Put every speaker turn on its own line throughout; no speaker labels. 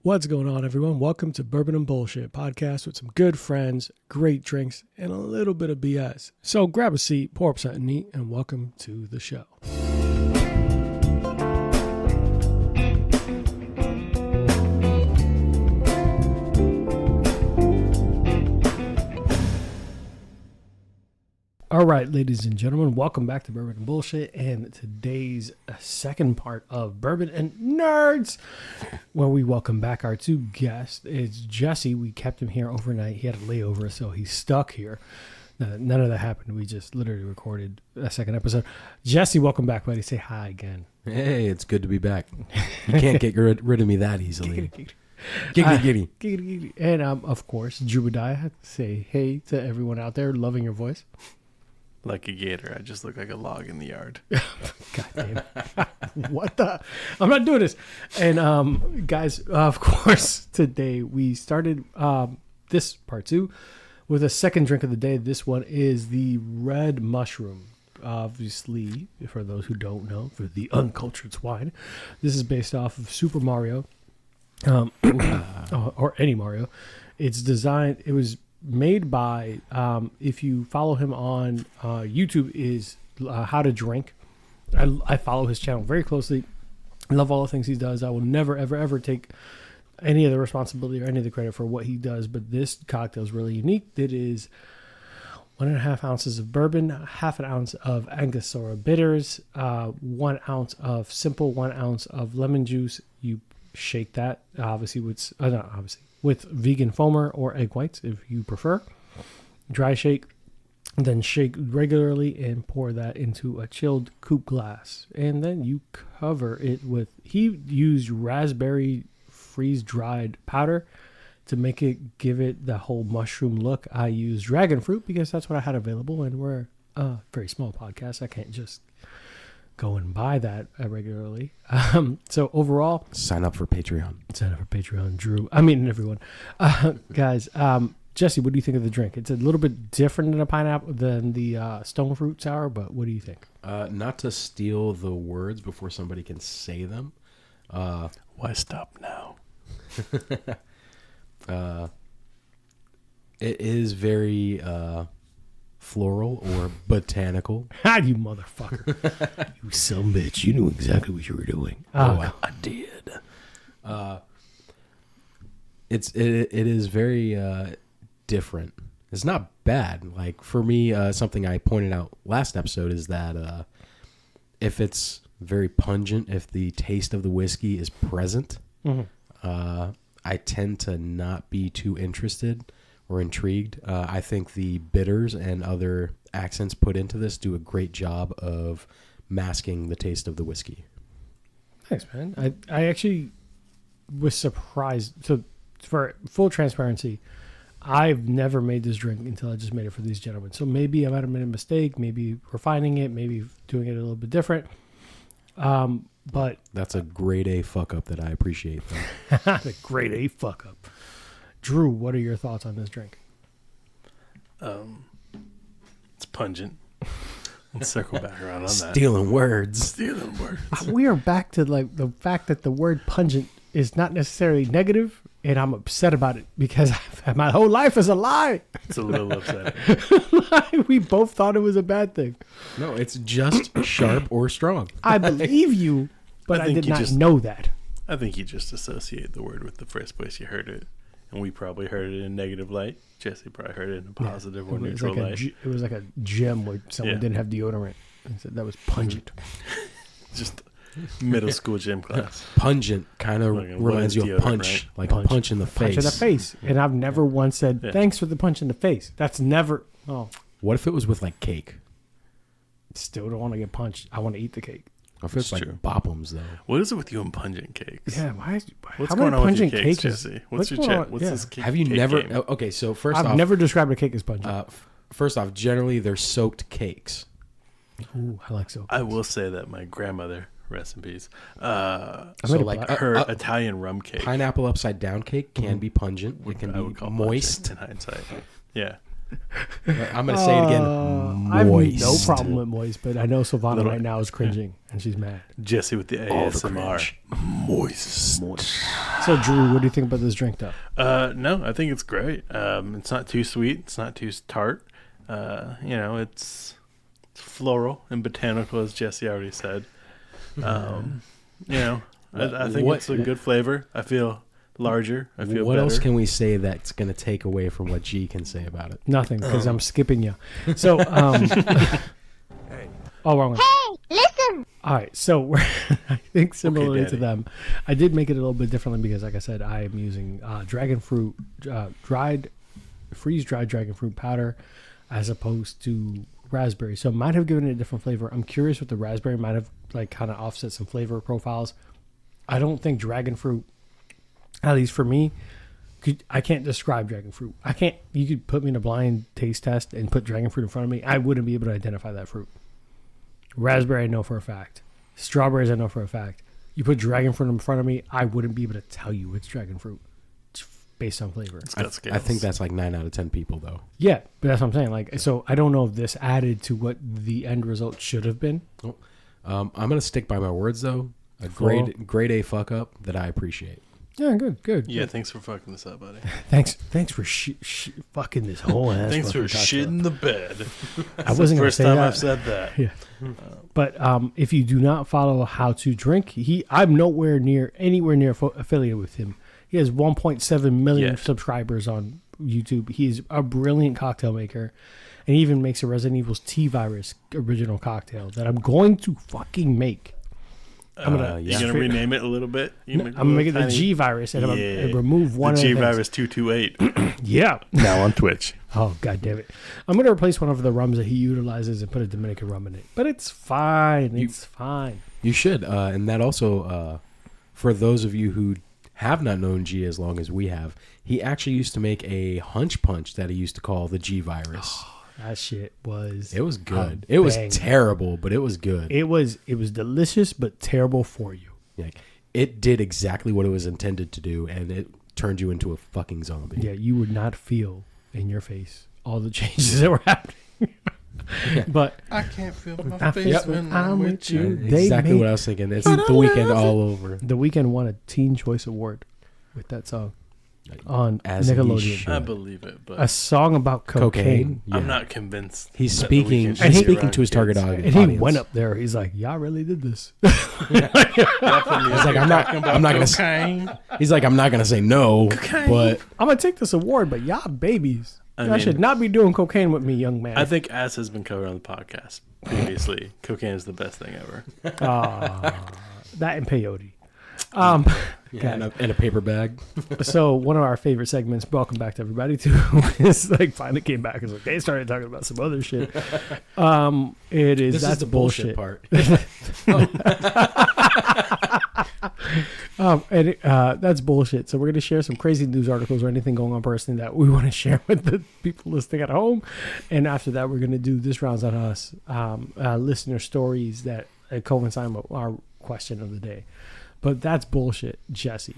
What's going on, everyone? Welcome to Bourbon and Bullshit podcast with some good friends, great drinks, and a little bit of BS. So grab a seat, pour up something neat, and welcome to the show. All right, ladies and gentlemen, welcome back to Bourbon and Bullshit and today's second part of Bourbon and Nerds, where we welcome back our two guests. It's Jesse. We kept him here overnight. He had a layover, so he's stuck here. None of that happened. We just literally recorded a second episode. Jesse, welcome back, buddy. Say hi again.
Hey, it's good to be back. You can't get rid of me that easily.
Giggity. And of course, Drew Badiah. Say hey to everyone out there loving your voice.
Like a gator. I just look like a log in the yard.
God damn it. What the? I'm not doing this. And guys, of course, today we started this part two with a second drink of the day. This one is the Red Mushroom. Obviously, for those who don't know, for the uncultured swine, this is based off of Super Mario, or any Mario. It's designed, it was made by, if you follow him on YouTube, is How to Drink. I follow his channel very closely. I love all the things he does. I will never, ever, ever take any of the responsibility or any of the credit for what he does, but this cocktail is really unique. It is 1.5 ounces of bourbon, half an ounce of Angostura bitters, 1 ounce of simple, 1 ounce of lemon juice. You shake that, obviously, with vegan foamer or egg whites if you prefer. Dry shake, then shake regularly and pour that into a chilled coupe glass. And then you cover it with, he used raspberry freeze-dried powder to make it, give it the whole mushroom look. I used dragon fruit because that's what I had available, and we're a very small podcast. I can't just go and buy that regularly. So overall,
sign up for Patreon.
Drew. I mean, everyone. Guys, Jesse, what do you think of the drink? It's a little bit different than a pineapple, than the stone fruit sour, but what do you think?
Not to steal the words before somebody can say them.
Why stop now?
It is very floral or botanical.
Ah, you motherfucker. You some bitch. You knew exactly what you were doing.
I did. It is very different. It's not bad. Like, for me, something I pointed out last episode is that if it's very pungent, if the taste of the whiskey is present, I tend to not be too interested or intrigued. I think the bitters and other accents put into this do a great job of masking the taste of the whiskey.
Thanks, man. I actually was surprised. So, for full transparency, I've never made this drink until I just made it for these gentlemen. So maybe I might have made a mistake, maybe refining it, maybe doing it a little bit different. But
that's a grade A fuck up that I appreciate.
A grade A fuck up. Drew, what are your thoughts on this drink?
It's pungent. Let's circle back around on that.
Stealing words.
We are back to like the fact that the word pungent is not necessarily negative, and I'm upset about it because my whole life is a lie.
It's a little upsetting.
We both thought it was a bad thing.
No, it's just sharp or strong.
I believe you, but I did not know that.
I think you just associate the word with the first place you heard it. And we probably heard it in negative light. Jesse probably heard it in a positive or neutral light.
It was like a gym where someone didn't have deodorant and said that was pungent.
Just middle school gym class.
Pungent kind of reminds you of punch, right? Like a punch in the face.
Punch in the face. And I've never once said, thanks for the punch in the face. That's never,
What if it was with like cake?
Still don't want to get punched. I want to eat the cake.
What if it's like Bop'ems, though?
What is it with you and pungent cakes?
Yeah,
what's going on with your cakes, Jesse? What's your chat? What's this cake?
Have you never? Okay, so
I've never described a cake as pungent.
First off, generally they're soaked cakes.
Ooh, I like soaked.
I will say that my grandmother, rest in peace,
her
Italian rum cake,
pineapple upside down cake can be pungent. It can be moist.
In hindsight, yeah.
I'm going to say it again.
I have no problem with moist, but I know Silvana now is cringing and she's mad.
Jesse with the ASMR.
Moist.
So, Drew, what do you think about this drink, though?
No, I think it's great. It's not too sweet. It's not too tart. It's floral and botanical, as Jesse already said. I think it's a good flavor. I feel larger. I feel
what
better.
else can we say that's going to take away from what G can say about it?
Nothing, because I'm skipping you. So, wrong one.
Hey, listen!
All right, so I think similarly to
Daddy.
them, I did make it a little bit differently because, like I said, I am using dragon fruit, freeze-dried dragon fruit powder as opposed to raspberry. So it might have given it a different flavor. I'm curious what the raspberry might have kind of offset some flavor profiles. I don't think dragon fruit, at least for me, I can't describe dragon fruit. You could put me in a blind taste test and put dragon fruit in front of me. I wouldn't be able to identify that fruit. Raspberry, I know for a fact. Strawberries, I know for a fact. You put dragon fruit in front of me, I wouldn't be able to tell you it's dragon fruit based on flavor.
It's got scales.
I think that's like 9 out of 10 people, though.
Yeah, but that's what I'm saying. So I don't know if this added to what the end result should have been.
I'm going to stick by my words, though. A grade A fuck up that I appreciate.
Yeah, good.
Yeah, thanks for fucking this up, buddy.
Thanks for fucking this whole ass.
Thanks for
fucking cocktail.
shitting the bed.
I wasn't going to
First
say
time
that.
I've said that.
Yeah. But if you do not follow How to Drink, I'm anywhere near affiliated with him. He has 1.7 million subscribers on YouTube. He is a brilliant cocktail maker. And he even makes a Resident Evil's T-Virus original cocktail that I'm going to fucking make.
You're gonna rename it a little bit.
I'm gonna make it the G-Virus and I'm gonna remove one of
the
the
G-Virus 228.
Yeah.
Now on Twitch.
Oh, god damn it. I'm going to replace one of the rums that he utilizes and put a Dominican rum in it. But it's fine. It's fine.
You should. And that also, for those of you who have not known G as long as we have, he actually used to make a hunch punch that he used to call the G-Virus.
That shit was...
It was good. It was terrible, but it was good.
It was delicious, but terrible for you.
Like, it did exactly what it was intended to do, and it turned you into a fucking zombie.
Yeah, you would not feel in your face all the changes that were happening. But
I can't feel my face
Yep.
when
I'm with you. They
Exactly
made-
what I was thinking. It's The Weeknd all over.
The Weeknd won a Teen Choice Award with that song on
As he
Nickelodeon.
should.
I believe it, but
A song about cocaine.
Yeah.
I'm not convinced.
He's
that The
speaking.
Weeknd should
And
He's
be
speaking
around
to his target
kids.
audience.
And he went up there. He's like, "Y'all really did this."
Definitely.
He's like, I'm not gonna.
Cocaine.
He's like, I'm not gonna say no, but
I'm gonna take this award, but y'all babies.
I
Y'all
mean-
should not be doing cocaine with me, young man.
I think, as has been covered on the podcast previously, cocaine is the best thing ever.
That and peyote.
yeah, in a paper bag.
So one of our favorite segments, welcome back to everybody, too, is like finally came back. It's like they started talking about some other shit. It is
This
that's
is the bullshit part.
That's bullshit. So we're gonna share some crazy news articles or anything going on personally that we want to share with the people listening at home, and after that we're gonna do This Round's on Us, listener stories that coincide with our question of the day. But that's bullshit. Jesse,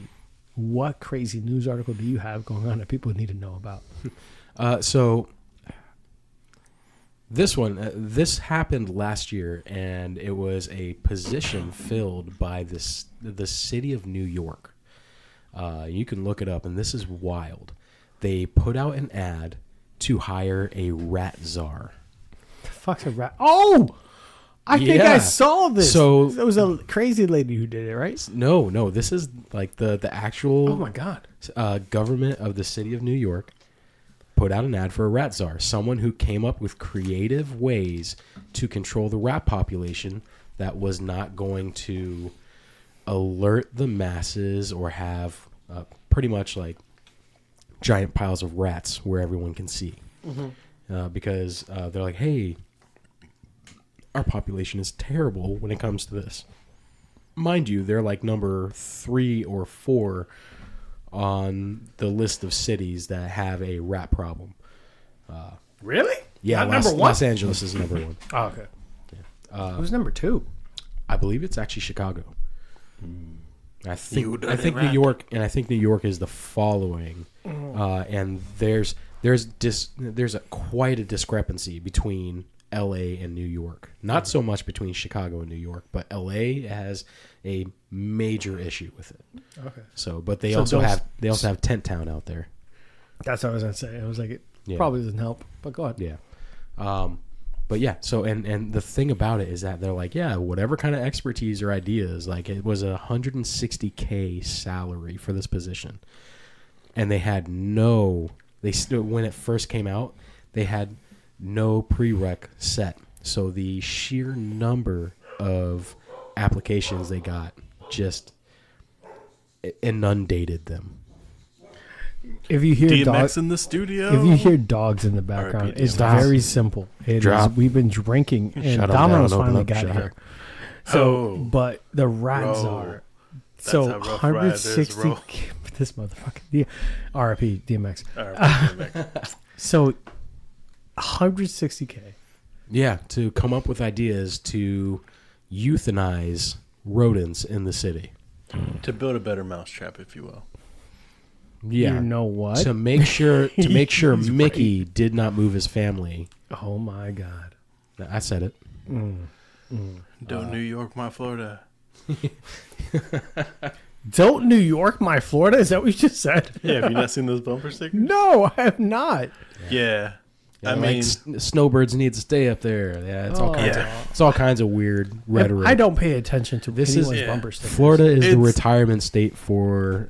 what crazy news article do you have going on that people need to know about?
So this one, this happened last year, and it was a position filled by the city of New York. You can look it up, and this is wild. They put out an ad to hire a rat czar.
The fuck's a rat? Oh, I think I
Yeah.
saw this.
So-
it was a crazy lady who did it, right?
No, this is like the actual
Oh my god.
government of the city of New York put out an ad for a rat czar, someone who came up with creative ways to control the rat population that was not going to alert the masses or have pretty much like giant piles of rats where everyone can see. Because they're like, hey, our population is terrible when it comes to this. Mind you, they're like number 3 or 4 on the list of cities that have a rat problem.
Really?
Yeah,
Not number one?
Los Angeles is number 1.
Oh, okay. Who's number 2?
I believe it's actually Chicago. I think
You
I think
dirty
New York, and I think New York is the following. And there's quite a discrepancy between L.A. and New York. Not so much between Chicago and New York, but L.A. has a major issue with it.
Okay.
So, but they
So
also
those-
have Tent Town out there.
That's what I was gonna say. I was like, it
Yeah.
probably doesn't help. But go ahead.
Yeah. But yeah, so and the thing about it is that they're like, yeah, whatever kind of expertise or ideas, like it was a $160K salary for this position. And they had when it first came out, they had no prereq set. So the sheer number of applications they got just inundated them.
If you hear
DMX
dogs
in the studio.
if you hear dogs in the background,
R.I.P.
it's
Stop.
very simple.
Drop.
We've been drinking, and
Shut 'em
Domino's
down, open
finally
up
got
shop.
here. So,
Oh.
but the rats
Bro.
are
That's
so
how rough riders
160.
roll.
This motherfucker, RIP DMX.
DMX.
So 160K.
Yeah, to come up with ideas to euthanize rodents in the city.
To build a better mousetrap, if you will.
Yeah.
You know what?
To make sure Mickey did not move his family.
Oh my God.
I said it.
Don't New York, my Florida.
Don't New York, my Florida? Is that what you just said?
Yeah, have you not seen those bumper stickers?
No, I have not.
Yeah.
Yeah,
I mean,
snowbirds need to stay up there. Yeah, it's all kinds
Yeah.
of it's all kinds of weird rhetoric.
I don't pay attention to
This is-
anyone's
yeah.
bumper stickers.
Florida is the
It's-
retirement state for,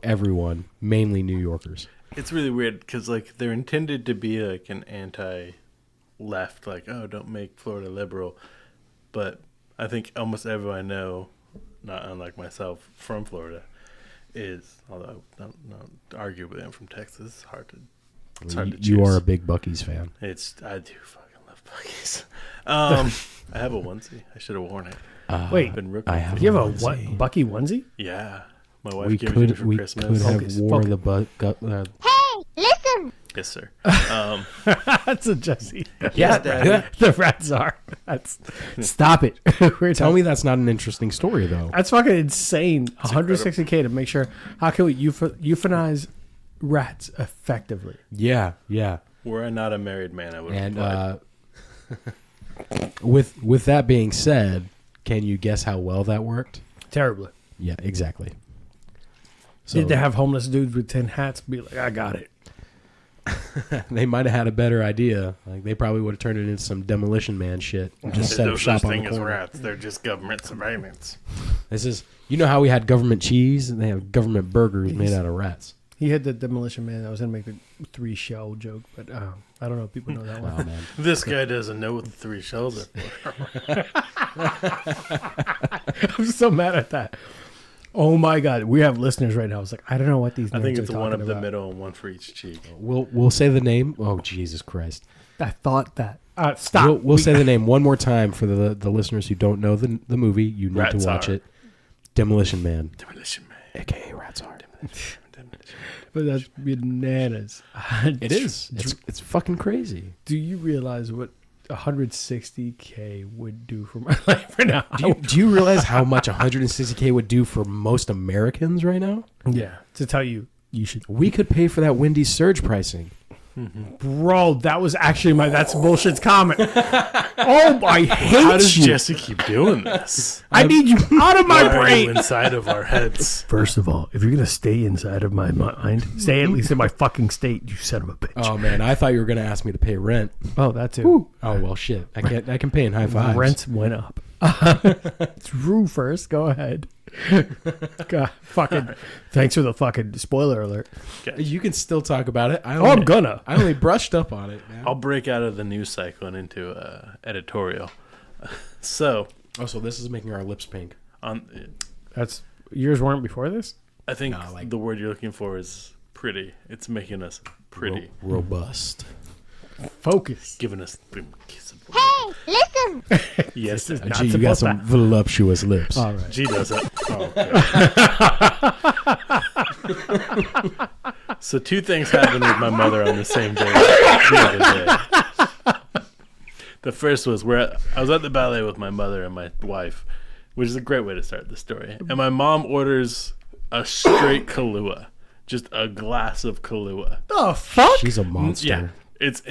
everyone, mainly New Yorkers.
it's really weird because, like, they're intended to be, like, an anti-left, like, oh, don't make Florida liberal. But I think almost everyone I know, not unlike myself, from Florida, is, although I don't arguably I'm from Texas, it's hard to
You
choose.
are a big Buc-ee's fan.
I do fucking love Buc-ee's. I have a onesie. I should have worn it.
Wait,
Been ripping
I
it.
have
you have a
onesie.
Bucky onesie?
Yeah. My wife
We
gave it to me
could
for
we
Christmas.
could have
Focus,
wore
focus.
the
Yes, sir.
That's a Jesse.
Yes, Daddy.
The rats are. That's stop it.
Tell me that's not an interesting story though.
That's fucking insane. 160K to make sure. How can we euthanize rats effectively?
Yeah.
Were I not a married man, I would have
And
applied.
with that being said, can you guess how well that worked?
Terribly.
Yeah, exactly. So
Did they have homeless dudes with 10 hats be like, I got it?
they might have had a better idea. Like they probably would have turned it into some Demolition Man shit. And just set
There's
up
no
shop
such
on
thing
the
as
corner.
rats. They're just government surveillance.
This is how we had government cheese and they have government burgers made out of rats.
He had the Demolition Man. I was going to make the 3 shell joke, but I don't know if people know that
Oh
one.
man.
This guy doesn't know what the 3 shells are for.
I'm so mad at that. Oh my God. We have listeners right now. I was like, I don't know what these
I
nerds
think
are
it's
talking
one up the
about.
middle and one for each cheek.
We'll say the name. Oh Jesus Christ.
I thought that. Stop.
We'll say the name one more time for the listeners who don't know the movie. You need to watch
Ratsar.
it. Demolition Man,
Demolition Man.
aka Ratsar.
Demolition.
But that's bananas.
It is. It's fucking crazy.
Do you realize what 160K would do for my life right now?
Do you realize how much 160K would do for most Americans right now?
Yeah. To tell you, you should.
We could pay for that Wendy's surge pricing.
Bro, that was actually that's bullshit's comment. Oh, I hate
How does
you.
Jesse keep doing this?
I need you out of my
Why are you
brain.
inside of our heads?
First of all, if you're going to stay inside of my mind, stay at least in my fucking state, you son of a bitch.
Oh man, I thought you were gonna ask me to pay rent.
Oh, that too.
Oh well, shit. I can pay in high fives.
Rents went up. Drew first. Go ahead. God, fucking. Thanks for the fucking spoiler alert.
You can still talk about it.
I'm gonna.
I only brushed up on it, man.
I'll break out of the news cycle and into editorial. So,
So this is making our lips pink.
That's yours weren't before this.
I think
No, like-
the word you're looking for is pretty. It's making us pretty,
Robust.
Focus.
giving us kissable.
Hey, listen!
Yes,
is
Dad.
not
Gee, you got
supposed
some voluptuous lips.
All right.
G does it. Oh, okay. So 2 things happened with my mother on the same day. The other day. The first was I was at the ballet with my mother and my wife, which is a great way to start the story. And my mom orders a straight Kahlua, just a glass of Kahlua.
The fuck?
She's a monster.
Yeah. It's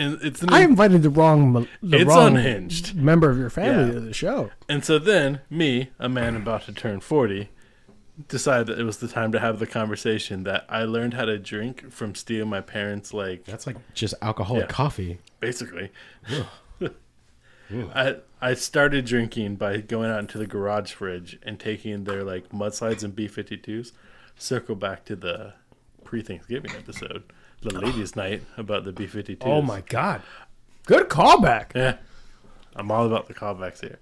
I invited the wrong
unhinged
member of your family to the show.
And so then me, a man about to turn 40, decided that it was the time to have the conversation that I learned how to drink from stealing my parents'
That's like just alcoholic coffee.
Basically. I started drinking by going out into the garage fridge and taking their mudslides and B-52s. Circle back to the pre-Thanksgiving episode, the ladies' night about the B-52s.
Oh my God, good callback.
Yeah, I'm all about the callbacks here.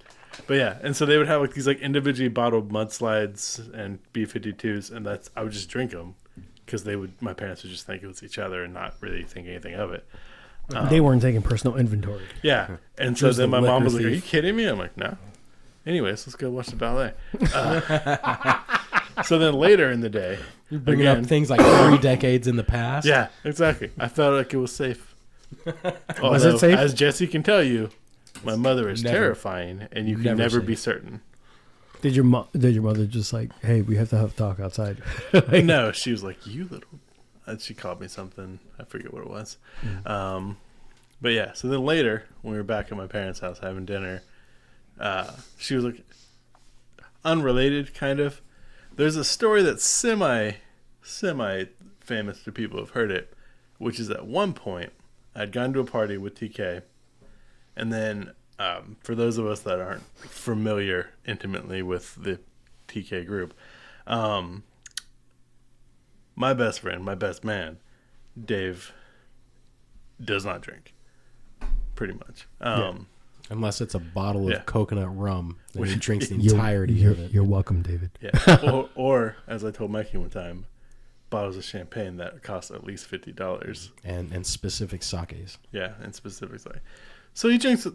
But yeah, and so they would have these individually bottled mudslides and B-52s, and I would just drink them because my parents would just think it was each other and not really think anything of it.
They weren't taking personal inventory.
Yeah, and so then my mom was like, "Are you kidding me?" I'm like, "No." Anyways, let's go watch the ballet. So then later in the day,
you're bringing up things like 3 decades in the past.
Yeah, exactly. I felt like it was safe.
Was it safe?
As Jesse can tell you, my mother is terrifying, and you can never be certain.
Did your mother just hey, we have to have a talk outside?
No, she was like, "You little," she called me something. I forget what it was. But yeah, so then later when we were back at my parents' house having dinner, she was like, unrelated kind of. There's a story that's semi famous to people who've heard it, which is at one point I'd gone to a party with TK, and then for those of us that aren't familiar intimately with the TK group, my best friend, my best man, Dave, does not drink, pretty much.
Unless it's a bottle of coconut rum, then he drinks the
You're-
entirety of it.
You're welcome, David.
Yeah. or as I told Mikey one time, bottles of champagne that cost at least $50.
And specific sakes.
Yeah, and specifics so he drinks it.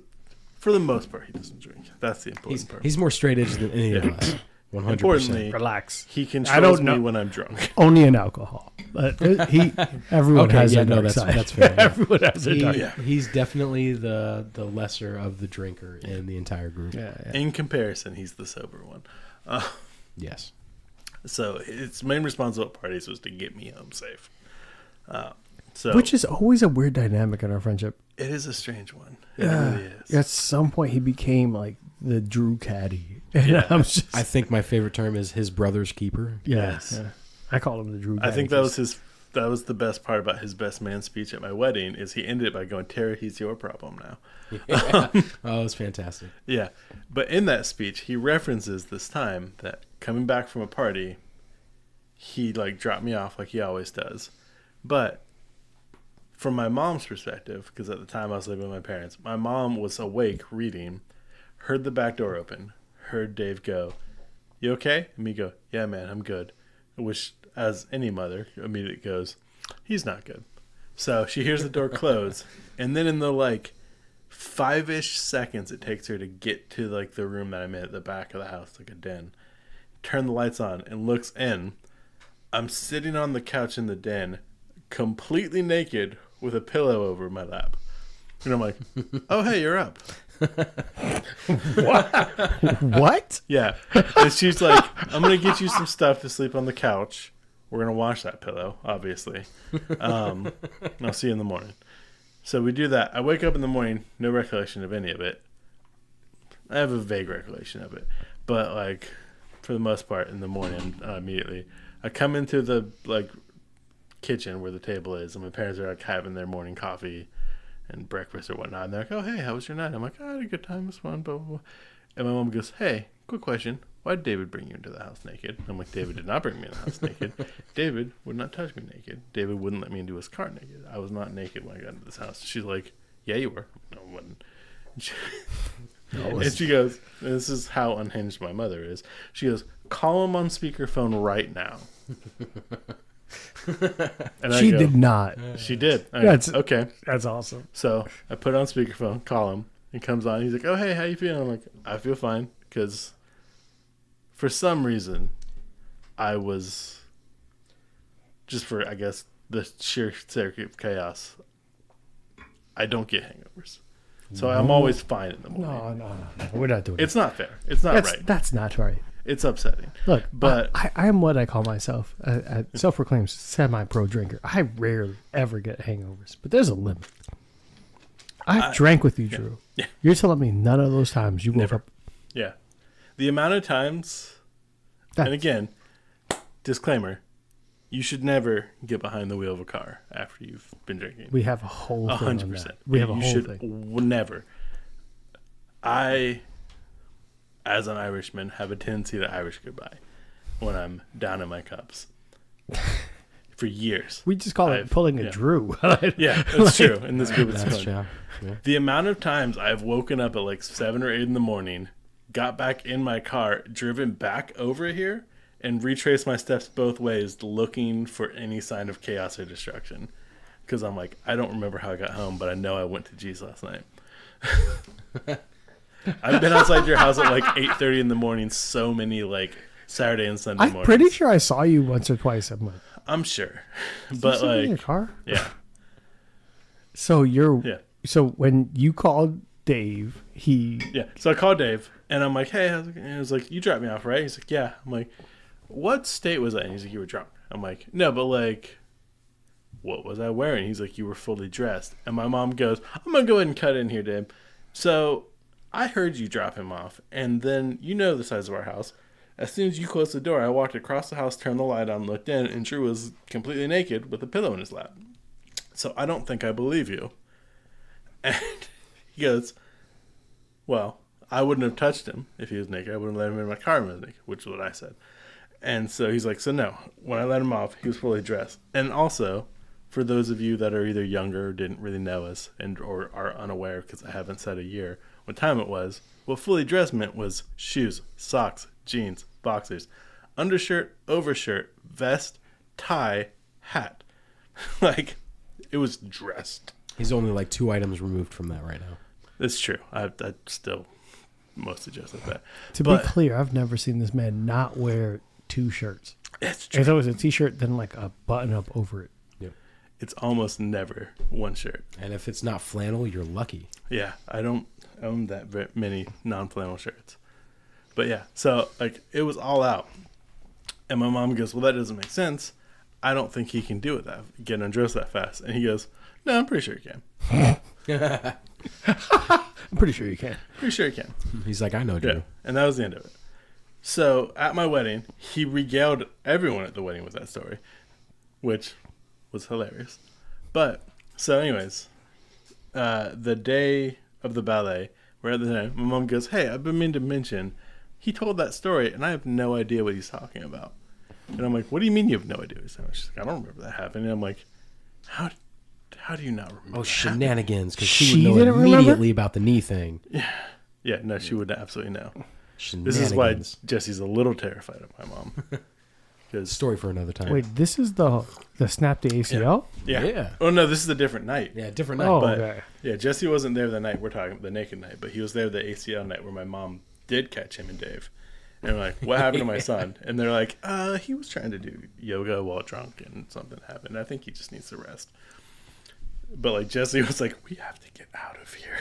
For the most part, he doesn't drink. That's the important part.
He's more straight edge than any of us. 100%.
Importantly,
Relax.
he controls me when I'm drunk.
Only in alcohol. But everyone has a dark side.
That's fair.
Everyone has a dark side.
He's definitely the lesser of the drinker in the entire group.
Yeah.
In comparison, he's the sober one.
Yes.
So its main responsibility at parties was to get me home safe.
Which is always a weird dynamic in our friendship.
It is a strange one. It really is.
At some point, he became the Drew caddy. And I
think my favorite term is his brother's keeper.
Yes.
Yeah. I call him the Drew caddy.
I think that was the best part about his best man speech at my wedding is he ended it by going, "Tara, he's your problem now."
Yeah. Oh, it's fantastic.
Yeah. But in that speech, he references this time that coming back from a party, he dropped me off like he always does. But from my mom's perspective, because at the time I was living with my parents, my mom was awake reading, heard the back door open, heard Dave go, "You okay?" And me go, "Yeah, man, I'm good." Which, as any mother, immediately goes, "He's not good." So she hears the door close, and then in the 5-ish seconds it takes her to get to the room that I'm in at the back of the house, like a den, turn the lights on, and looks in. I'm sitting on the couch in the den, completely naked, with a pillow over my lap. And I'm like, "Oh, hey, you're up."
What?
Yeah. And she's like, "I'm going to get you some stuff to sleep on the couch. We're going to wash that pillow, obviously. And I'll see you in the morning." So we do that. I wake up in the morning, no recollection of any of it. I have a vague recollection of it. But, for the most part, in the morning, immediately, I come into the, kitchen where the table is, and my parents are having their morning coffee and breakfast or whatnot, and they're like, "Oh, hey, how was your night?" I'm like, "I had a good time, it was fun, blah, blah, blah." And my mom goes, "Hey, quick question, why did David bring you into the house naked?" I'm like, "David did not bring me in the house naked. David would not touch me naked. David wouldn't let me into his car naked. I was not naked when I got into this house." She's like, "Yeah, you were." "No, I wasn't." And she goes, and this is how unhinged my mother is, she goes, "Call him on speakerphone right now." And
She did not.
She did. Okay.
That's awesome.
So I put it on speakerphone, call him. He comes on. He's like, "Oh, hey, how you feeling?" I'm like, "I feel fine." Because for some reason, I was just for, I guess, the sheer circuit of chaos, I don't get hangovers. So I'm always fine in the morning.
No. We're not doing
It's not fair. It's not right.
That's not right.
It's upsetting.
Look,
but
I am what I call myself, a self-proclaimed semi-pro drinker. I rarely ever get hangovers, but there's a limit. I've drank with you, Drew.
Yeah.
You're telling me none of those times you woke
Never.
up.
Yeah. The amount of times, and again, disclaimer, you should never get behind the wheel of a car after you've been drinking.
We have a whole thing on
100%.
that. We have a
you
whole
should
thing.
never. I, as an Irishman, have a tendency to Irish goodbye when I'm down in my cups. For years.
We just call it pulling a Drew.
Yeah, that's true. In this group, it's
That's
fun.
true. Yeah.
The amount of times I've woken up at like 7 or 8 in the morning, got back in my car, driven back over here, and retraced my steps both ways looking for any sign of chaos or destruction. Because I'm like, I don't remember how I got home, but I know I went to G's last night. I've been outside your house at like 8:30 in the morning so many like Saturday and Sunday
I'm
mornings.
pretty sure I saw you once or twice. I'm like,
I'm sure.
"Is
But
he sitting in your
like,
car?"
yeah.
So
Yeah.
So when you called Dave, he
Yeah. So I called Dave and I'm like, hey, how's it going? And he was like, you dropped me off, right? He's like, yeah. I'm like, what state was I in? He's like, you were drunk. I'm like, no, but like, what was I wearing? He's like, you were fully dressed. And my mom goes, I'm going to go ahead and cut in here, Dave. So I heard you drop him off. And then you know the size of our house. As soon as you closed the door, I walked across the house, turned the light on, looked in, and Drew was completely naked with a pillow in his lap. So I don't think I believe you. And he goes, well, I wouldn't have touched him if he was naked. I wouldn't let him in my car when he was naked, which is what I said. And so he's like, so no, when I let him off, he was fully dressed. And also, for those of you that are either younger or didn't really know us and or are unaware, because I haven't said a year, what time it was, what fully dressed meant was shoes, socks, jeans, boxers, undershirt, overshirt, vest, tie, hat. Like, it was dressed.
He's only like 2 items removed from that right now.
It's true. I still mostly dress like that.
To be clear, I've never seen this man not wear 2 shirts.
It's true.
It's always a t-shirt, then like a button up over it.
Yep.
It's almost never one shirt.
And if it's not flannel, you're lucky.
Yeah, I don't own that very many non-flannel shirts. But yeah, so like it was all out. And my mom goes, well, that doesn't make sense. I don't think he can do it get undressed that fast. And he goes, no, I'm pretty sure he can.
I'm pretty sure you can.
Pretty sure he can.
He's like, I know, Drew.
Yeah. And that was the end of it. So at my wedding, he regaled everyone at the wedding with that story, which was hilarious. But so anyways, the day of the ballet, we're at the time, my mom goes, hey, I've been meaning to mention, he told that story and I have no idea what he's talking about. And I'm like, what do you mean you have no idea what he's talking about? She's like, I don't remember that happening. And I'm like, how do you not remember?
Oh,
that
shenanigans, because she
She
would know
didn't remember?
immediately about the knee thing.
happening? Yeah, no, she would absolutely know.
Shenanigans.
This is why Jesse's a little terrified of my mom. Because
Story for another time.
Wait, this is the snap to ACL?
yeah. Oh no, this is a different night.
Yeah, different night.
Oh,
But
okay.
yeah, Jesse wasn't there the night we're talking, the naked night, but he was there the ACL night where my mom did catch him and Dave. And I'm like, what happened to my son? And they're like, he was trying to do yoga while drunk and something happened. I think he just needs to rest. But like Jesse was like, we have to get out of here.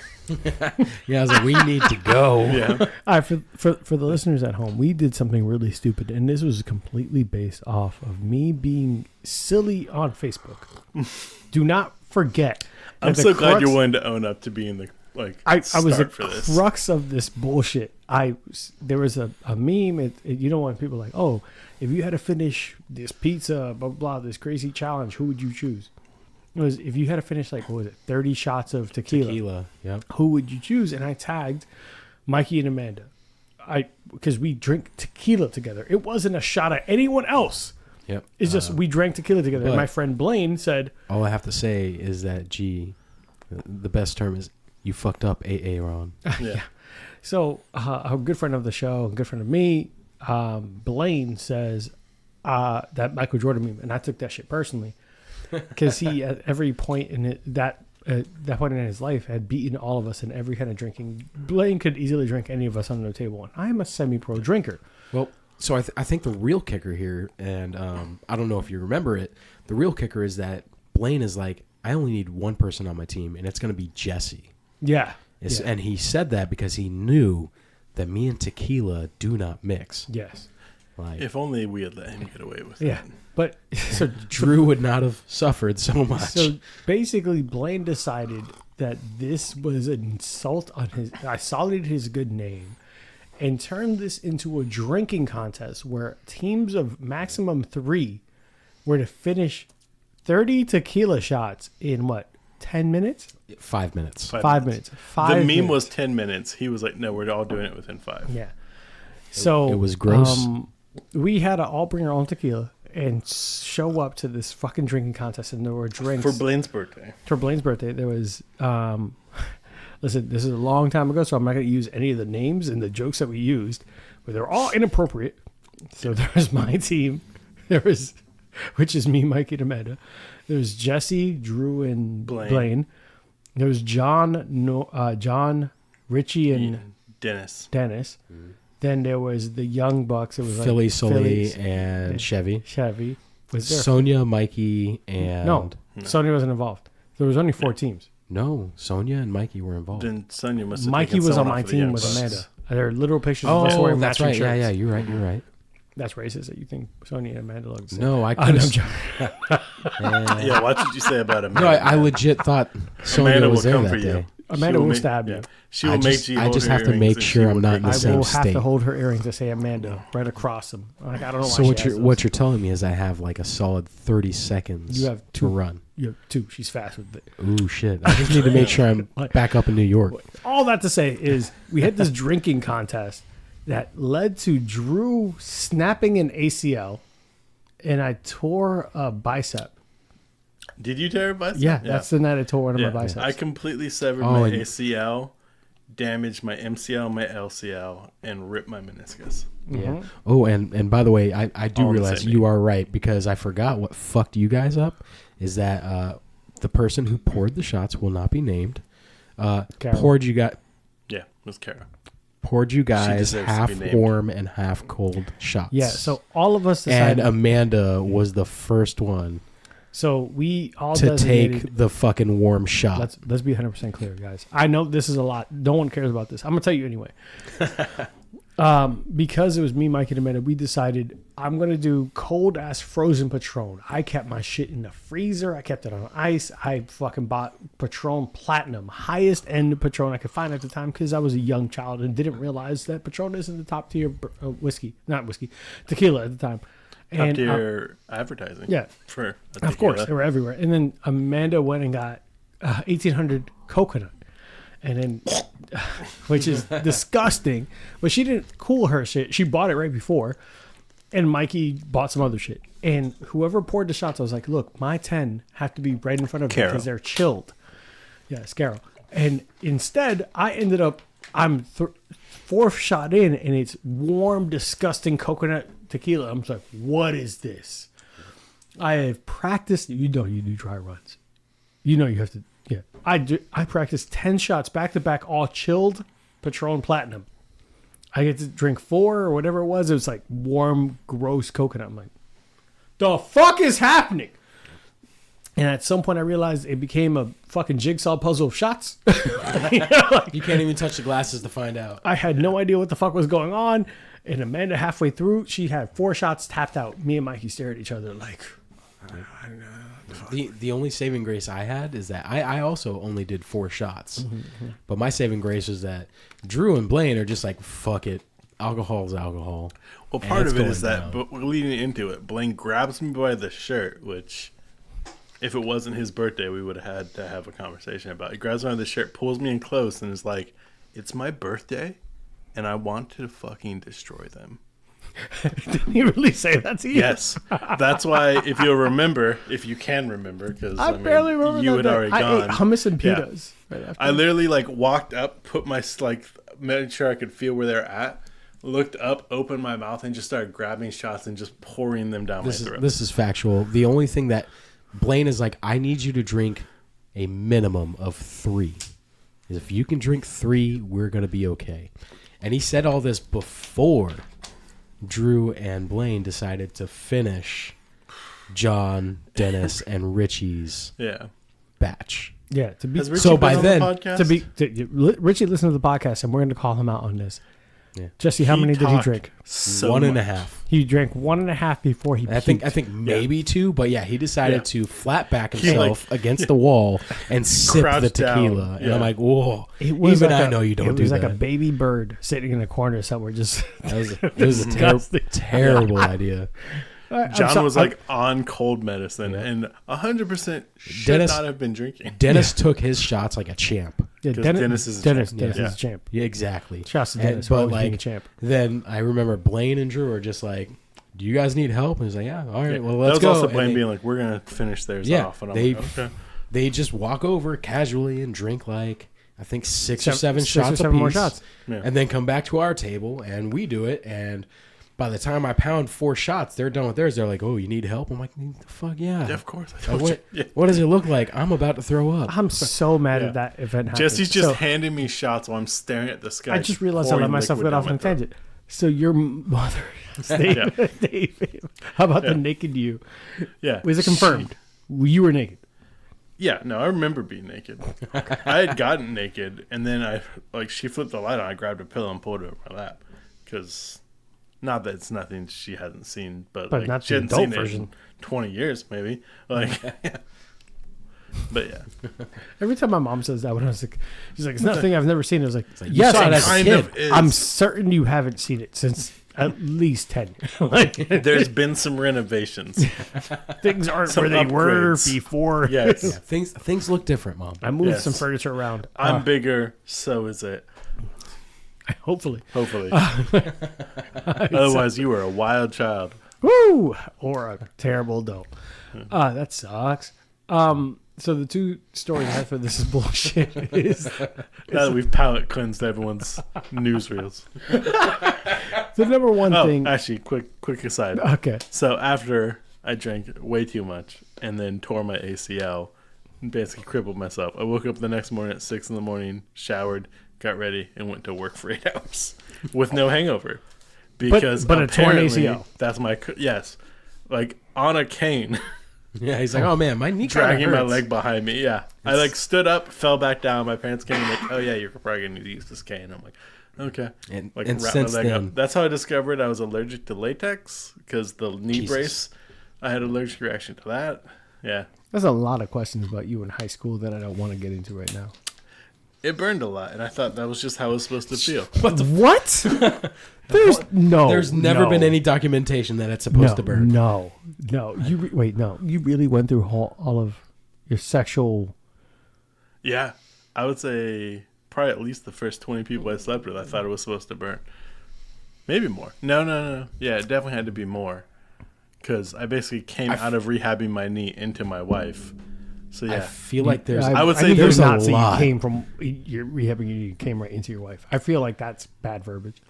Yeah, I was like, we need to go.
Yeah.
All right, for the listeners at home, we did something really stupid, and this was completely based off of me being silly on Facebook. Do not forget.
I'm
that
so
the
glad
crux-
you're willing to own up to being the
I was the
start for this.
crux of this bullshit. There was a meme. You know when people are like, oh, if you had to finish this pizza, blah, blah, blah, this crazy challenge, who would you choose? It was if you had to finish like, what was it, 30 shots of tequila.
Yep.
Who would you choose? And I tagged Mikey and Amanda. Because we drink tequila together. It wasn't a shot at anyone else.
Yep.
It's just we drank tequila together. And
but-
my friend Blaine said,
All I have to say is that, the best term is you fucked up AA, Ron.
Yeah.
so a good friend of the show, a good friend of me, Blaine says that Michael Jordan meme, and I took that shit personally because he at every point in that point in his life had beaten all of us in every kind of drinking. Blaine could easily drink any of us under the table, and I am a semi-pro drinker.
Well, so I think the real kicker here, and I don't know if you remember it, the real kicker is that Blaine is like, I only need one person on my team, and it's going to be Jesse.
Yeah.
And he said that because he knew that me and tequila do not mix.
Yes.
Like,
If only we had let him get away with
Yeah.
it.
But so
Drew would not have suffered so much.
So basically, Blaine decided that this was an insult on his. I sullied his good name, and turned this into a drinking contest where teams of maximum 3 were to finish 30 tequila shots in what 10 minutes?
5 minutes.
5 minutes.
The meme was 10 minutes. He was like, "No, we're all doing it within 5."
Yeah. So
it was gross.
We had to all bring our own tequila and show up to this fucking drinking contest, and there were drinks
For Blaine's birthday.
For Blaine's birthday, there was. Listen, this is a long time ago, so I'm not going to use any of the names and the jokes that we used, but they're all inappropriate. So there was my team. There was, which is me, Mikey, and Amanda. There was Jesse, Drew, and Blaine. There was John, Richie, and
Dennis.
Mm-hmm. Then there was the Young Bucks. It was
Philly,
like
Sully, and Chevy.
Was there?
Sonia, Mikey, and...
No, Sonia wasn't involved. There was only 4 teams.
No, Sonia and Mikey were involved.
Then Sonia must have
Mikey
taken
was on
someone
my
off of the
team
Young
with
Bucks.
Amanda. There are literal pictures of us
Oh,
wearing
that's
matching
right.
shirts.
Yeah, you're right.
That's racist that you think Sonia and Amanda look the same.
No, I
I'm
could
joking.
Yeah, what did you say about Amanda?
No, I legit thought Sonia
Amanda
was
will
there
come
that
for
day.
you.
Amanda will stab you.
She will make you.
I
hold
just
her
have to
earrings
make
and
sure
she
I'm
will
not in
break
the
I
same
will have
state.
to hold her earrings to say Amanda right across them. Like, I don't know why
So
she
what
has
you're
those.
what you're telling me is I have like a solid 30 seconds
You have
to
2.
run.
You have 2. She's fast with it.
Ooh, shit. I just need to make sure I'm back up in New York.
All that to say is we had this drinking contest that led to Drew snapping an ACL, and I tore a bicep.
Did you tear a bicep?
Yeah, that's the night I tore one of my biceps.
I completely severed my ACL, damaged my MCL, my LCL, and ripped my meniscus.
Yeah. Oh, and by the way, I do
All the
realize
same
you are right, because I forgot what fucked you guys up is that the person who poured the shots will not be named. Poured you guys.
Yeah, it was Kara.
Poured you guys
deserves to
half
be named.
warm and half cold shots.
Yeah, so all of us decided.
And Amanda was the first one
So we all
to
designated.
take the fucking warm shot.
Let's be 100% clear, guys. I know this is a lot. No one cares about this. I'm gonna tell you anyway. Because it was me, Mike, and Amanda, we decided I'm gonna do cold ass frozen Patron. I kept my shit in the freezer. I kept it on ice. I fucking bought Patron Platinum, highest end Patron I could find at the time, because I was a young child and didn't realize that Patron isn't the top tier tequila at the time.
Top tier advertising.
Yeah,
for
of course they were everywhere. And then Amanda went and got 1800 coconut, and then which is disgusting. But she didn't cool her shit. She bought it right before, and Mikey bought some other shit. And whoever poured the shots, I was like, "Look, my 10 have to be right in front of me because they're chilled." Yes, Carol. And instead, I ended up fourth shot in, and it's warm, disgusting coconut tequila. I'm just like, what is this? I have practiced. You know, you do dry runs. You know, you have to. Yeah, I practiced 10 shots back to back, all chilled Patron Platinum. I get to drink 4 or whatever it was. It was like warm, gross coconut. I'm like, the fuck is happening? And at some point, I realized it became a fucking jigsaw puzzle of shots.
You can't even touch the glasses to find out.
I had no idea what the fuck was going on. And Amanda, halfway through, she had 4 shots tapped out. Me and Mikey stared at each other like, I don't know.
The only saving grace I had is that I also only did 4 shots. But my saving grace was that Drew and Blaine are just like, fuck it. Alcohol is alcohol.
Well, part of it is that, but we're leading into it. Blaine grabs me by the shirt, which, if it wasn't his birthday, we would have had to have a conversation about. He grabs me by the shirt, pulls me in close, and is like, "It's my birthday, and I want to fucking destroy them."
Didn't he really say that to you?
Yes, that's why. If you can remember, because
I barely remember.
You
that
had
day.
already
I
gone.
ate hummus and pitas. Right after.
I literally walked up, put my made sure I could feel where they're at. Looked up, opened my mouth, and just started grabbing shots and just pouring them down my throat.
This is factual. The only thing that Blaine is like, I need you to drink a minimum of 3. If you can drink 3, we're going to be okay. And he said all this before Drew and Blaine decided to finish John, Dennis, and Richie's batch.
Yeah,
Has Richie
so
been
by
on
then,
the podcast?
Richie listened to the podcast, and we're going to call him out on this.
Yeah.
Jesse, how many did he drink?
So
One and a
much.
half.
He drank 1.5 before he
I
puked.
think maybe 2, but yeah, he decided
Yeah.
to flat back
He,
himself against the wall and sip the
Crouched down.
tequila. And
Yeah.
I'm like, whoa.
It was
Even
like
I know you don't
It
do
was like
that.
a baby bird sitting in a corner somewhere. Just
It was a
disgusting.
terrible idea.
John was like on cold medicine and 100% should
Dennis-
not have been drinking.
Dennis took his shots like a champ.
Yeah,
'Cause
Dennis,
Dennis is a
Dennis,
champ.
Dennis
Yeah.
is a champ.
Yeah, exactly.
Shouts to
And-
Dennis, for
but
always being a
like,
champ.
then I remember Blaine and Drew were just like, "Do you guys need help?" And he's like, "Yeah, all right, well,
that
let's
was
go."
also
And
Blaine
they-
being like, we're going to finish theirs
Yeah,
off. And I'm
they-
like, okay.
they just walk over casually and drink like I think six or
Seven
shots
more
apiece,
shots.
Yeah.
and then come back to our table and we do it. And by the time I pound 4 shots, they're done with theirs. They're like, "Oh, you need help?" I'm like, "The fuck yeah!"
Yeah, of course. I
Like,
told
what,
you. Yeah.
what does it look like? I'm about to throw up.
I'm so mad
Yeah.
at that event happened.
Jesse's just
So,
handing me shots while I'm staring at the sky.
I just realized I let
pouring
myself
liquid
get off
down
on
my
a
throat.
tangent. So your mother, Dave, how about the naked you?
Yeah.
Was it confirmed? You were naked.
Yeah, no, I remember being naked. I had gotten naked, and then she flipped the light on. I grabbed a pillow and pulled it over my lap. Because, not that it's nothing she hasn't seen, but like,
not
she
the
hadn't
adult
seen
version.
it in 20 years, maybe. Like, but yeah.
Every time my mom says that, when I was like, she's like, "It's nothing I've never seen." I was like,
like, you
"Yes,
saw it
I'm,
as a
kind
kid.
of is.
I'm certain you haven't seen it since at least 10 years. Like,
There's been some renovations.
things aren't
some
where they were
upgrades.
before.
Yes.
Yeah, things look different, Mom.
I moved
Yes.
some furniture around.
I'm bigger, so is it.
Hopefully.
Hopefully. Otherwise, you were a wild child.
Woo! Or a terrible adult. That sucks. So the 2 stories I have for this is bullshit.
Now that we've palate cleansed everyone's newsreels.
The number one thing.
Actually, quick aside.
Okay.
So after I drank way too much and then tore my ACL and basically crippled myself, I woke up the next morning at 6 a.m, showered, got ready, and went to work for 8 hours with no hangover. Because
but a torn
apparently
ACL.
that's my yes, like on a cane,
Yeah, he's like, "Oh man, my knee kinda
dragging my
hurts."
leg behind me. Yeah, I like stood up, fell back down. My parents came and like, "Oh yeah, you're probably gonna need to use this cane." I'm like, "Okay."
And,
Like
and
wrap my
since
leg
then,
up. That's how I discovered I was allergic to latex because the knee
Jesus.
brace. I had an allergic reaction to that. Yeah,
There's a lot of questions about you in high school that I don't want to get into right now.
it burned a lot, and I thought that was just how it was supposed to feel.
What? There's
never been any documentation that it's supposed to burn.
No. Wait, no. You really went through all of your sexual.
Yeah, I would say probably at least the first 20 people I slept with, I thought it was supposed to burn. Maybe more. No. Yeah, it definitely had to be more. Because I basically came out of rehabbing my knee into my wife. So
I
yeah.
feel like there's.
I would say
need
there's
you
a
not say
lot.
you came from your rehabbing. You came right into your wife. I feel like that's bad verbiage.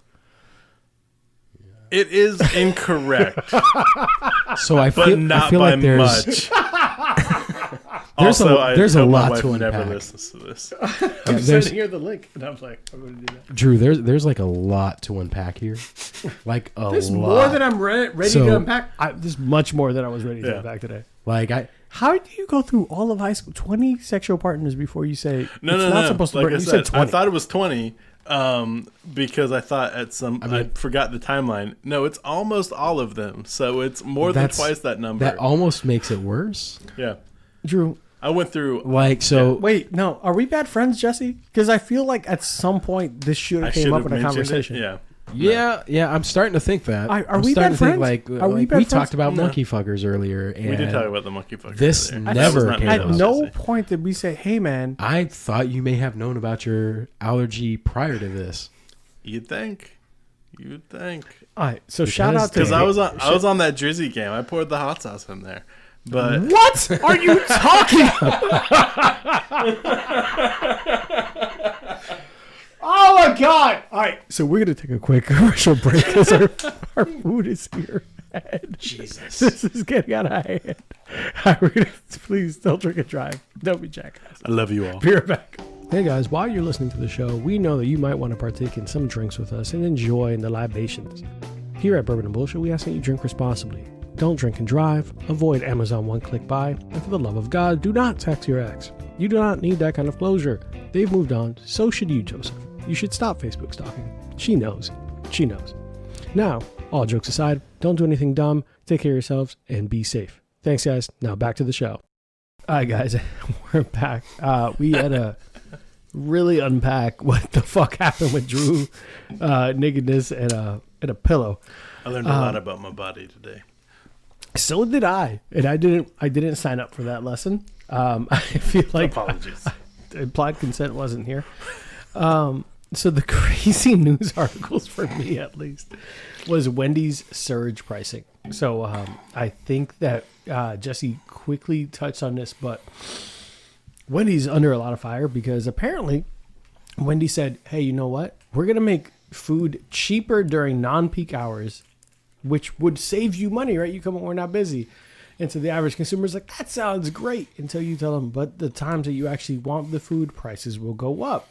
It is incorrect,
So I
but
feel,
not
I feel
by
like there's
much.
There's
Also,
there's
I
a
hope
lot
my wife
to
never
unpack.
listens to this.
I'm
there's-
sending her the link, and I'm like, I'm going to do that.
Drew, there's like a lot to unpack here, like a
There's
lot.
more than I'm ready
So-
to unpack. There's much more than I was ready to
Yeah.
unpack today.
Like
How do you go through all of high school? 20 sexual partners before you say
No,
it's not supposed to
Like
burn?
I
You
said,
said 20.
I thought it was 20 because I thought I forgot the timeline. No, it's almost all of them. So it's more than
That's-
twice that number.
that almost makes it worse.
Yeah.
Drew,
I went through.
Like so,
wait, no. Are we bad friends, Jesse? Because I feel like at some point this should
I
have
should
came up
have
in a
mentioned
conversation.
it. Yeah.
yeah. I'm starting to think that.
Are
I'm
we
starting
bad
to think
friends?
like,
Are we
like
bad
we
friends?
talked about
No.
monkey fuckers earlier, and
We did talk about the monkey fucker.
This
earlier.
never
That was not
came
me,
At
up.
that was
no
Jesse.
point did we say, "Hey, man."
I thought you may have known about your allergy prior to this.
You'd think.
All right, so shout out to
Because I was on that Drizzy game. I poured the hot sauce in there. But
What are you talking about? Oh my god! All right, so we're gonna take a quick commercial break because our food is here.
Jesus.
This is getting out of hand. All right, we're gonna please don't drink and drive. Don't be jackass.
I love you all.
Be right back. Hey guys, while you're listening to the show, we know that you might want to partake in some drinks with us and enjoy in the libations. Here at Bourbon and Bullshit, we ask that you drink responsibly. Don't drink and drive. Avoid Amazon one-click buy. And for the love of God, do not text your ex. You do not need that kind of closure. They've moved on. So should you, Joseph. You should stop Facebook stalking. She knows. She knows. Now, all jokes aside, don't do anything dumb. Take care of yourselves and be safe. Thanks, guys. Now back to the show. All right, guys, we're back. We had to really unpack what the fuck happened with Drew nakedness and a pillow.
I learned a lot about my body today.
So did I, and I didn't sign up for that lesson. I feel like
Apologies.
Implied consent wasn't here. So the crazy news articles for me, at least, was Wendy's surge pricing. So I think that Jesse quickly touched on this, but Wendy's under a lot of fire because apparently Wendy said, hey, you know what? We're going to make food cheaper during non-peak hours, which would save you money, right? You come when we're not busy. And so the average consumer is like, that sounds great, until you tell them, but the times that you actually want the food, prices will go up.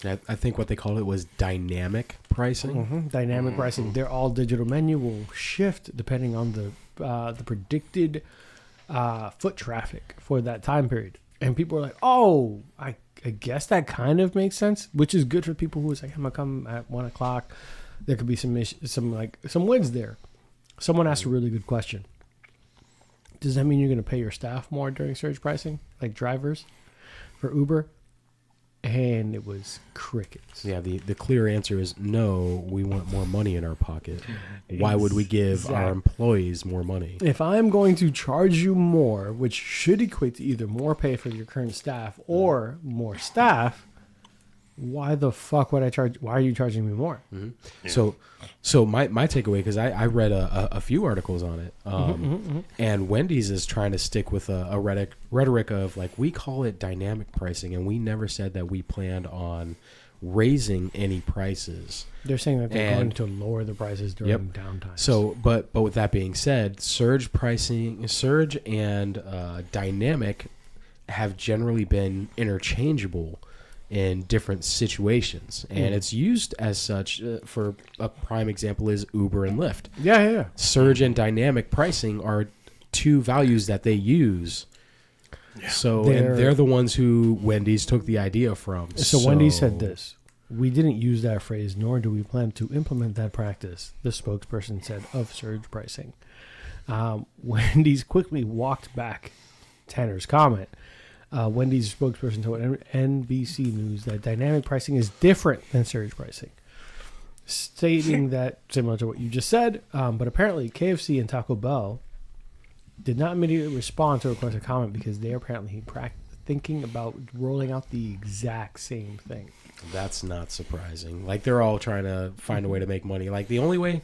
I think what they called it was dynamic pricing.
Dynamic pricing. Their all digital menu will shift depending on the predicted foot traffic for that time period. And people are like, oh, I guess that kind of makes sense, which is good for people who is like, I'm gonna come at 1 o'clock. There could be some wins there. Someone asked a really good question. Does that mean you're gonna pay your staff more during surge pricing, like drivers for Uber? And it was crickets.
Yeah, the clear answer is no, we want more money in our pocket. Why would we give our employees more money?
If I'm going to charge you more, which should equate to either more pay for your current staff or more staff, why the fuck would I charge? Why are you charging me more?
Mm-hmm. Yeah. So my takeaway, because I read a few articles on it, and Wendy's is trying to stick with a rhetoric of like, we call it dynamic pricing, and we never said that we planned on raising any prices.
They're saying that they're going to lower the prices during downtime.
So, but with that being said, surge and dynamic have generally been interchangeable in different situations, and it's used as such. For a prime example is Uber and Lyft.
Yeah.
Surge and dynamic pricing are two values that they use. Yeah. So they're the ones who Wendy's took the idea from.
So Wendy said this: we didn't use that phrase, nor do we plan to implement that practice, the spokesperson said of surge pricing. Wendy's quickly walked back Tanner's comment. Wendy's spokesperson told NBC News that dynamic pricing is different than surge pricing, stating that similar to what you just said, but apparently KFC and Taco Bell did not immediately respond to a request of comment because they are apparently thinking about rolling out the exact same thing.
That's not surprising. Like, they're all trying to find a way to make money. Like, the only way,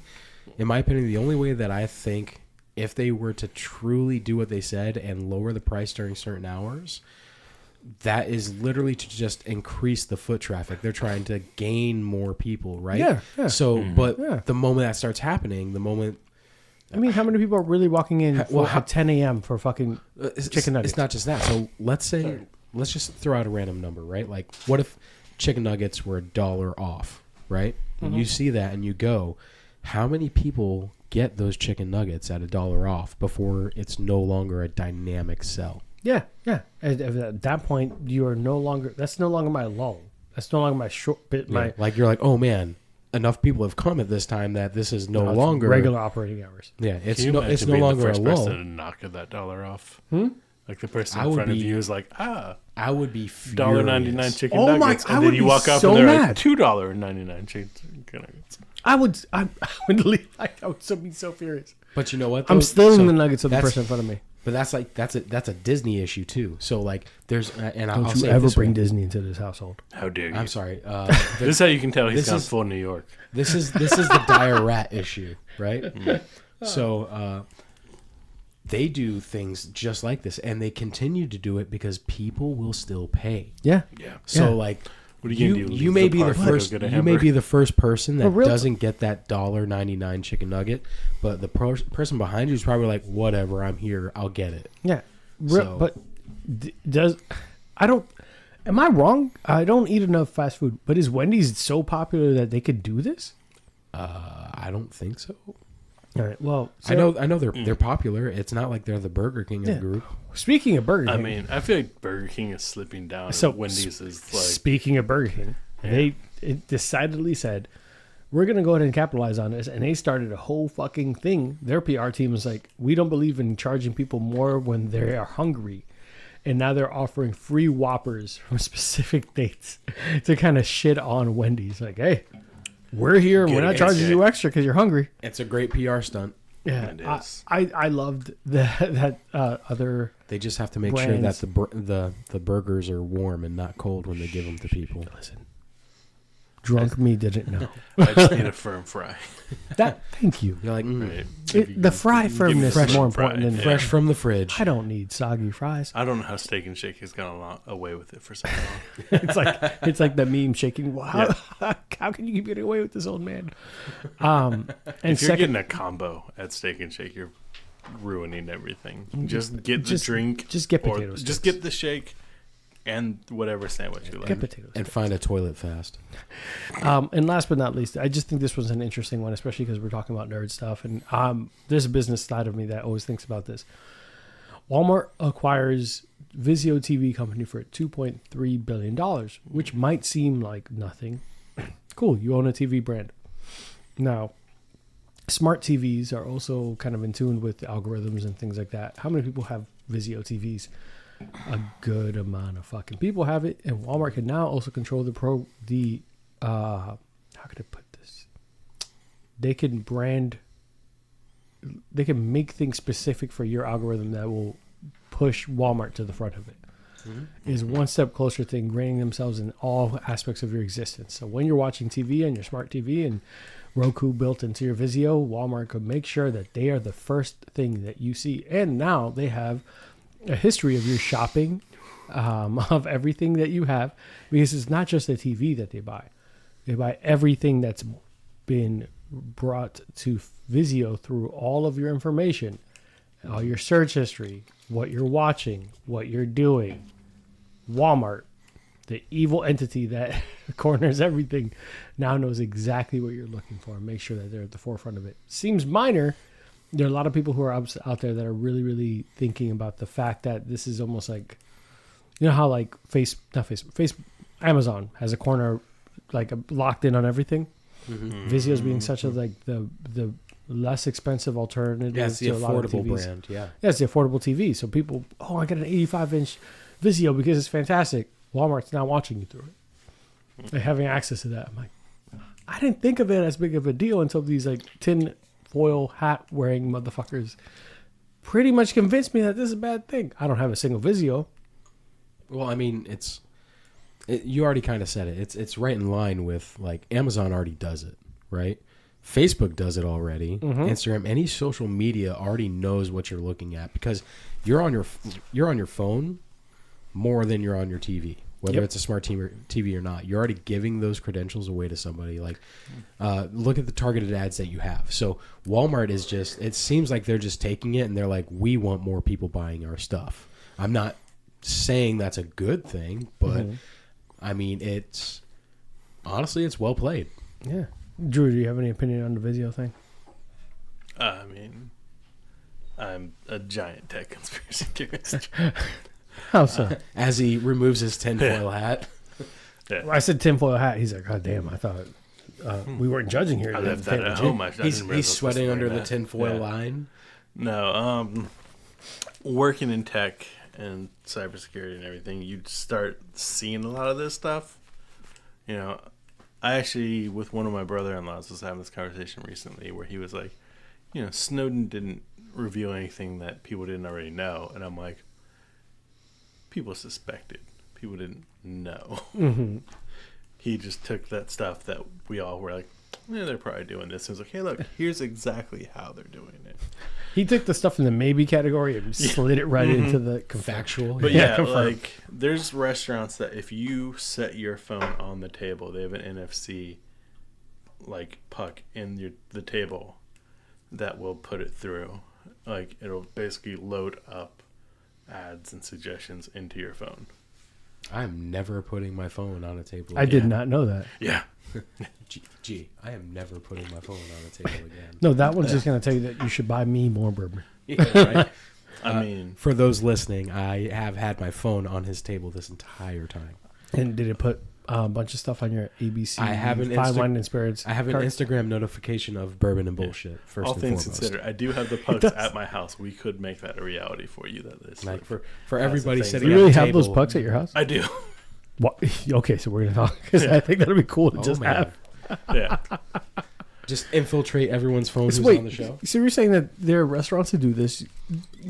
in my opinion, the only way that I think if they were to truly do what they said and lower the price during certain hours, that is literally to just increase the foot traffic. They're trying to gain more people, right?
Yeah.
So, the moment that starts happening, I mean, how many people are really walking in at 10 a.m. for fucking chicken nuggets? It's not just that. So let's just throw out a random number, right? Like, what if chicken nuggets were $1 off, right? And you see that and you go, how many people get those chicken nuggets at $1 off before it's no longer a dynamic sell?
Yeah. At that point, you are no longer. That's no longer my lull. That's no longer my short bit.
Yeah. Like, you're like, oh man, enough people have come at this time that this is no longer
regular operating hours.
Yeah, it's no longer a lull.
Person to knock that $1 off. Like the person in front of you is like,
I would be furious.
$1.99 chicken nuggets, and then you walk up and they're like $2.99 chicken nuggets.
I would leave. I would be so furious.
But you know what?
I'm stealing the nuggets of the person in front of me.
But that's a Disney issue too. So like, there's and
I'll
say
ever bring Disney into this household.
How dare you?
I'm sorry.
This is how you can tell he's gone full New York.
This is the dire rat issue, right? So they do things just like this, and they continue to do it because people will still pay.
Yeah.
So like,
what are you gonna do?
You may be the first. You may be the first person that doesn't get that $1.99 chicken nugget, but the person behind you is probably like, "Whatever, I'm here. I'll get it."
Yeah, but Am I wrong? I don't eat enough fast food, but is Wendy's so popular that they could do this?
I don't think so.
All right. Well,
I know they're popular. It's not like they're the Burger King of the group.
Speaking of Burger King,
I mean, I feel like Burger King is slipping down.
So
Wendy's is like.
Speaking of Burger King, they decidedly said we're going to go ahead and capitalize on this. And they started a whole fucking thing. Their PR team was like, we don't believe in charging people more when they are hungry. And now they're offering free Whoppers from specific dates to kind of shit on Wendy's. Like, hey, we're here and we're not charging you extra because you're hungry.
It's a great PR stunt.
Yeah, it is. I loved that other.
They just have to make
brands.
sure that the burgers are warm and not cold when they give them to people.
Listen, drunk me didn't know.
I just need a firm fry.
Thank you.
You're like,
Right.
The fry firmness is more important than
fresh from the fridge.
I don't need soggy fries.
I don't know how Steak and Shake has gone away with it for so long.
it's like the meme shaking. Wow, how can you keep getting away with this, old man? And
If you're getting a combo at Steak and Shake, you're ruining everything. Just get the drink.
Just get
or
potatoes.
just get the shake and whatever sandwich you like.
Get potatoes.
And find a toilet fast.
And last but not least, I just think this was an interesting one, especially because we're talking about nerd stuff. And there's a business side of me that always thinks about this. Walmart acquires Vizio TV company for $2.3 billion, which might seem like nothing. Cool, you own a TV brand. Now, smart TVs are also kind of in tune with algorithms and things like that. How many people have Vizio TVs? A good amount of fucking people have it, and Walmart can now also control how could I put this? They can make things specific for your algorithm that will push Walmart to the front of it. Mm-hmm. Is one step closer to ingraining themselves in all aspects of your existence. So when you're watching TV on your smart TV and Roku built into your Vizio, Walmart could make sure that they are the first thing that you see. And now they have a history of your shopping, of everything that you have, because it's not just the TV that they buy. They buy everything that's been brought to Vizio through all of your information, all your search history, what you're watching, what you're doing. Walmart, the evil entity that corners everything, now knows exactly what you're looking for and make sure that they're at the forefront of it. Seems minor. There are a lot of people who are out there that are really, really thinking about the fact that this is almost like, you know how like Amazon has a corner like locked in on everything. Mm-hmm. Vizio's being such a like the less expensive alternative.
Yeah, it's the
to a lot of
affordable
TVs.
brand. Yeah,
it's the affordable TV. So people, I got an 85-inch Vizio because it's fantastic. Walmart's now watching you through it. They're having access to that. I'm like, I didn't think of it as big of a deal until these like tin foil hat wearing motherfuckers pretty much convinced me that this is a bad thing. I don't have a single Vizio.
Well, I mean, you already kind of said it. It's right in line with like Amazon already does it, right? Facebook does it already. Mm-hmm. Instagram, any social media already knows what you're looking at because you're on your phone more than you're on your TV. Whether it's a smart TV or not, you're already giving those credentials away to somebody. Like, look at the targeted ads that you have. So Walmart is it seems like they're just taking it and they're like, we want more people buying our stuff. I'm not saying that's a good thing, but I mean, honestly, it's well played.
Yeah. Drew, do you have any opinion on the Vizio thing?
I mean, I'm a giant tech conspiracy theorist.
How so?
As he removes his tinfoil hat.
Yeah.
I said tinfoil hat. He's like, God damn, I thought we weren't judging here.
I left that at home.
He's sweating under the tinfoil line.
No, working in tech and cybersecurity and everything, you'd start seeing a lot of this stuff. You know, I actually, with one of my brother-in-laws, was having this conversation recently where he was like, you know, Snowden didn't reveal anything that people didn't already know. And I'm like, people suspected. People didn't know. Mm-hmm. He just took that stuff that we all were like, yeah, they're probably doing this. He was like, hey, look, here's exactly how they're doing it.
He took the stuff in the maybe category and slid it right into the factual.
But like there's restaurants that if you set your phone on the table, they have an NFC like puck in the table that will put it through. Like it'll basically load up ads and suggestions into your phone.
I'm never putting my phone on a table
again. I did not know that.
Yeah.
Gee, I am never putting my phone on a table again.
No, that one's just going to tell you that you should buy me more bourbon.
Yeah, right?
I mean,
for those listening, I have had my phone on his table this entire time.
And did it put a bunch of stuff on your ABC.
I have an
Fine Wine and Spirits.
I have an
card.
Instagram notification of bourbon and bullshit. First
All
and
things
foremost.
considered, I do have the pucks at my house. We could make that a reality for you. That is
Like for everybody
thing.
sitting
You
at
really
the
have those
table.
pucks at your house?
I do.
What? Okay, so we're gonna talk because I think that'd be cool to
Oh,
just
man.
have.
Yeah.
Just infiltrate everyone's phone who's
Wait,
on the show.
so you're saying that there are restaurants that do this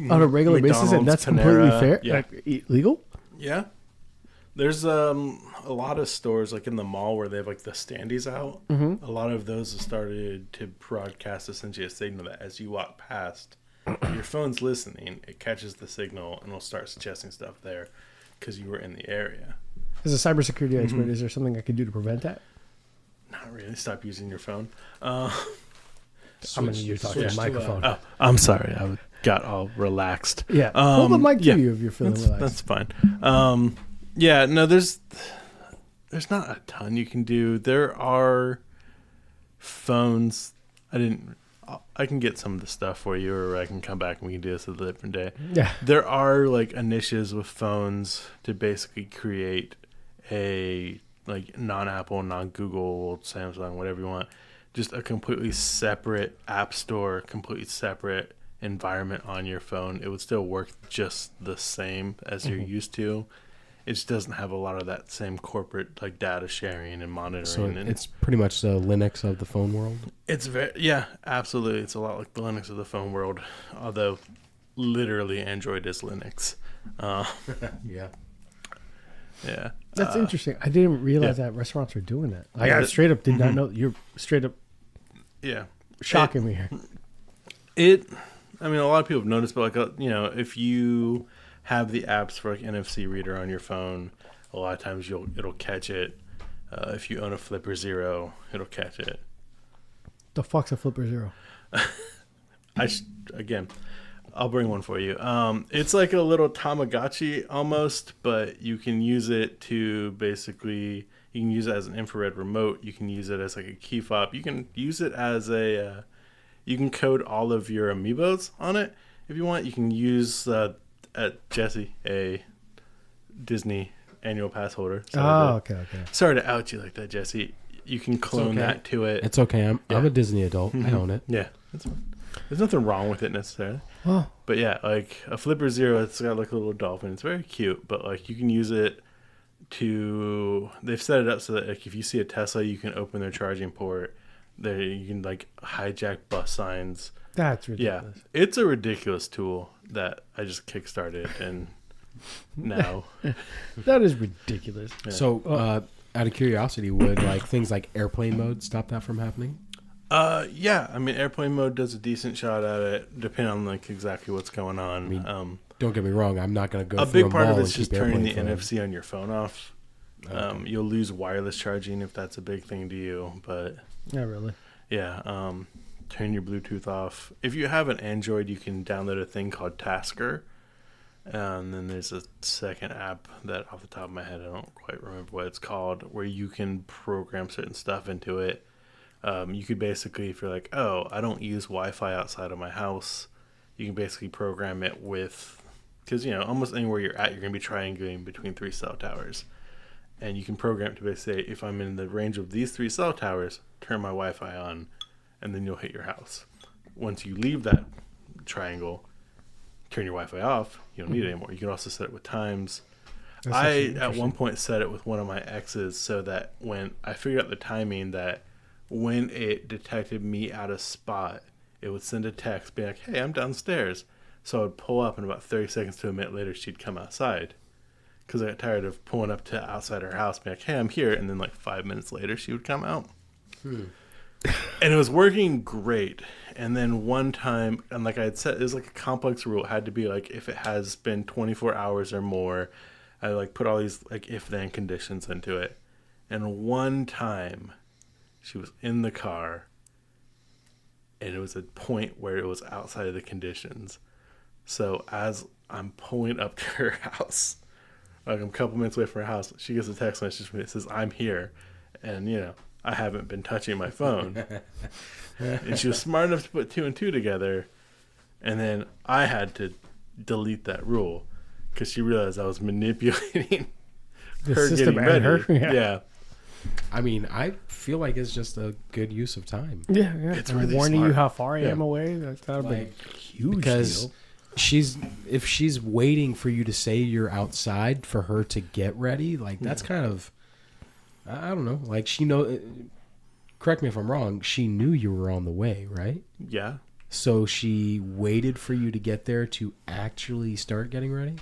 on a regular basis, and
McDonald's,
that's completely
Panera,
fair,
yeah.
like, legal?
Yeah. There's a lot of stores like in the mall where they have like the standees out.
Mm-hmm.
A lot of those have started to broadcast essentially a signal that as you walk past, your phone's listening, it catches the signal and will start suggesting stuff there because you were in the area.
As a cybersecurity expert,
Mm-hmm.
is there something I could do to prevent that?
Not really. Stop using your phone.
I'm gonna need you to talk to the microphone.
Oh, I'm sorry. I got all relaxed.
Yeah, hold the mic to
yeah.
you if you're feeling relaxed.
That's fine. Yeah, no, there's not a ton you can do. There are phones. I can get some of the stuff for you, or I can come back and we can do this at a different day.
Yeah,
There are like initiatives with phones to basically create a like non-Apple, non-Google, Samsung, whatever you want, just a completely separate app store, completely separate environment on your phone. It would still work just the same as you're used to. It just doesn't have a lot of that same corporate like data sharing and monitoring.
So
and
it's pretty much the Linux of the phone world.
it's very, yeah, absolutely. It's a lot like the Linux of the phone world, although literally Android is Linux.
Yeah.
Yeah.
that's interesting. I didn't realize that restaurants are doing that. Like, I straight up did not know. You're straight up
Yeah.
shocking me here.
I mean, a lot of people have noticed, but like, if you have the apps for like NFC reader on your phone, a lot of times it'll catch it. If you own a Flipper Zero, it'll catch it.
The fuck's a Flipper Zero?
Again, I'll bring one for you. It's like a little Tamagotchi almost, but you can use it to basically, you can use it as an infrared remote. You can use it as like a key fob. You can use it as you can code all of your amiibos on it if you want. You can use at Jesse, a Disney annual pass holder.
Okay.
Sorry to out you like that, Jesse. You can clone
okay.
that to it.
It's okay. I'm
Yeah.
a Disney adult. I own it.
Yeah, that's fine. There's nothing wrong with it necessarily.
Well,
But yeah, like a Flipper Zero, it's got like a little dolphin. It's very cute, but like you can use it to. They've set it up so that like if you see a Tesla, you can open their charging port. There, you can like hijack bus signs.
that's
Yeah,
ridiculous.
it's a ridiculous tool that I just kickstarted, and now
That is ridiculous.
Yeah.
So, out of curiosity, would like things like airplane mode stop that from happening?
yeah, I mean airplane mode does a decent shot at it, depending on like exactly what's going on.
I mean, Don't get me wrong. I'm not going to go
a
through
big part
mall
of it's
and
just
keep
turning the
airplane phone.
NFC on your phone off. You'll lose wireless charging if that's a big thing to you, but
Not really.
yeah, turn your Bluetooth off. If you have an Android, you can download a thing called Tasker, and then there's a second app that off the top of my head I don't quite remember what it's called, where you can program certain stuff into it. You could basically, if you're like, oh, I don't use Wi-Fi outside of my house, you can basically program it with, because almost anywhere you're at, you're going to be triangulating between 3 cell towers. And you can program it to basically say, if I'm in the range of these 3 cell towers, turn my Wi-Fi on, and then you'll hit your house. Once you leave that triangle, turn your Wi-Fi off. You don't need it anymore. You can also set it with times.
That's
I,
actually
at one point, set it with one of my exes so that when I figured out the timing that when it detected me at a spot, it would send a text being like, hey, I'm downstairs. So I would pull up, and about 30 seconds to a minute later, she'd come outside. Because I got tired of pulling up to outside her house, being like, hey, I'm here. And then like 5 minutes later, she would come out. And it was working great. And then one time, and like I had said, it was like a complex rule. It had to be like, if it has been 24 hours or more, I like put all these like if-then conditions into it. And one time, she was in the car, and it was a point where it was outside of the conditions. So as I'm pulling up to her house, like I'm a couple minutes away from her house, she gets a text message from me that says, I'm here. And, I haven't been touching my phone. And she was smart enough to put 2 and 2 together. And then I had to delete that rule because she realized I was manipulating
The
her
system
getting
and
ready.
her, yeah.
Yeah.
I mean, I feel like it's just a good use of time.
Yeah.
It's
I'm
really
warning
smart.
you how far I
Yeah.
am away. That would be
Like,
a huge
because
deal.
if she's waiting for you to say you're outside for her to get ready, like that's kind of, I don't know, like she know. Correct me if I'm wrong. She knew you were on the way, right?
Yeah.
So she waited for you to get there to actually start getting ready.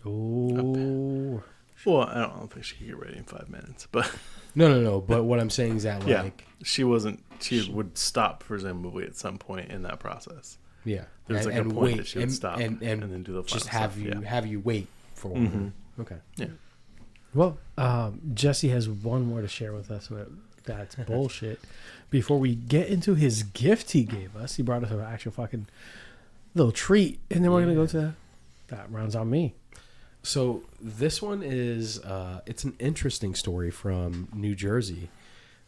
Oh.
Well, I don't think she could get ready in 5 minutes, but
No. But what I'm saying is that,
yeah,
like,
she wasn't. She would stop presumably at some point in that process.
yeah,
There's like a point that she would stop and then do the
just
final
have
stuff,
you
yeah.
have you wait for her.
Mhm.
Okay.
Yeah.
Well, Jesse has one more to share with us. That's bullshit. Before we get into his gift he gave us, he brought us an actual fucking little treat, and then we're gonna go to that rounds on me.
So this one is it's an interesting story from New Jersey.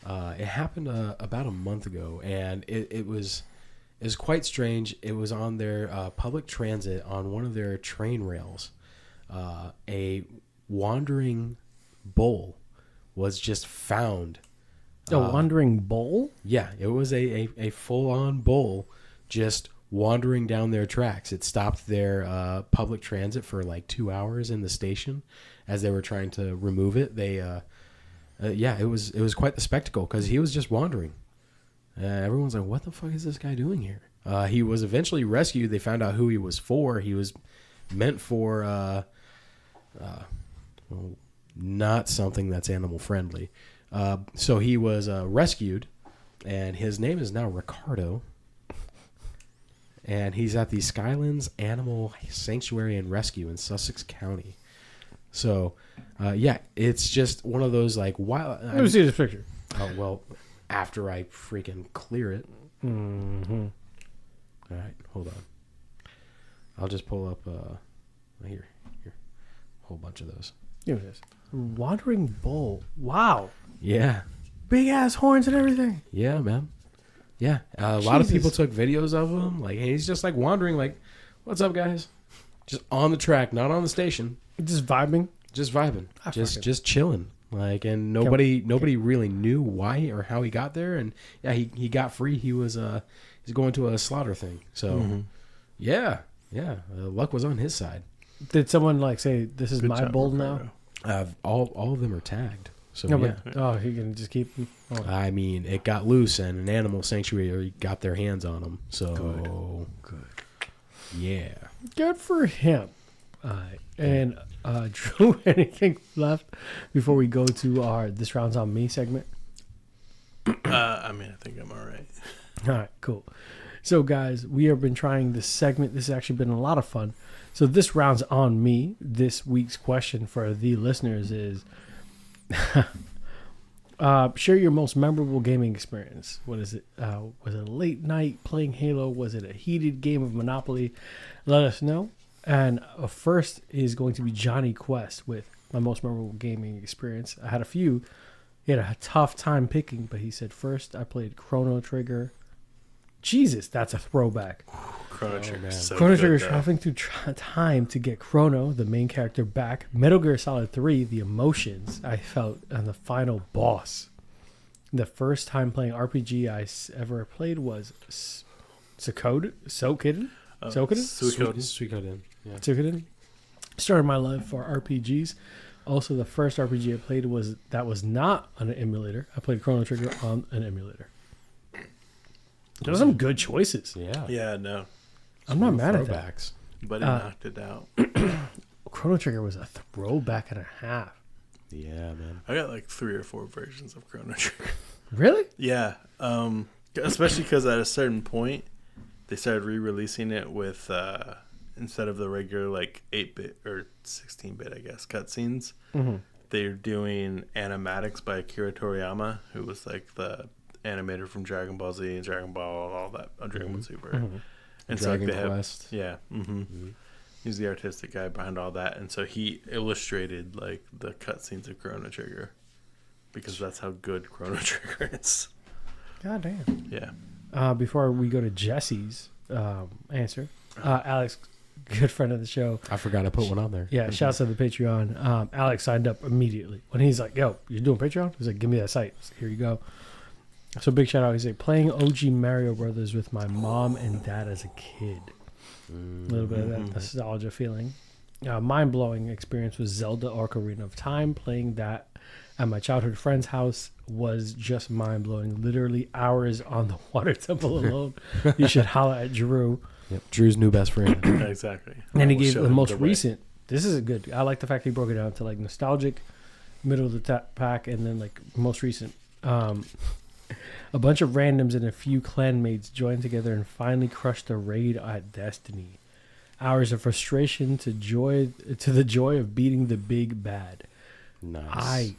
It happened about a month ago, and it was quite strange. It was on their public transit on one of their train rails. A wandering bull was just found.
A wandering bull?
Yeah, it was a full-on bull just wandering down their tracks. It stopped their public transit for like 2 hours in the station as they were trying to remove it. They, it was quite the spectacle because he was just wandering. Everyone's like, what the fuck is this guy doing here? He was eventually rescued. They found out who he was for. He was meant for not something that's animal friendly. So he was rescued, and his name is now Ricardo. And he's at the Skylands Animal Sanctuary and Rescue in Sussex County. So, it's just one of those like wild.
Let me see this picture.
Oh well, after I freaking clear it.
Mm-hmm.
All right, hold on. I'll just pull up here, a whole bunch of those.
Here it is. Wandering bull. Wow.
Yeah,
Big ass horns and everything.
yeah, man. Yeah, a lot of
Jesus.
people took videos of him. Like he's just like wandering, like, "What's up, guys?" Just on the track, not on the station.
Just vibing.
Just vibing,
I
just
fucking-
just chilling. Like, and nobody really knew why or how he got there. And yeah, he got free. He was he's going to a slaughter thing. So yeah, luck was on his side.
Did someone like say this is
Good
my
job,
bull
Ricardo.
now?
All of them are tagged. So
No,
yeah.
but he can just keep. Oh.
I mean, it got loose, and an animal sanctuary got their hands on him. So
Good.
yeah.
Good for him. And Drew, anything left before we go to our This Round's on Me segment?
I mean, I think I'm all right.
All right, cool. So, guys, we have been trying this segment. This has actually been a lot of fun. So, this round's on me. This week's question for the listeners is share your most memorable gaming experience. What is it? Was it a late night playing Halo? Was it a heated game of Monopoly? Let us know. And first is going to be Johnny Quest with my most memorable gaming experience. I had a few. He had a tough time picking, but he said first I played Chrono Trigger. Jesus, that's a throwback.
Chrono Trigger.
man.
So
Chrono
good,
Trigger
though.
traveling through time to get Chrono, the main character, back. Metal Gear Solid 3, the emotions I felt on the final boss. The first time playing RPG I ever played was Suikoden? Suikoden?
Suikoden. Yeah.
Suikoden. Started my love for RPGs. Also, the first RPG I played was not on an emulator. I played Chrono Trigger on an emulator. Those are some good choices.
Yeah.
Yeah, no.
I'm not mad at that.
Throwbacks.
But he knocked it out.
Chrono Trigger was a throwback and a half.
Yeah, man.
I got like 3 or 4 versions of Chrono Trigger.
Really?
Yeah. Especially because at a certain point, they started re-releasing it with, instead of the regular like 8-bit or 16-bit, I guess, cutscenes, they're doing animatics by Akira Toriyama, who was like the animator from Dragon Ball Z and Dragon Ball, all that, Dragon Ball Super. And
Dragon
so like, they
Quest.
have, he's the artistic guy behind all that, and so he illustrated like the cutscenes of Chrono Trigger because that's how good Chrono Trigger is.
God damn.
Yeah.
Before we go to Jesse's answer, Alex, good friend of the show.
I forgot I put one on there.
Yeah, shouts to the Patreon. Alex signed up immediately. When he's like, yo, you're doing Patreon? He's like, give me that site. So here you go. So big shout out. He's like, playing OG Mario Brothers with my mom and dad as a kid. A little bit of that nostalgia feeling. Mind-blowing experience was Zelda Ocarina of Time. Playing that at my childhood friend's house was just mind-blowing. Literally hours on the water temple alone. You should holler at Drew.
Yep. Drew's new best friend.
Exactly.
And he gave the most recent. This is a good. I like the fact he broke it down to like nostalgic, middle of the pack, and then like most recent. A bunch of randoms and a few clanmates joined together and finally crushed a raid at Destiny. Hours of frustration to the joy of beating the big bad.
Nice.
I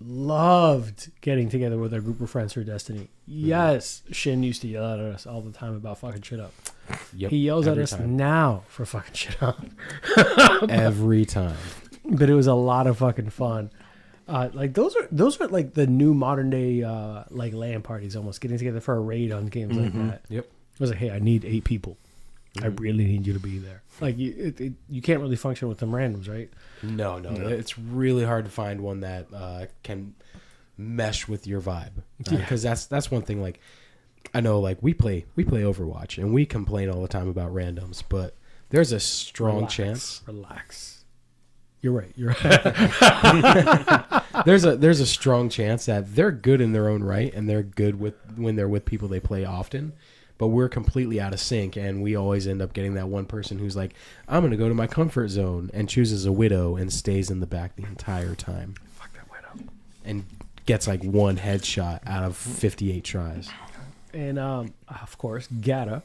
loved getting together with our group of friends for Destiny. Yes, Shin used to yell at us all the time about fucking shit up.
Yep.
He yells at us
time.
now for fucking shit up.
Every time.
But it was a lot of fucking fun. Like those are like the new modern day like LAN parties, almost getting together for a raid on games like that.
Yep.
I was like, hey, I need 8 people. I really need you to be there. Like you can't really function with them randoms, right?
No. It's really hard to find one that can mesh with your vibe. Because that's one thing. Like I know, like we play Overwatch and we complain all the time about randoms, but there's a strong chance.
Relax. You're right.
There's a strong chance that they're good in their own right and they're good when they're with people they play often. But we're completely out of sync, and we always end up getting that one person who's like, I'm going to go to my comfort zone, and chooses a widow and stays in the back the entire time.
Fuck that widow.
And gets like one headshot out of 58 tries.
And, of course, Gata.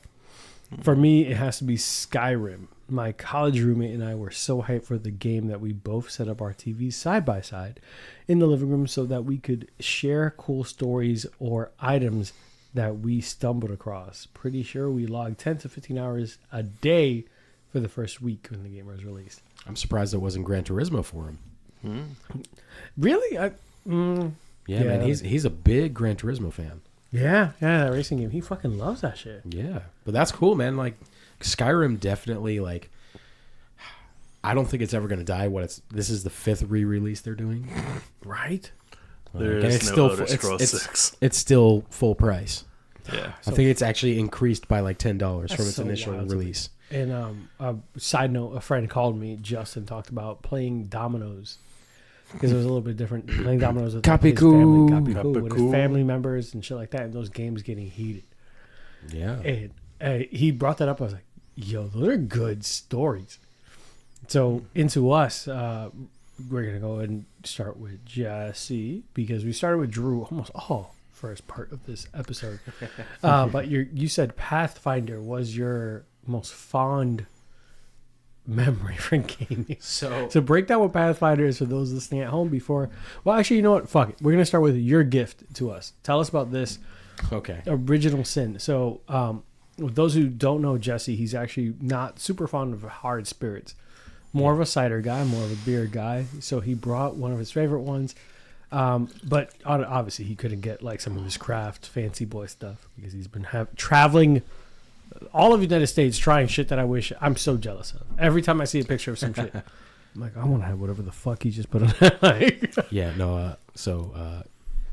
For me, it has to be Skyrim. My college roommate and I were so hyped for the game that we both set up our TVs side by side in the living room so that we could share cool stories or items that we stumbled across. Pretty sure we logged 10 to 15 hours a day for the first week when the game was released.
I'm surprised it wasn't Gran Turismo for him.
Really?
Yeah, man, he's a big Gran Turismo fan.
Yeah, that racing game. He fucking loves that shit.
Yeah, but that's cool, man. Like Skyrim definitely, like, I don't think it's ever going to die. This is the 5th re-release they're doing,
right?
There's no Elder Scrolls 6.
It's still full price.
Yeah,
I think it's actually increased by like $10 from its
so
initial
wild.
release.
And side note, a friend called me. Justin talked about playing dominoes because it was a little bit different. Playing dominoes with like, his family, with his family members and shit like that. And those games getting heated.
Yeah.
And he brought that up. I was like, yo, those are good stories. So into us, we're going to go ahead and start with Jesse because we started with Drew almost all first part of this episode. But you said Pathfinder was your most fond memory for gaming. So break down what Pathfinder is for those listening at home before. Well, actually, you know what? Fuck it. We're going to start with your gift to us. Tell us about this.
Okay.
Original Sin. So with those who don't know Jesse, he's actually not super fond of hard spirits. More of a cider guy, more of a beer guy. So he brought one of his favorite ones. But obviously he couldn't get like some of his craft fancy boy stuff because he's been traveling all of the United States trying shit that I'm so jealous of. Every time I see a picture of some shit, I'm like, I want to have whatever the fuck he just put on that.
Yeah, no,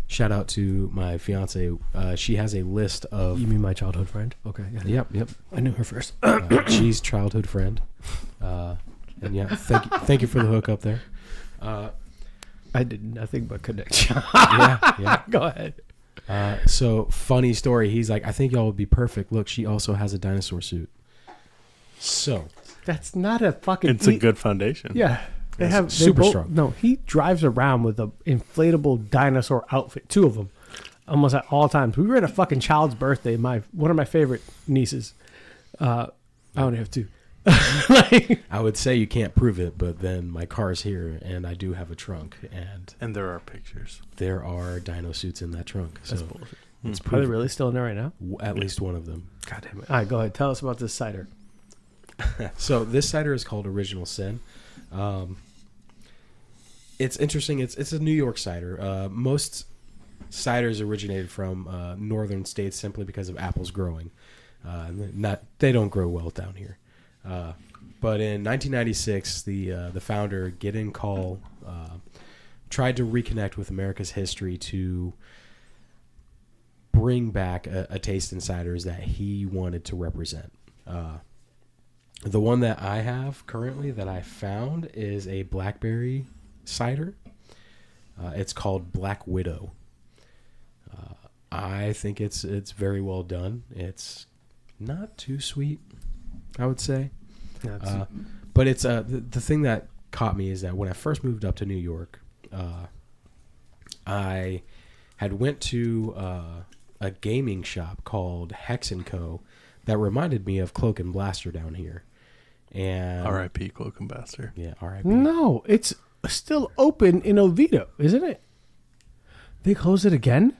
shout out to my fiance. She has a list of...
You mean my childhood friend? Okay. Yeah.
Yep.
I knew her first.
She's childhood friend. And yeah, thank you for the hookup there.
I did nothing but connect.
Yeah.
Go ahead.
So funny story. He's like, I think y'all would be perfect. Look, she also has a dinosaur suit. So
that's not a fucking.
It's a good foundation.
Yeah, they
super strong.
No, he drives around with an inflatable dinosaur outfit. 2 of them, almost at all times. We were at a fucking child's birthday. One of my favorite nieces. I only have 2.
I would say you can't prove it, but then my car's here and I do have a trunk, and
there are pictures.
There are dino suits in that trunk.
That's
so
bullshit.
It's
Are they really still in there right now?
At least one of them.
God damn it! All right, go ahead. Tell us about this cider.
So this cider is called Original Sin. It's interesting. It's a New York cider. Most ciders originated from northern states simply because of apples growing. They don't grow well down here. But in 1996, the founder, Gideon Call, tried to reconnect with America's history to bring back a taste in ciders that he wanted to represent. The one that I have currently that I found is a blackberry cider. It's called Black Widow. I think it's very well done. It's not too sweet, I would say. But it's the thing that caught me is that when I first moved up to New York, I had went to a gaming shop called Hex & Co. that reminded me of Cloak and Blaster down here. And
R.I.P. Cloak and Blaster.
Yeah, R.I.P.
No, it's still open in Oviedo, isn't it? They closed it again?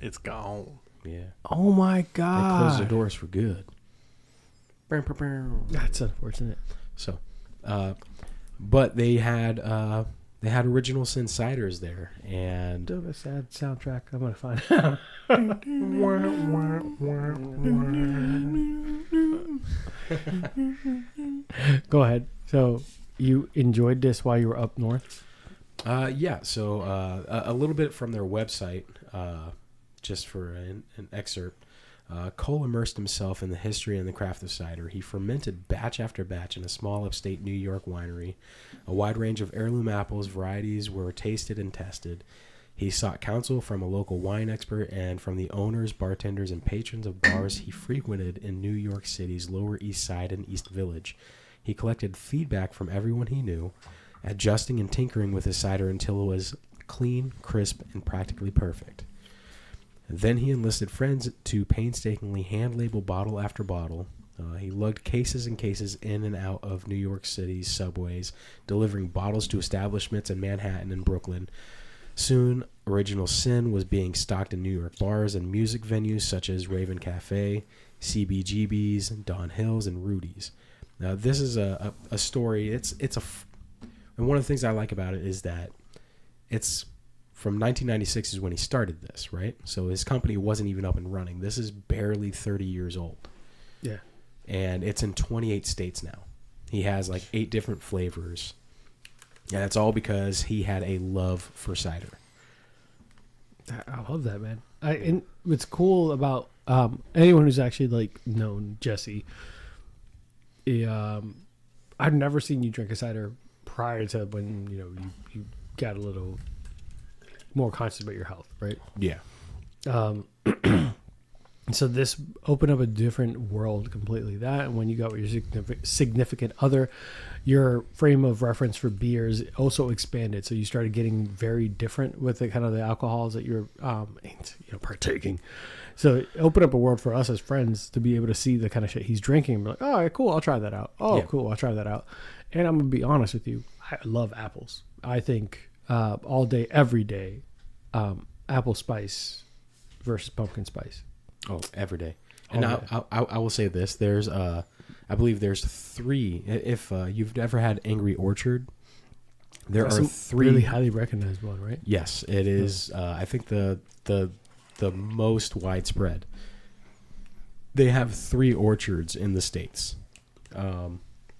It's gone.
Yeah.
Oh my
They
god.
closed the doors for good.
That's unfortunate.
So, but they had Original Sin ciders there, and
Dude, a sad soundtrack. I'm gonna find out. Go ahead. So you enjoyed this while you were up north?
yeah. So a little bit from their website, just for an excerpt. Cole immersed himself in the history and the craft of cider. He fermented batch after batch in a small upstate New York winery. A wide range of heirloom apples varieties were tasted and tested. He sought counsel from a local wine expert and from the owners, bartenders, and patrons of bars he frequented in New York City's Lower East Side and East Village. He collected feedback from everyone he knew, adjusting and tinkering with his cider until it was clean, crisp, and practically perfect. Then he enlisted friends to painstakingly hand-label bottle after bottle. He lugged cases and cases in and out of New York City's subways, delivering bottles to establishments in Manhattan and Brooklyn. Soon, Original Sin was being stocked in New York bars and music venues such as Raven Cafe, CBGB's, Don Hill's, and Rudy's. Now, this is a story. And one of the things I like about it is that it's from 1996 is when he started this, right? So his company wasn't even up and running. This is barely 30 years old.
Yeah.
And it's in 28 states now. He has like 8 different flavors. And it's all because he had a love for cider.
I love that, man. And what's cool about anyone who's actually like known Jesse, I've never seen you drink a cider prior to when you got a little more conscious about your health, right?
Yeah.
So this opened up a different world completely. That, and when you got with your significant other, your frame of reference for beers also expanded. So you started getting very different with the kind of the alcohols that you're partaking. So it opened up a world for us as friends to be able to see the kind of shit he's drinking and be like, all right, cool, I'll try that out. Oh, yeah. Cool, I'll try that out. And I'm gonna be honest with you, I love apples. I think all day, every day, apple spice versus pumpkin spice.
Oh, every day. And I will say this: there's, I believe there's 3. If you've ever had Angry Orchard, there are 3
really highly recognized one, right?
Yes, it is. I think the most widespread. They have 3 orchards in the States.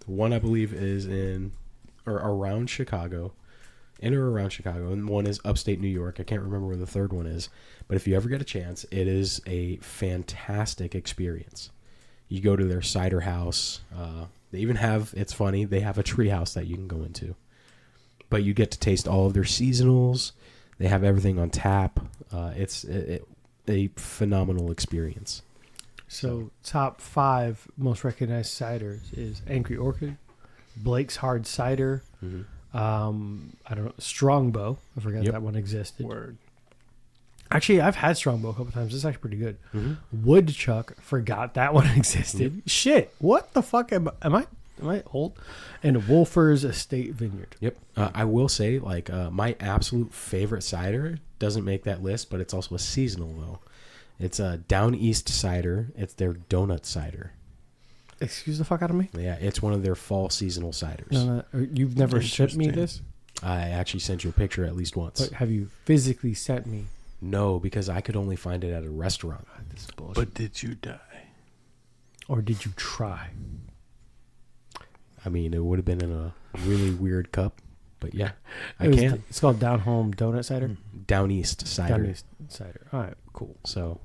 One I believe is in or around Chicago. In or around Chicago, and one is upstate New York. I can't remember where the third one is, but if you ever get a chance, it is a fantastic experience. You go to their cider house. They even have, it's funny, they have a tree house that you can go into, but you get to taste all of their seasonals. They have everything on tap. It's a phenomenal experience.
So top 5 most recognized ciders is Angry Orchard, Blake's Hard Cider.
Mm-hmm.
I don't know, Strongbow. I forgot that one existed.
Word.
Actually, I've had Strongbow a couple times. It's actually pretty good.
Mm-hmm.
Woodchuck, forgot that one existed.
Yep.
Shit, what the fuck am I old? And Wolfer's Estate Vineyard.
Yep. I will say, like, my absolute favorite cider doesn't make that list, but it's also a seasonal though. It's a Down East cider. It's their donut cider.
Excuse the fuck out of me?
Yeah, it's one of their fall seasonal ciders.
No, you've never sent me this?
I actually sent you a picture at least once.
But have you physically sent me?
No, because I could only find it at a restaurant.
This is bullshit.
But did you die?
Or did you try?
I mean, it would have been in a really weird cup, but yeah,
It's called Down Home Donut Cider.
Down East cider.
Down East Cider. All right, cool.
So,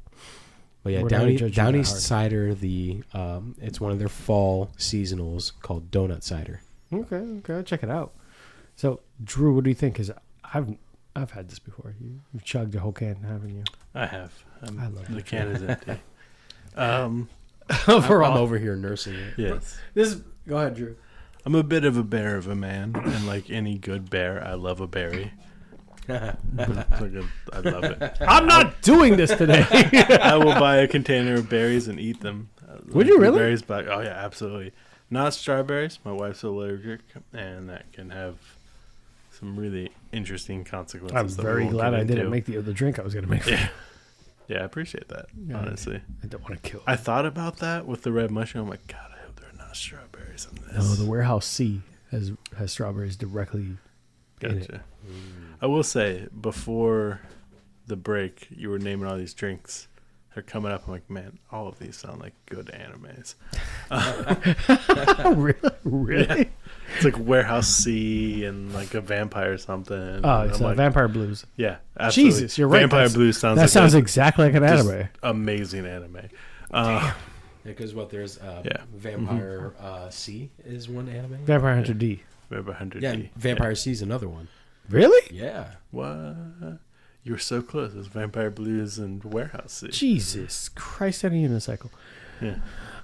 but yeah,
We're not
Down,
gonna judge you
Down
that
East
hard.
cider. It's one of their fall seasonals called Donut Cider.
Okay, I'll check it out. So, Drew, what do you think? Because I've had this before. You've chugged a whole can, haven't you?
I have.
I love
the
that.
can is empty.
I'm
Overall,
over here nursing it.
Yes.
Go ahead, Drew.
I'm a bit of a bear of a man, and like any good bear, I love a berry. I love it.
I'm not doing this today.
I will buy a container of berries and eat them.
Would you really?
Berries back. Oh yeah, absolutely. Not strawberries. My wife's allergic, and that can have some really interesting consequences.
I'm
that we
very
won't
glad
get
I didn't
into.
make the other drink I was going to make.
Yeah. Yeah, I appreciate that.
Yeah,
honestly,
I don't want to kill.
I thought about that with the red mushroom. I'm like, God, I hope there are not strawberries in this.
No, the Warehouse C has strawberries directly in it.
Gotcha. I will say, before the break, you were naming all these drinks. They're coming up. I'm like, man, all of these sound like good animes.
Really?
Yeah. It's like Warehouse C and like a vampire or something.
Oh,
And
it's
I'm like,
Vampire Blues.
yeah, absolutely.
Jesus, you're right.
Vampire
That's-
Blues sounds
That
like
sounds
a
exactly like an
just
anime.
amazing anime.
Because there's
Yeah.
Vampire C is one anime.
Vampire Hunter D.
Vampire Hunter
Yeah,
D.
Vampire C is another one.
Really?
Yeah.
What? You were so close. It was Vampire Blues and Warehouse C.
Jesus Christ, and a unicycle.
Yeah.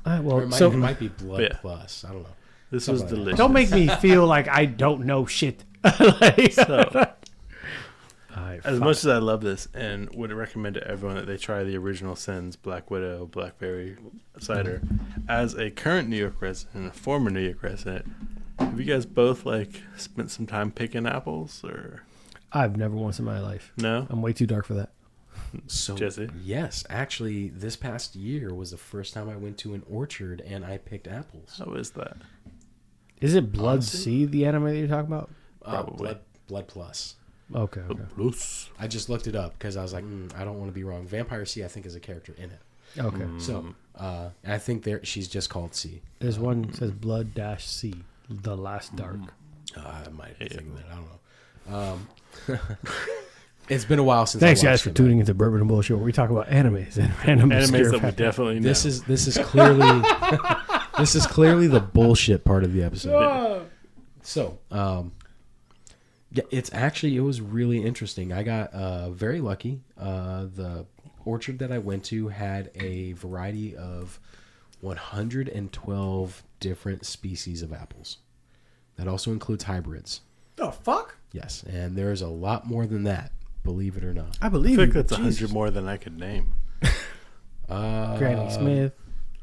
All right,
Or
well,
it
so
might be Blood
Yeah.
Plus. I don't know.
This
Something
was
like that.
delicious.
don't make me feel like I don't know shit. Like,
So,
I
as
fuck.
much as I love this and would recommend to everyone that they try the original Sins Black Widow Blackberry cider, as a current New York resident and a former New York resident, have you guys both like spent some time picking apples or
I've never once in my life.
no?
I'm way too dark for that.
So
Jesse?
yes, actually, this past year was the first time I went to an orchard and I picked apples.
How is that?
Is it Blood
Honestly?
C, the anime that you're talking about?
Probably.
Blood Plus.
Okay.
Plus.
I just looked it up because I was like, I don't want to be wrong. Vampire C, I think, is a character in it.
Okay.
So I think she's just called C.
There's one that says Blood Dash C, The Last Dark.
I might be thinking that. I don't know. It's been a while since.
Thanks,
I
guys,
watched
for
it.
tuning into Bourbon and Bullshit, where we talk about animes and random
Animes
obscure
that we
facts.
definitely know.
This is clearly this is clearly the bullshit part of the episode. So, yeah, it was really interesting. I got very lucky. The orchard that I went to had a variety of 112 different species of apples. That also includes hybrids.
The fuck?
Yes, and there's a lot more than that, believe it or not.
I
I
believe
think
you.
that's
Jesus.
100 more than I could name.
Granny Smith,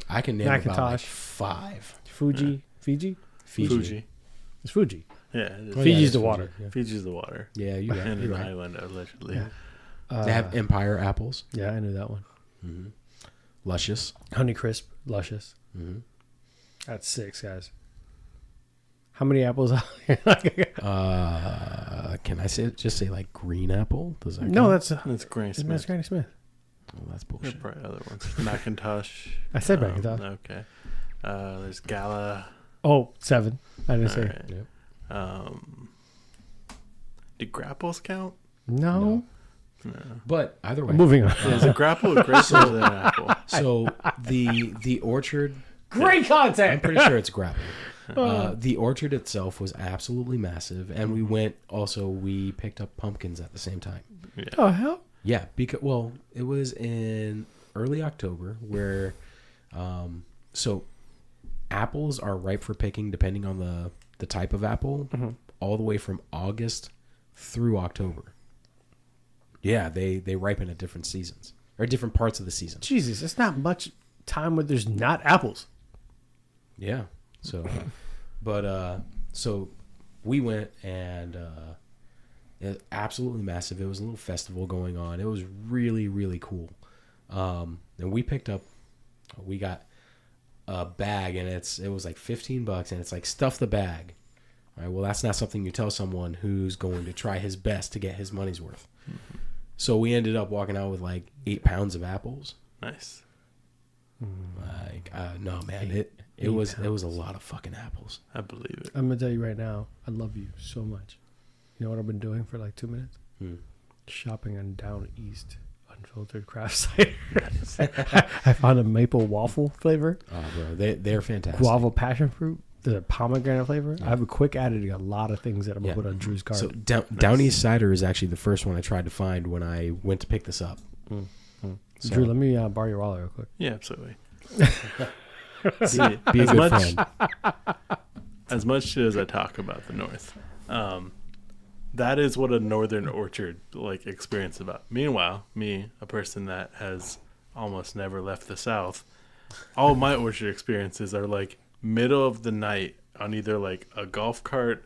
I can name about like
Macintosh.
5.
Fuji, Fiji.
Fuji.
It's Fuji.
Yeah, it is.
Oh, yeah,
Fiji's
it's
the
Fuji,
water.
Yeah,
Fiji's the water.
yeah you're right.
And
You're
an
right.
island, allegedly.
Yeah.
They have Empire apples.
Yeah, I knew that one.
Luscious.
Honeycrisp, luscious.
Mm-hmm.
That's 6, guys. How many apples?
Can I just say like green apple? Does that
No,
count?
That's Granny
that's
Smith.
Granny Smith.
Oh, that's
There are
bullshit.
probably other ones. Macintosh.
I said Macintosh.
Okay. There's Gala.
Oh, 7. I didn't
All
say.
right.
Yep.
Do grapples count?
No.
No.
But either way,
Moving on.
Yeah, is a grapple a grape or is it an apple?
so the orchard.
Great
I'm
content.
pretty sure it's grapple. The orchard itself was absolutely massive, and we picked up pumpkins at the same time.
Oh hell.
Yeah, because it was in early October where, so apples are ripe for picking depending on the type of apple, all the way from August through October. Yeah, they ripen at different seasons or different parts of the season.
Jesus, it's not much time where there's not apples.
Yeah. So, so we went and it was absolutely massive. It was a little festival going on. It was really, really cool. And we got a bag and it was like $15 and it's like stuff the bag. All right. Well, that's not something you tell someone who's going to try his best to get his money's worth. Mm-hmm. So we ended up walking out with like 8 pounds of apples.
Nice.
Like, no, man, It was a lot of fucking apples.
I believe it.
I'm gonna tell you right now, I love you so much. You know what I've been doing for like 2 minutes? Shopping on Down East unfiltered craft cider. I found a maple waffle flavor.
Oh, bro, they're fantastic.
Guava passion fruit. The pomegranate flavor. Yeah. I have a quick added to a lot of things that I'm gonna put on Drew's card.
So Down East cider is actually the first one I tried to find when I went to pick this up.
So, Drew, let me borrow your wallet real quick.
Yeah, absolutely.
Be a good friend.
As much as I talk about the North, that is what a northern orchard like experience about. Meanwhile, me, a person that has almost never left the South, all my orchard experiences are like middle of the night on either like a golf cart,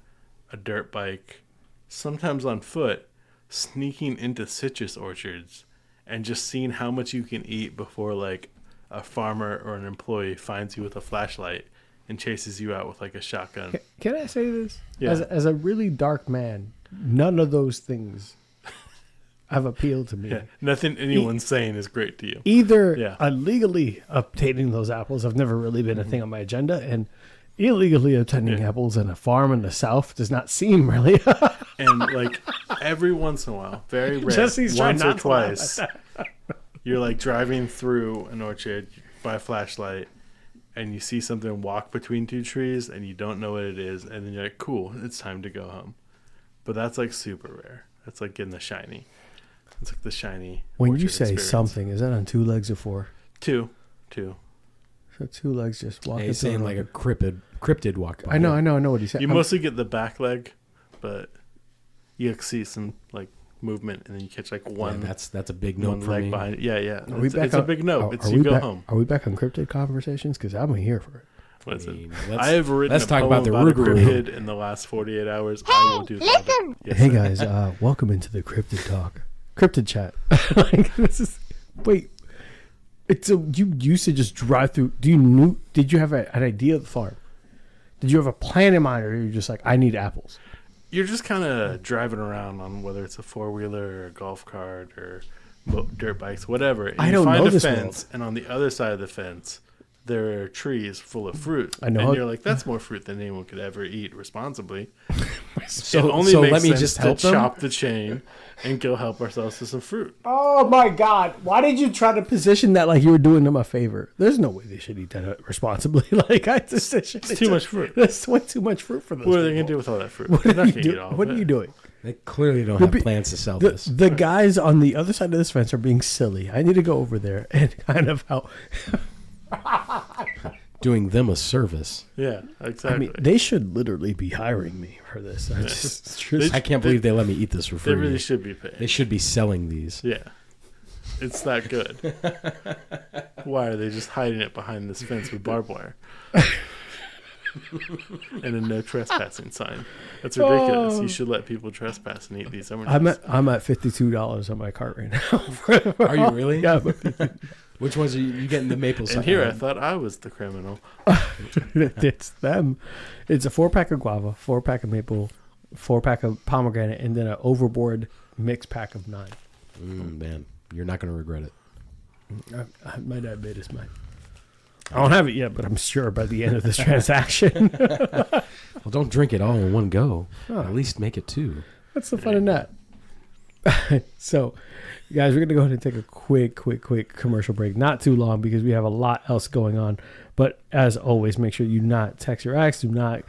a dirt bike, sometimes on foot, sneaking into citrus orchards and just seeing how much you can eat before like a farmer or an employee finds you with a flashlight and chases you out with like a shotgun.
Can I say this?
Yeah.
As a really dark man, none of those things have appealed to me.
Yeah. Nothing anyone's saying is great to you.
Either illegally obtaining those apples have never really been a thing on my agenda, and illegally obtaining apples in a farm in the South does not seem really.
And like every once in a while, very rare,
Jesse's
once or
trying not to laugh
twice,
at
you're like driving through an orchard by a flashlight and you see something walk between two trees and you don't know what it is, and then you're like, cool, it's time to go home. But that's like super rare. That's like getting the shiny. It's like the shiny.
When
orchard
you say
experience.
something, is that on 2 legs or 4?
Two.
So 2 legs just walking.
He's saying like a cryptid walk by.
I know what he said.
You mostly get the back leg, but you see some like movement, and then you catch like one.
Yeah, that's a big note for
leg
me.
behind it. Yeah.
Are we back
It's
on,
a big note. It's
are
you
we
go
back,
home.
Are we back on cryptid conversations? Because I'm here for it.
Listen,
let's-
I have written
let's
a
talk
poem
about the
a
Rougarou.
cryptid in the last 48 hours. I will do that. Yes,
Hey
sir.
guys, welcome into the cryptid talk, cryptid chat. Like, this is wait. It's you used to just drive through. Did you have an idea of the farm? Did you have a plan in mind, or you're just like, I need apples?
You're just kind of driving around on whether it's a 4-wheeler or a golf cart or dirt bikes, whatever. And
I
you
don't
find
know
a
this
fence,
world.
and on the other side of the fence, there are trees full of fruit.
I know.
And you're like, that's more fruit than anyone could ever eat responsibly.
So
it only
so
makes
let me
sense
just
to
help them.
chop the chain and go help ourselves to some fruit.
Oh my God! Why did you try to position that like you were doing them a favor? There's no way they should eat that responsibly. Like
It's too much fruit.
That's way too much fruit for those.
What are they
people.
going to do with all that fruit?
What
They're
are
not
you
going to eat
doing?
all of
What
it.
are you doing?
They clearly don't
You'll
have
be-
plans to sell
The,
this.
the guys on the other side of this fence are being silly. I need to go over there and kind of help.
Doing them a service.
Yeah, exactly.
I mean, they should literally be hiring me for this. I just
I can't believe they let me eat this for free.
they really should be paid.
They should be selling these.
Yeah. It's that good. Why are they just hiding it behind this fence with barbed wire? And a no trespassing sign. That's ridiculous. You should let people trespass and eat these oranges.
I'm at $52 on my cart right now.
Are you really?
Yeah, but
Which ones are you getting the maple
and
cider?
here I thought I was the criminal.
it's them. It's a 4-pack of guava, 4-pack of maple, 4-pack of pomegranate, and then an overboard mixed pack of 9.
Man, you're not going to regret it.
My diabetes might. I don't have it yet, but I'm sure by the end of this transaction.
Well, don't drink it all in one go.
Oh.
At least make it 2.
What's the fun in that? So, guys, we're going to go ahead and take a quick commercial break. Not too long because we have a lot else going on. But as always, make sure you not text your ex. Do not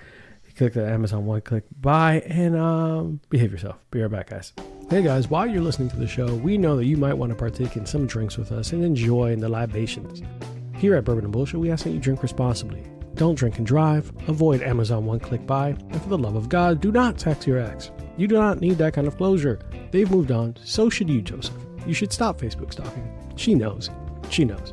click the Amazon one-click buy and behave yourself. Be right back, guys. Hey, guys, while you're listening to the show, we know that you might want to partake in some drinks with us and enjoy the libations. Here at Bourbon and BullSh, we ask that you drink responsibly. Don't drink and drive. Avoid Amazon one-click buy. And for the love of God, do not text your ex. You do not need that kind of closure. They've moved on. So should you, Joseph. You should stop Facebook stalking. She knows. She knows.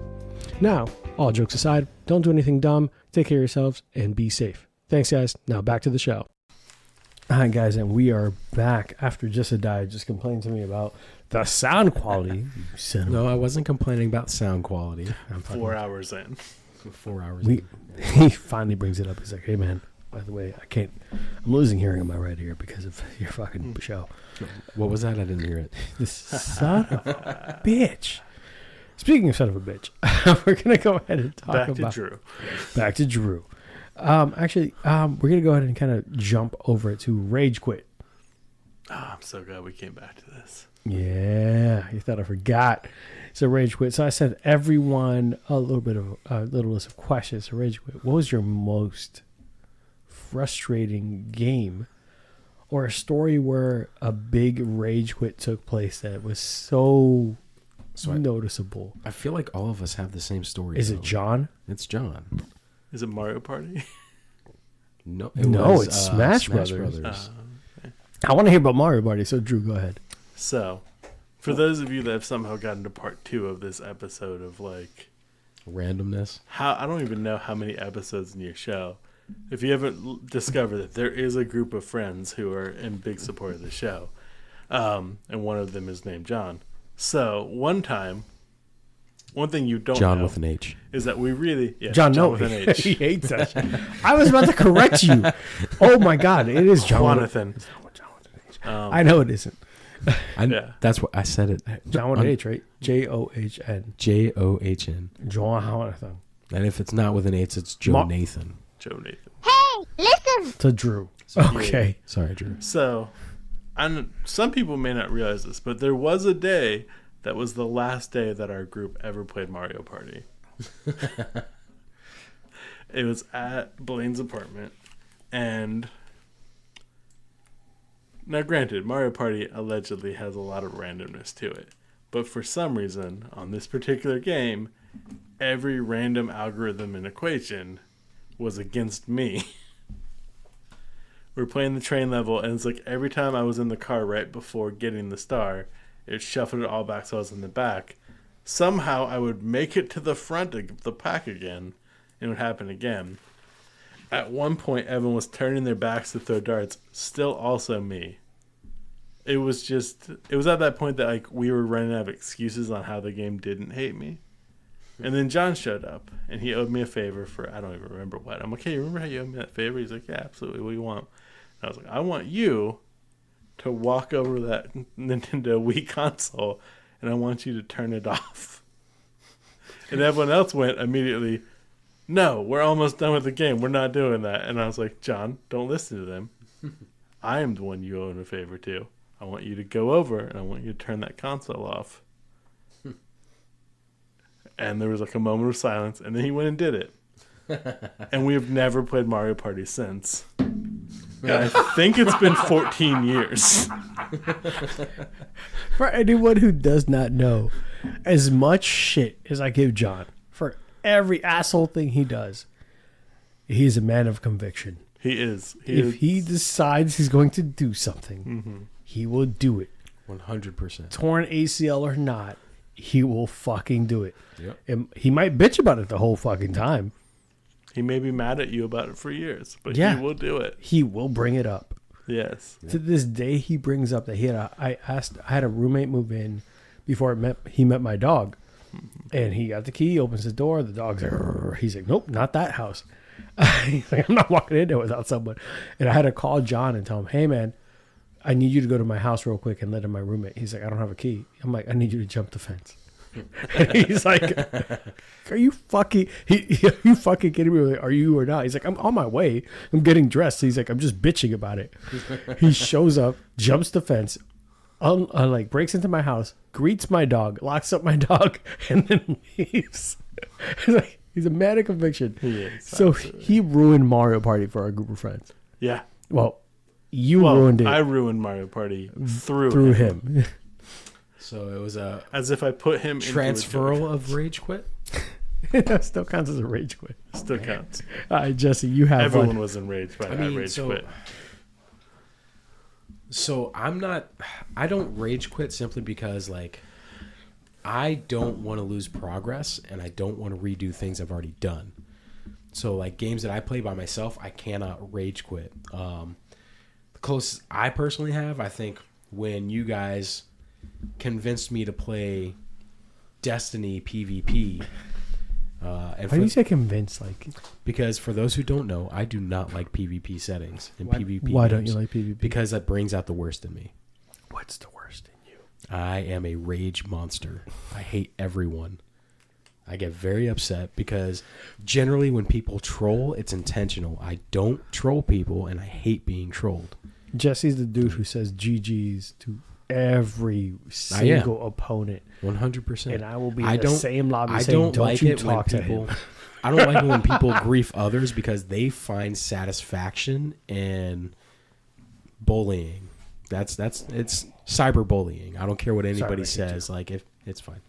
Now, all jokes aside, don't do anything dumb. Take care of yourselves and be safe. Thanks, guys. Now back to the show. All right, guys, and we are back after Jessica just complained to me about the sound quality.
No, I wasn't complaining about sound quality.
4 hours in.
4 hours.
He finally brings it up. He's like, hey, man, by the way, I'm losing hearing in my right ear because of your fucking show.
What was that? I didn't hear it.
This son of a bitch. Speaking of son of a bitch, we're gonna go ahead and talk
Back
about
to Drew.
back to Drew. Actually, we're gonna go ahead and kind of jump over to Rage Quit.
Oh, I'm so glad we came back to this.
Yeah, you thought I forgot. So Rage Quit. So I sent everyone a little list of questions. So Rage Quit. What was your most frustrating game, or a story where a big rage quit took place that was so noticeable?
I feel like all of us have the same story.
Is it John?
It's John.
Is it Mario Party?
No,
It's Smash Brothers.
Okay.
I want to hear about Mario Party. So Drew, go ahead.
So, for those of you that have somehow gotten to part 2 of this episode of like
Randomness.
I don't even know how many episodes in your show. If you haven't discovered that there is a group of friends who are in big support of the show, and one of them is named John. So one thing you don't
John
know
with an H
is that we really
John
with an
no,
H.
he hates that. I was about to correct you. Oh my God, it is John.
Jonathan.
I know it isn't.
Yeah.
That's what I said it.
John with an H, right? John.
John.
Jonathan.
And if it's not with an H, it's Joe Nathan.
Joe Nathan.
Hey, listen!
To Drew. Okay.
Sorry, Drew.
So, some people may not realize this, but there was a day that was the last day that our group ever played Mario Party. It was at Blaine's apartment, and now granted, Mario Party allegedly has a lot of randomness to it, but for some reason, on this particular game, every random algorithm and equation was against me. We're playing the train level, and it's like every time I was in the car right before getting the star, it shuffled it all back so I was in the back. Somehow I would make it to the front of the pack again, and it would happen again. At one point, everyone was turning their backs to throw darts, still also me. It was at that point that like we were running out of excuses on how the game didn't hate me. And then John showed up, and he owed me a favor for, I don't even remember what. I'm like, hey, remember how you owed me that favor? He's like, yeah, absolutely, what do you want? And I was like, I want you to walk over that Nintendo Wii console, and I want you to turn it off. And everyone else went immediately, no, we're almost done with the game. We're not doing that. And I was like, John, don't listen to them. I am the one you owe a favor to. I want you to go over, and I want you to turn that console off. And there was like a moment of silence, and then he went and did it. And we have never played Mario Party since. And I think it's been 14 years.
For anyone who does not know, as much shit as I give John for every asshole thing he does, he's a man of conviction.
He is.
If he decides he's going to do something, he will do it.
100%.
Torn ACL or not, he will fucking do it.
Yep.
And he might bitch about it the whole fucking time.
He may be mad at you about it for years, but
Yeah.
he will do it.
He will bring it up.
Yes.
To this day, he brings up that I had a roommate move in before he met my dog, and he got the key, opens the door, the dog's like, he's like, nope, not that house. He's like, I'm not walking in there without someone. And I had to call John and tell him, hey man, I need you to go to my house real quick and let in my roommate. He's like, I don't have a key. I'm like, I need you to jump the fence. And he's like, are you fucking kidding me? Like, are you or not? He's like, I'm on my way. I'm getting dressed. He's like, I'm just bitching about it. He shows up, jumps the fence, like breaks into my house, greets my dog, locks up my dog, and then leaves. He's a man of conviction.
He is.
So
absolutely.
he ruined Mario Party for our group of friends.
Yeah.
Well, you ruined it.
I ruined Mario Party through
him.
So it was a
As if I put him
transferal of rage quit.
That still counts as a rage quit.
Still counts.
All right, Jesse, you have
Everyone
one.
was enraged by that rage quit.
So I don't rage quit simply because like I don't want to lose progress and I don't want to redo things I've already done. So like games that I play by myself, I cannot rage quit. The closest I personally have, I think, when you guys convinced me to play Destiny PvP.
Why do you say convinced? Like,
because for those who don't know, I do not like PvP settings in PvP.
why don't
games
you like PvP?
Because that brings out the worst in me.
What's the worst in you?
I am a rage monster. I hate everyone. I get very upset because generally when people troll, it's intentional. I don't troll people, and I hate being trolled.
Jesse's the dude who says GG's to every single opponent.
100%.
And I will be in the same lobby saying, don't
like
you
it when
talk to
people,
him.
I don't like it when people grief others because they find satisfaction in bullying. It's cyberbullying. I don't care what anybody says. Like, if it's fine.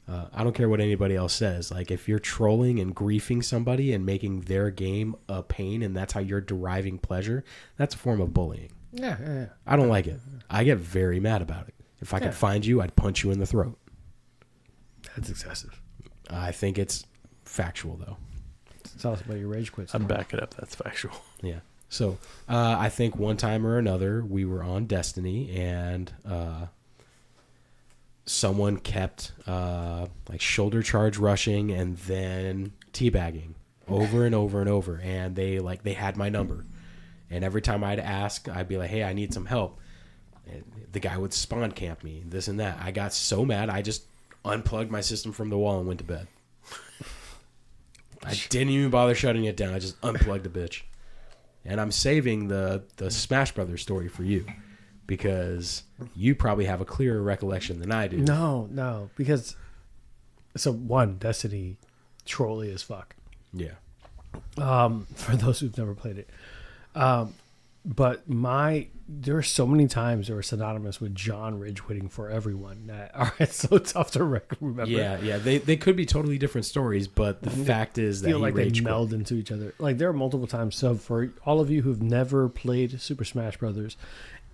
I don't care what anybody else says. Like, if you're trolling and griefing somebody and making their game a pain and that's how you're deriving pleasure, that's a form of bullying.
Yeah.
I don't like it. I get very mad about it. If I could find you, I'd punch you in the throat.
That's excessive.
I think it's factual, though.
Tell us about your rage quits.
I'd back it up. That's factual.
Yeah. So I think one time or another we were on Destiny and someone kept like shoulder charge rushing and then teabagging over and over and over, and they had my number, and every time I'd ask, I'd be like, hey, I need some help, and the guy would spawn camp me, this and that. I got so mad I just unplugged my system from the wall and went to bed. I didn't even bother shutting it down. I just unplugged the bitch. And I'm saving the Smash Brothers story for you because you probably have a clearer recollection than I do.
No, because one, Destiny trolly as fuck.
Yeah.
For those who've never played it. But there are so many times that were synonymous with John rage quitting for everyone that it's so tough to remember.
Yeah. They could be totally different stories, but the fact is that
feel
he
like they
rage
meld
quit.
into each other. Like there are multiple times. So for all of you who've never played Super Smash Brothers,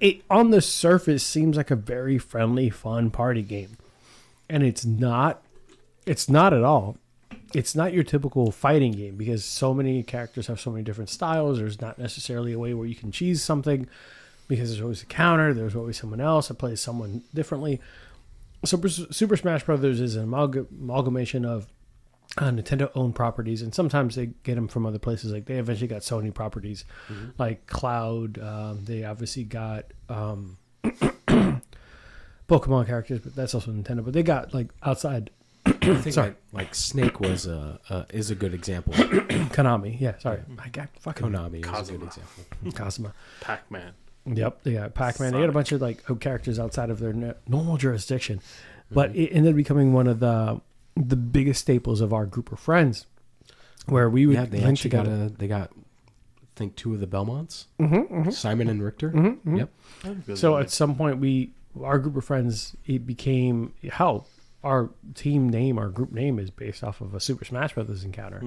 it on the surface seems like a very friendly, fun party game, and it's not. It's not at all. It's not your typical fighting game because so many characters have so many different styles. There's not necessarily a way where you can cheese something because there's always a counter. There's always someone else that plays someone differently. Super Smash Brothers is an amalgamation of Nintendo-owned properties, and sometimes they get them from other places. Like they eventually got Sony properties, like Cloud. They obviously got Pokemon characters, but that's also Nintendo. But they got like outside.
I think like Snake was is a good example.
Konami, yeah. Sorry, I got fucking
Konami is a good example.
Kazuma.
Pac-Man.
Yep, they got Pac-Man. They got a bunch of like characters outside of their normal jurisdiction, but it ended up becoming one of the biggest staples of our group of friends, where we would
they
link
actually
together.
they got I think 2 of the Belmonts, Simon and Richter. Yep.
So at some point, our group of friends, it became how our team name, our group name, is based off of a Super Smash Brothers encounter.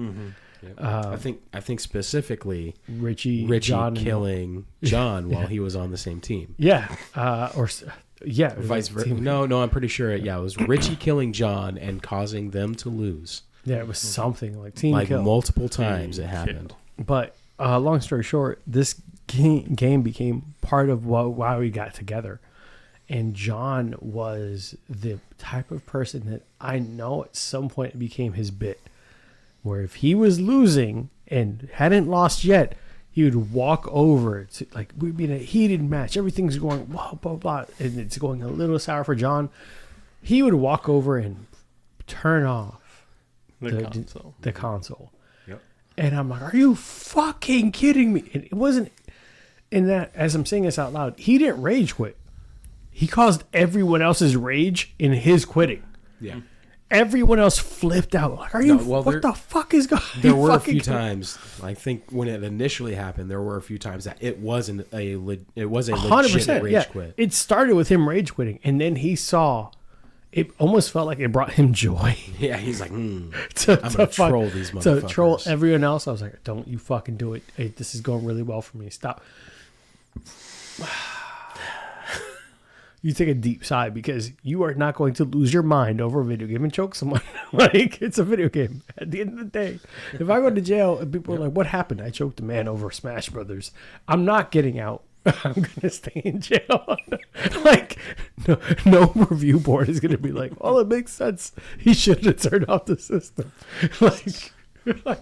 Yep. I think specifically
Richie
John killing John while he was on the same team.
Yeah,
Vice versa. No, I'm pretty sure. It was Richie killing John and causing them to lose.
Yeah, it was something like team
like
kill.
Multiple times it happened.
But long story short, this game became part of why we got together. And John was the type of person that I know at some point it became his bit, where if he was losing and hadn't lost yet, he would walk over to, like, we'd be in a heated match. Everything's going blah, blah, blah, and it's going a little sour for John. He would walk over and turn off the console.
Yep.
And I'm like, are you fucking kidding me? And it wasn't in that, as I'm saying this out loud, he didn't rage quit. He caused everyone else's rage in his quitting.
Yeah.
Everyone else flipped out. Like, what the fuck is going on?
There were a few times, I think when it initially happened, there were a few times that it was a legit
100%,
rage quit.
It started with him rage quitting, and then he saw, it almost felt like it brought him joy.
Yeah, he's like,
I'm
going to troll these motherfuckers.
To troll everyone else. I was like, don't you fucking do it. Hey, this is going really well for me. Stop. You take a deep sigh because you are not going to lose your mind over a video game and choke someone. Like, it's a video game. At the end of the day, if I go to jail and people are like, what happened? I choked a man over Smash Brothers. I'm not getting out. I'm going to stay in jail. Like, no review board is going to be like, well, it makes sense. He should have turned off the system. Like,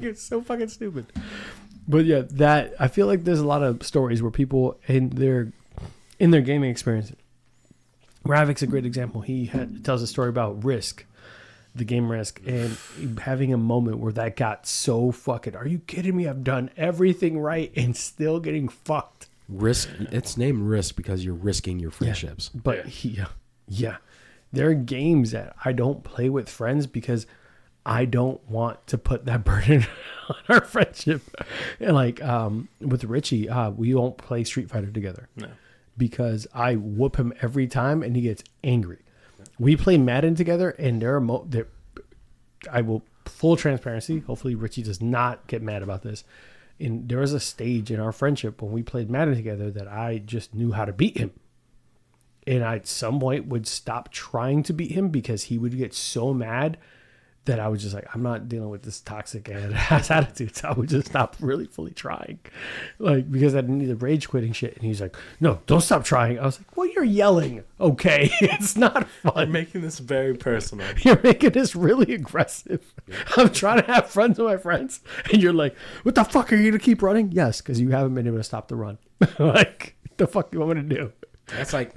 it's so fucking stupid. But yeah, I feel like there's a lot of stories where people in their gaming experience, Ravik's a great example. He tells a story about Risk, the game Risk, and having a moment where that got so fucking, are you kidding me? I've done everything right and still getting fucked.
Risk. It's named Risk because you're risking your friendships.
Yeah, but there are games that I don't play with friends because I don't want to put that burden on our friendship. And like with Richie, we won't play Street Fighter together.
No.
Because I whoop him every time and he gets angry. We play Madden together, and there are I will, full transparency, hopefully Richie does not get mad about this. And there was a stage in our friendship when we played Madden together that I just knew how to beat him. And I at some point would stop trying to beat him because he would get so mad that I was just like, I'm not dealing with this toxic ass attitude. So I would just stop really fully trying. Like, because I didn't need the rage quitting shit. And he's like, no, don't stop trying. I was like, well, you're yelling. Okay. It's not fun.
You're making this very personal.
You're making this really aggressive. I'm trying to have fun with my friends. And you're like, what the fuck, are you going to keep running? Yes, because you haven't been able to stop the run. Like, the fuck you want me to do?
That's like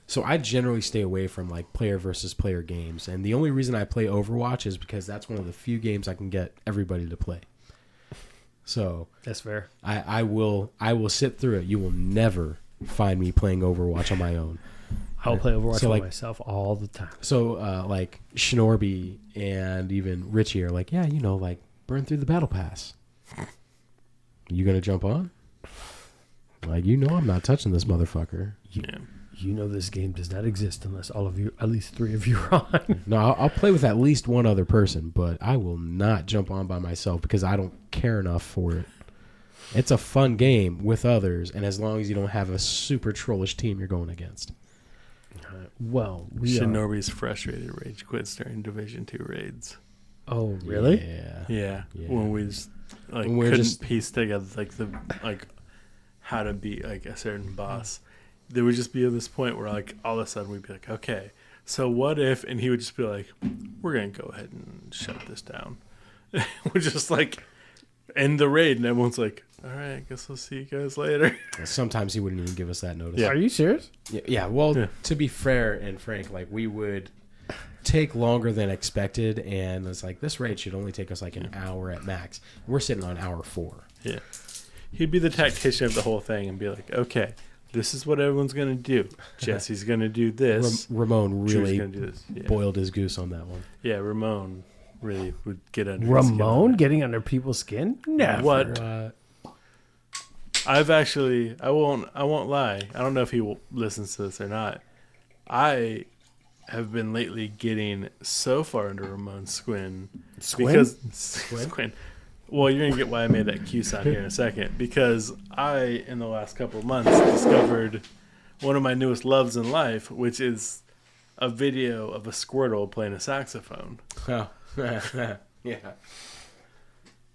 so I generally stay away from like player versus player games, and the only reason I play Overwatch is because that's one of the few games I can get everybody to play. So
that's fair.
I will sit through it. You will never find me playing Overwatch on my own.
I'll play Overwatch
by
myself all the time.
So like Shnorby and even Richie are like, yeah, like burn through the battle pass. You gonna jump on? Like, I'm not touching this motherfucker.
You know this game does not exist unless all of you, at least 3 of you, are on.
No, I'll play with at least one other person, but I will not jump on by myself because I don't care enough for it. It's a fun game with others, and as long as you don't have a super trollish team you're going against.
Well,
Shinobi's frustrated rage quits during Division 2 raids.
Oh, really?
Yeah. When we just couldn't piece together how to beat like a certain boss. There would just be at this point where like all of a sudden we'd be like, okay, so what if, and he would just be like, we're going to go ahead and shut this down. We're just like end the raid, and everyone's like, all right, I guess I'll see you guys later.
Sometimes he wouldn't even give us that notice.
Yeah. Are you serious?
Yeah. Well, to be fair and frank, like we would take longer than expected, and it's like this raid should only take us like an hour at max. We're sitting on hour 4.
Yeah. He'd be the tactician of the whole thing and be like, okay, this is what everyone's going to do. Jesse's going to do this.
Ramon really
do this.
boiled his goose on that one.
Yeah, Ramon really would get under
Ramon getting under people's skin? Never.
What? I've actually, I won't lie. I don't know if he listens to this or not. I have been lately getting so far under Ramon's squin. Squin? Well, you're going to get why I made that Q sound here in a second. Because I, in the last couple of months, discovered one of my newest loves in life, which is a video of a Squirtle playing a saxophone.
Oh. Yeah.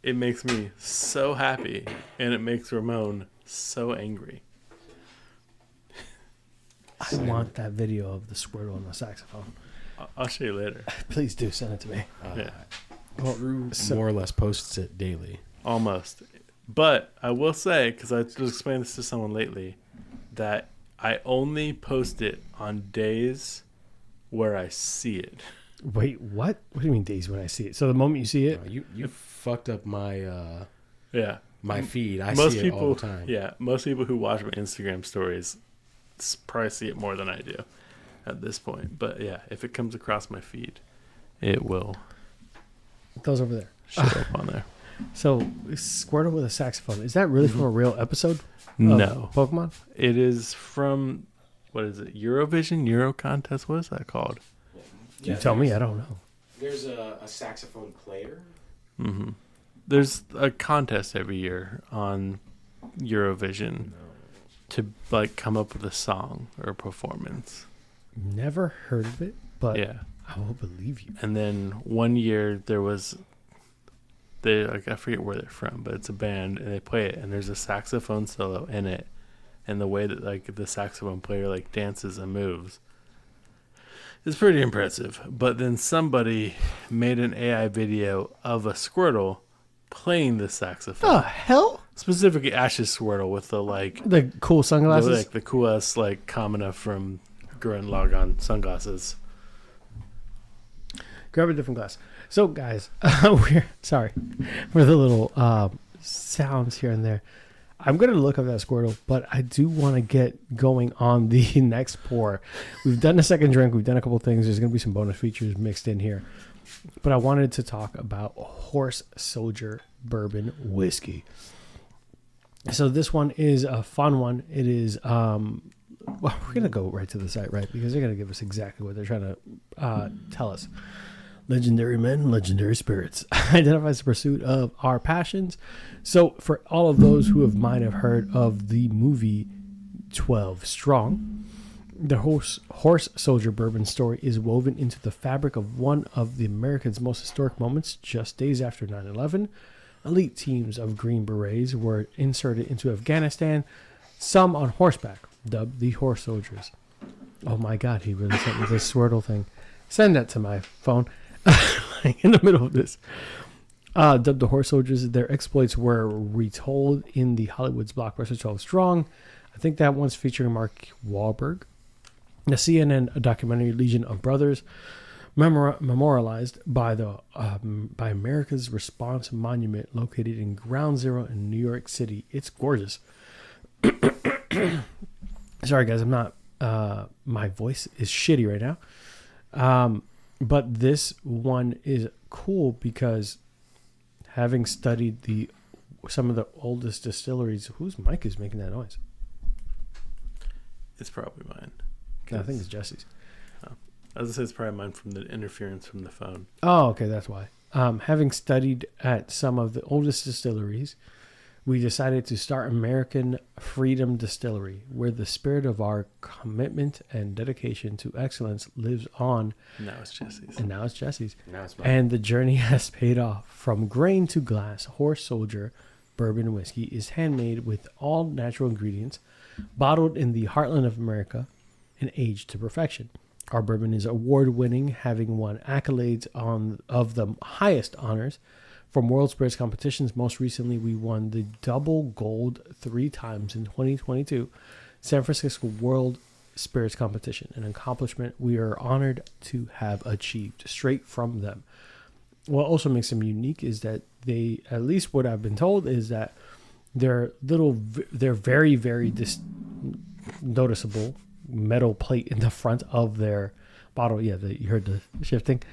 It makes me so happy, and it makes Ramon so angry.
I want that video of the Squirtle on the saxophone.
I'll show you later.
Please do send it to me.
Yeah.
Well, Drew more or less posts it daily.
Almost. But I will say, because I just explained this to someone lately, that I only post it on days where I see it.
Wait, what? What do you mean days when I see it? So the moment you see it?
You fucked up my my feed. I
most
see
people,
it all the time.
Yeah, most people who watch my Instagram stories probably see it more than I do at this point. But yeah, if it comes across my feed, it will.
Those over there.
Show up on there.
So Squirtle with a saxophone. Is that really from a real episode?
No.
Pokemon?
It is from, what is it, Eurovision? Euro contest? What is that called?
You tell me, I don't know.
There's a saxophone player.
Mm-hmm. There's a contest every year on Eurovision to like come up with a song or a performance.
Never heard of it, but
yeah,
I will believe you.
And then one year there was, I forget where they're from, but it's a band and they play it, and there's a saxophone solo in it, and the way that like the saxophone player like dances and moves is pretty impressive. But then somebody made an AI video of a Squirtle playing the saxophone.
The hell?
Specifically Ash's Squirtle with the
cool sunglasses?
the cool ass like Kamina from Gurren Lagann sunglasses.
Grab a different glass. So, guys, we're sorry for the little sounds here and there. I'm going to look up that Squirtle, but I do want to get going on the next pour. We've done a second drink. We've done a couple things. There's going to be some bonus features mixed in here. But I wanted to talk about Horse Soldier Bourbon Whiskey. So this one is a fun one. It is, well, we're going to go right to the site, right? Because they're going to give us exactly what they're trying to tell us. Legendary men, legendary spirits. Identifies the pursuit of our passions. So for all of those who might have heard of the movie 12 Strong, the Horse Soldier Bourbon story is woven into the fabric of one of the Americans' most historic moments. Just days after 9/11, elite teams of Green Berets were inserted into Afghanistan, some on horseback, dubbed the Horse Soldiers. Oh my God, he really sent me this Swirtle thing. Send that to my phone. In the middle of this. Dubbed the Horse Soldiers, their exploits were retold in the Hollywood's blockbuster 12 Strong. I think that one's featuring Mark Wahlberg. The CNN documentary Legion of Brothers, memorialized by by America's Response Monument located in Ground Zero in New York City. It's gorgeous. Sorry guys, I'm not my voice is shitty right now. But this one is cool because having studied some of the oldest distilleries, whose mic is making that noise?
It's probably mine.
No, I think it's Jesse's.
Oh. I was going to say it's probably mine from the interference from the phone.
Oh, okay, that's why. Having studied at some of the oldest distilleries, we decided to start American Freedom Distillery, where the spirit of our commitment and dedication to excellence lives on.
Now it's Jesse's.
And now it's Jesse's.
Now it's mine.
And the journey has paid off. From grain to glass, Horse Soldier Bourbon Whiskey is handmade with all natural ingredients, bottled in the heartland of America, and aged to perfection. Our bourbon is award-winning, having won accolades of the highest honors from World Spirits competitions. Most recently, we won the double gold 3 times in 2022 San Francisco World Spirits competition, an accomplishment we are honored to have achieved straight from them. What also makes them unique is that they, at least what I've been told, is that they're very, very noticeable metal plate in the front of their bottle. Yeah, you heard the shifting.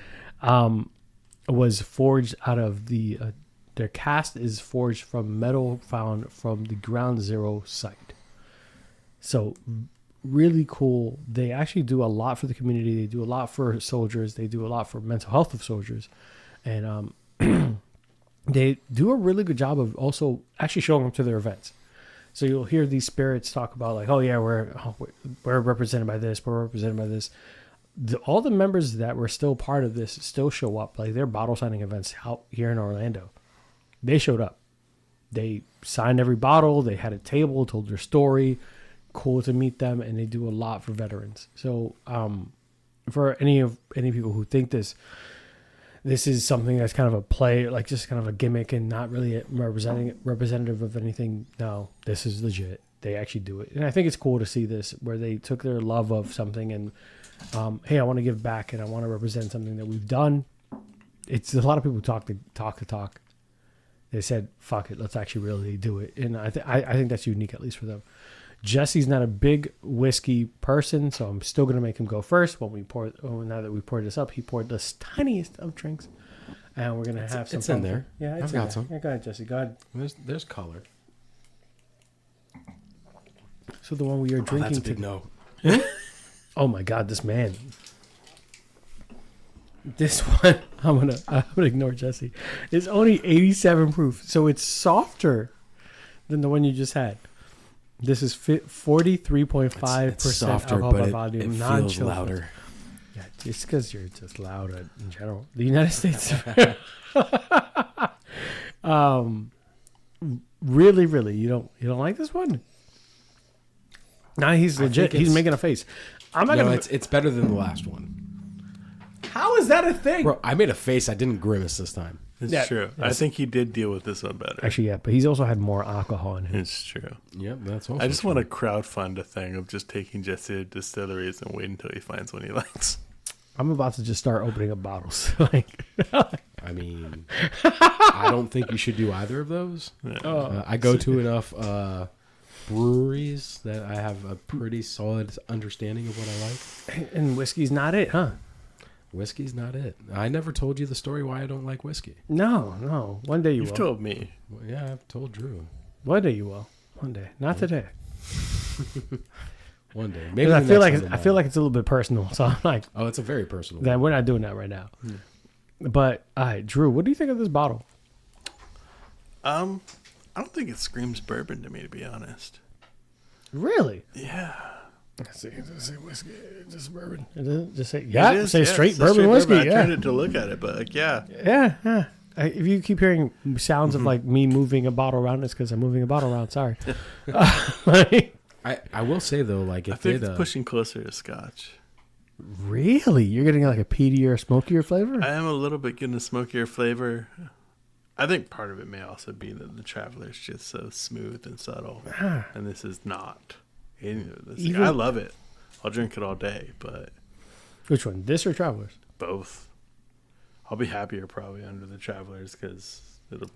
Was forged out of their cast is forged from metal found from the Ground Zero site. So really cool. They actually do a lot for the community. They do a lot for soldiers. They do a lot for mental health of soldiers. And they do a really good job of also actually showing up to their events. So you'll hear these spirits talk about like, oh yeah, we're represented by this. We're represented by this. All the members that were still part of this still show up. Like their bottle signing events out here in Orlando, they showed up. They signed every bottle. They had a table, told their story. Cool to meet them, and they do a lot for veterans. So, for any people who think this is something that's kind of a play, like just kind of a gimmick and not really representative of anything, no, this is legit. They actually do it, and I think it's cool to see this where they took their love of something and. Hey, I want to give back and I want to represent something that we've done. It's a lot of people talk. They said, "Fuck it, let's actually really do it." And I think that's unique, at least for them. Jesse's not a big whiskey person, so I'm still gonna make him go first. Now that we poured this up, he poured the tiniest of drinks, and we're gonna have some.
It's in there.
Yeah,
I've got some.
Yeah, go ahead, Jesse. Go ahead.
There's color.
So the one we are drinking.
That's a big no.
Oh my God, this man. This one, I'm gonna ignore Jesse. It's only 87 proof, so it's softer than the one you just had. This is 43.5% alcohol by volume.
It feels louder.
Yeah, it's because you're just loud in general. The United States. Really, you don't like this one? Nah, he's legit. He's making a face.
It's better than the last one.
How is that a thing?
Bro, I made a face. I didn't grimace this time.
It's
Yeah,
true. I
yes.
think he did deal with this one better.
Actually, yeah, but he's also had more alcohol in him.
It's true.
Yep, that's also
I just
true.
want to crowdfund a thing of just taking Jesse to distilleries and wait until he finds one he likes.
I'm about to just start opening up bottles. Like,
I mean, I don't think you should do either of those. I go to enough breweries that I have a pretty solid understanding of what I like.
and whiskey's not it, huh?
Whiskey's not it. I never told you the story why I don't like whiskey.
No. One day you
You've
will.
told me.
Well, yeah, I've told Drew.
One day you will. One day, not today.
One day.
'Cause
Maybe
I
the
feel
next
like
time
I feel like it's a little bit personal. So I'm like,
Oh, it's a very personal.
then we're not doing that right now. But all right, Drew, what do you think of this bottle?
I don't think it screams bourbon to me, to be honest.
Really?
Yeah.
Does it say whiskey? Just bourbon? It doesn't just say yeah.
It is,
Say
yeah,
straight
it's
bourbon
straight
whiskey.
I
Yeah.
turned it to look at it, but like, yeah.
Yeah. If you keep hearing sounds of like me moving a bottle around, it's because I'm moving a bottle around. Sorry. Like,
I will say though, like
I
if
think
it
it's pushing closer to Scotch.
really? You're getting like a peatier, smokier flavor?
I am a little bit getting a smokier flavor. I think part of it may also be that the Traveler's just so smooth and subtle, and this is not. Any of this.
Even-
I love it. I'll drink it all day, but
Which one? This or Travelers?
both. I'll be happier probably under the Travelers because it'll.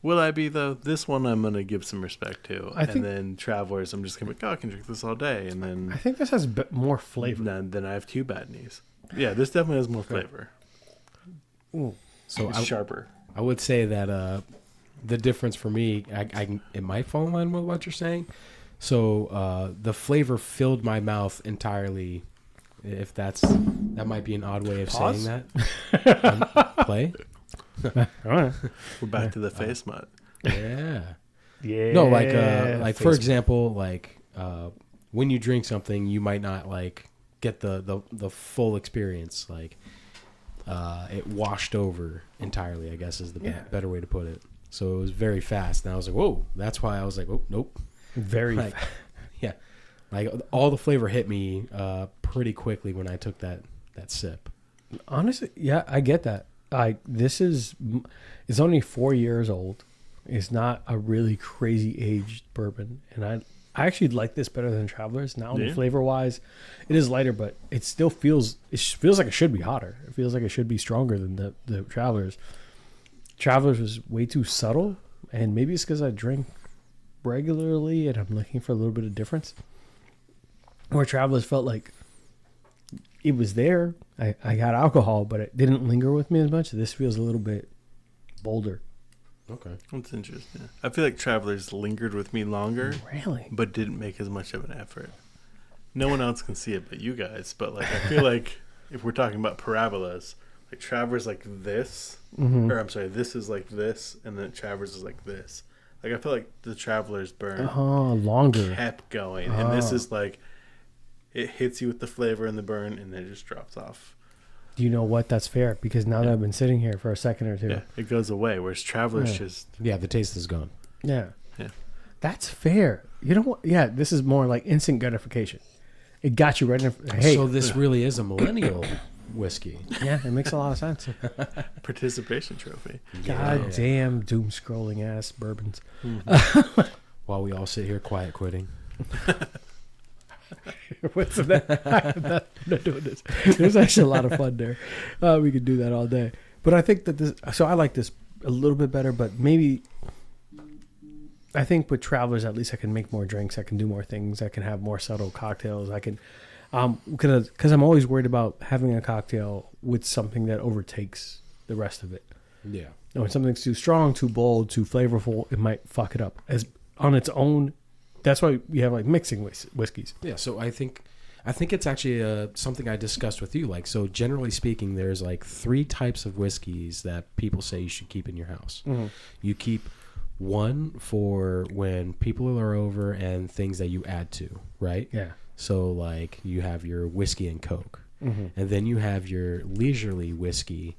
Will I be though? This one I'm gonna give some respect to,
I think-
and then Travelers I'm just gonna be like, oh, I can drink this all day, and then
I think this has a bit more flavor.
then I have two bad knees. Yeah, this definitely has more flavor.
Ooh.
so
It's sharper.
I would say that the difference for me, it might fall in line with what you're saying. So the flavor filled my mouth entirely. If that might be an odd way of
Pause?
saying that. Play.
All right.
We're back to the face mud.
Yeah.
Yeah.
No, like for
Facebook.
example, like when you drink something, you might not like get the full experience. Like it washed over entirely, I guess is the
Yeah.
better way to put it. So it was very fast, and I was like, whoa. That's why I was like, oh, nope.
Very.
Like, yeah, like all the flavor hit me pretty quickly when I took that sip.
Honestly, yeah, I get that. It's only 4 years old. It's not a really crazy aged bourbon, and I actually like this better than Travelers. Not only
Yeah.
flavor wise, it is lighter, but it still feels like it should be hotter. It feels like it should be stronger than the Travelers. Travelers was way too subtle, and maybe it's because I drink regularly and I'm looking for a little bit of difference. Where Travelers felt like it was there. I got alcohol, but it didn't linger with me as much. This feels a little bit bolder.
Okay.
That's interesting. I feel like Travelers lingered with me longer,
Really?
but didn't make as much of an effort. No one else can see it but you guys. But like, I feel like if we're talking about parabolas, like Travelers like this,
Mm-hmm.
or I'm sorry, this is like this, and then Travelers is like this. Like I feel like the Travelers burn
Oh, longer.
kept going, and this
Oh.
is like it hits you with the flavor and the burn, and then it just drops off.
Do you know what? That's fair because now that I've been sitting here for a second or two.
Yeah, it goes away. Whereas Travelers
Yeah.
just
Yeah, the taste is gone.
Yeah.
Yeah.
That's fair. You know what? Yeah, this is more like instant gratification. It got you right in. Hey,
So this really is a millennial whiskey.
yeah, it makes a lot of sense.
participation trophy.
God damn doom scrolling ass bourbons.
While we all sit here quiet quitting.
What's that? I'm not doing this. There's actually a lot of fun there. We could do that all day. But I think that this. So I like this a little bit better. But maybe I think with Travelers, at least I can make more drinks. I can do more things. I can have more subtle cocktails. I can, because I'm always worried about having a cocktail with something that overtakes the rest of it.
Yeah.
When something's too strong, too bold, too flavorful, it might fuck it up. As on its own, that's why we have like mixing whiskeys.
Yeah, so I think it's actually something I discussed with you. Like, so generally speaking, there's like 3 types of whiskeys that people say you should keep in your house.
Mm-hmm.
You keep one for when people are over and things that you add to, right?
Yeah.
So like you have your whiskey and Coke,
Mm-hmm.
and then you have your leisurely whiskey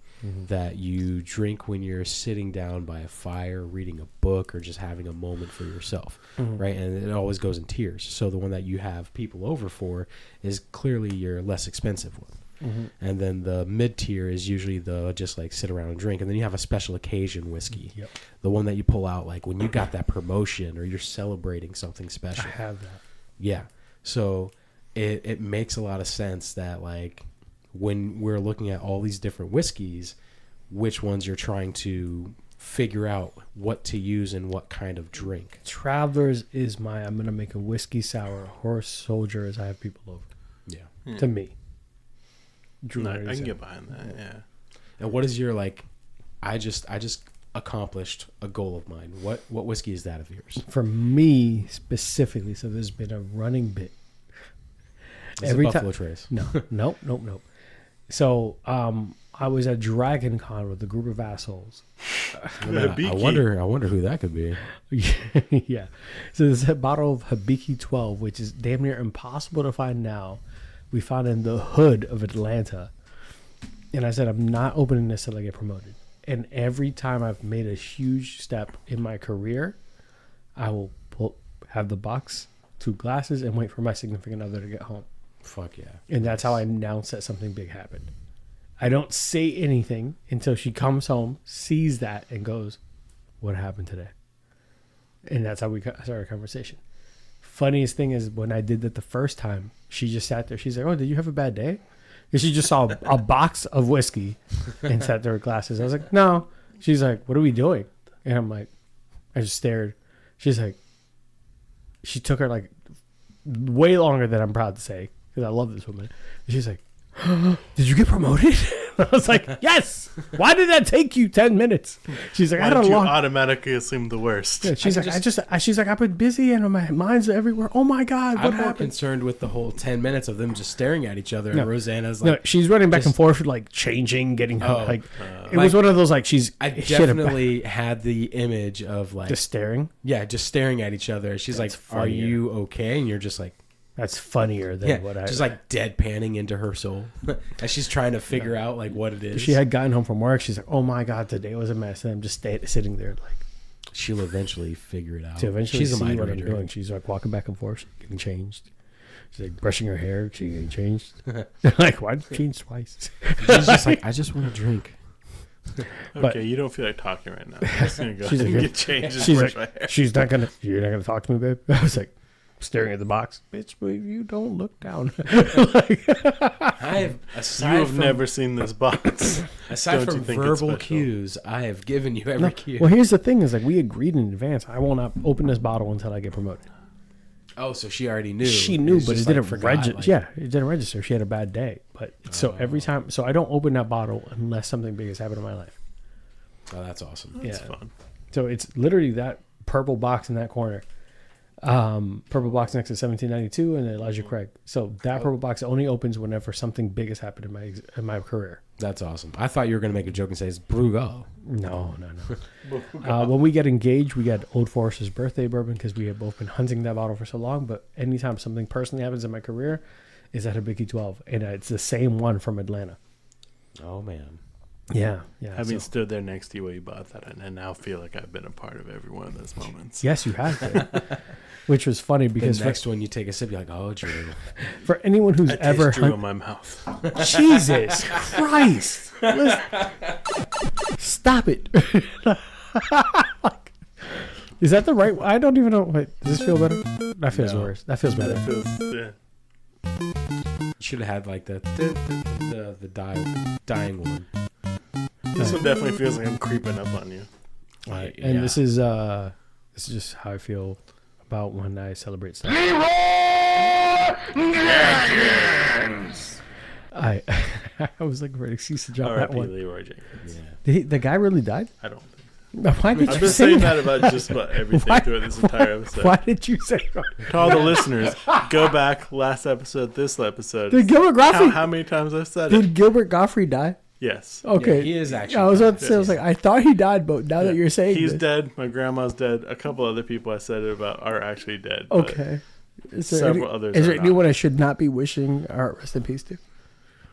that you drink when you're sitting down by a fire, reading a book, or just having a moment for yourself, right? And it always goes in tiers. So the one that you have people over for is clearly your less expensive one. And then the mid tier is usually the just like sit around and drink. And then you have a special occasion whiskey.
Yep.
The one that you pull out like when you got that promotion or you're celebrating something special.
I have that.
Yeah. So it makes a lot of sense that like when we're looking at all these different whiskeys, which ones you're trying to figure out what to use in what kind of drink.
Travelers is I'm going to make a whiskey sour. Horse Soldier as I have people over.
Yeah.
To me.
No, I can get behind that. Yeah.
And what is your like? I just accomplished a goal of mine. What whiskey is that of yours?
For me specifically, so there's been a running bit.
Is it Buffalo Trace?
No, nope. So I was at Dragon Con with a group of assholes.
I wonder who that could be.
Yeah. So there's a bottle of Hibiki 12, which is damn near impossible to find now. We found in the hood of Atlanta. And I said, I'm not opening this till I get promoted. And every time I've made a huge step in my career, I will have the box, 2 glasses, and wait for my significant other to get home.
Fuck yeah.
And that's how I announce that something big happened. I don't say anything until she comes home, sees that, and goes, what happened today? And that's how we started our conversation. Funniest thing is when I did that the first time, she just sat there. She's like, oh, did you have a bad day? Because she just saw a box of whiskey and sat there with glasses. I was like, no. She's like, what are we doing? And I'm like, I just stared. She's like, she took her like way longer than I'm proud to say because I love this woman. And she's like, did you get promoted? I was like, yes. Why did that take you 10 minutes? She's like,
Why did you automatically assume the worst?
Yeah, she's like, I've been busy and my mind's everywhere. Oh my God, what
I'm
happened?
more concerned with the whole 10 minutes of them just staring at each other.
No.
And Rosanna's like,
No, she's running back and forth, like changing, getting it was one of those like she's.
I definitely had the image of like
just staring.
Yeah, just staring at each other. She's
That's
like,
funnier.
"Are you okay?" And you're just like,
That's funnier than what I
just like deadpanning into her soul as she's trying to figure out like what it is.
She had gotten home from work. She's like, "Oh my God, today was a mess," and I'm just sitting there like.
She'll eventually figure it out.
To eventually
she's a
see
mind
what I'm
reader.
doing. She's like walking back and forth, she's getting changed. She's like brushing her hair. She getting changed. Like, why did you change twice?
She's just like, I just want to drink.
Okay, you don't feel like talking right now. I'm just gonna go
She's
and
like,
get changed and
she's
brush
like,
my hair.
you're not gonna talk to me, babe. I was like, staring at the box, bitch. But you don't look down.
You
have never seen this box.
Aside
Don't
from
you think it's
verbal
special?
cues, I have given you every cue.
Well, here's the thing: is like we agreed in advance. I will not open this bottle until I get promoted.
Oh, so she already knew.
She knew,
It's
but it
just,
didn't
forgot,
register.
like-
Yeah, it didn't register. She had a bad day. But so every time, so I don't open that bottle unless something big has happened in my life.
Oh, that's awesome.
That's
Yeah.
fun.
So it's literally that purple box in that corner. Purple box next to 1792 and Elijah Craig. So that purple box only opens whenever something big has happened in my career.
That's awesome. I thought you were going to make a joke and say it's Brugal.
No. When we get engaged, we get Old Forester's birthday bourbon because we have both been hunting that bottle for so long. But anytime something personally happens in my career, is at Hibiki 12, and it's the same one from Atlanta.
Oh, man.
Yeah.
Having stood there next to you while you bought that, and I now feel like I've been a part of every one of those moments.
Yes, you have been. Which was funny because
The next one you take a sip, you're like, oh, Drew.
for anyone who's
I
ever
taste Drew in my mouth.
Jesus Christ. Stop it. Is that the right I don't even know. Wait, does this feel better? That feels
No.
worse. That feels better.
Yeah.
You should have had like the dying one.
This one definitely feels like I'm creeping up on you.
Right. And this is just how I feel about when I celebrate stuff. I was looking for an excuse to drop that
R.I.P.
one.
Leroy Jenkins.
Yeah.
The guy really died?
I don't think.
Why did
I've
you
been
say
saying
that?
that about just about everything throughout this entire episode.
Why did you say that?
To all the listeners, go back last episode, this episode.
Did Gilbert Gottfried?
How many times I've said it?
Did Gilbert Gottfried die?
Yes.
Okay,
Yeah, he is actually.
I was about to say, I was like, I thought he died, but now that you're saying
he's
this,
dead. My grandma's dead. A couple other people I said it about are actually dead. but
okay. Is there
Several
any,
others
Is
are
there anyone
not.
I should not be wishing rest in peace to?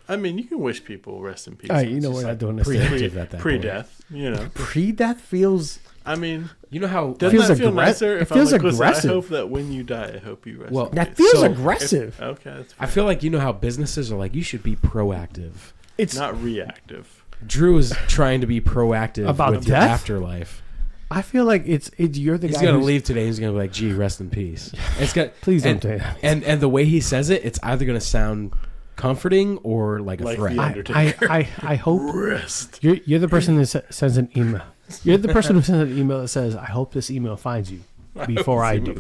I mean, you can wish people rest in peace.
All right, you know
It's
we're
just
not doing this.
pre-
thing.
Preemptive at that
pre-death. You know.
Pre-death feels
I mean,
You know how
doesn't
feels
that feel
aggre-
nicer?
it
If
feels
I'm like, listen,
aggressive.
I hope that when you die, I hope you rest.
Well,
in
That
peace.
feels
So,
aggressive.
Okay, that's
I
fine.
feel like you know how businesses are like you should be proactive.
It's
Not reactive.
Drew is trying to be proactive
About
with your
death?
afterlife.
I feel like it's you're the
He's
guy
gonna
who's-
leave today. He's gonna be like, "Gee, rest in peace." It's got
Please don't
and,
say that.
And the way he says it, it's either gonna sound comforting or like a
Like
threat.
the Undertaker.
I hope
Rest.
you're the person that sends an email. You're the person who sends an email that says, "I hope this email finds you before I do."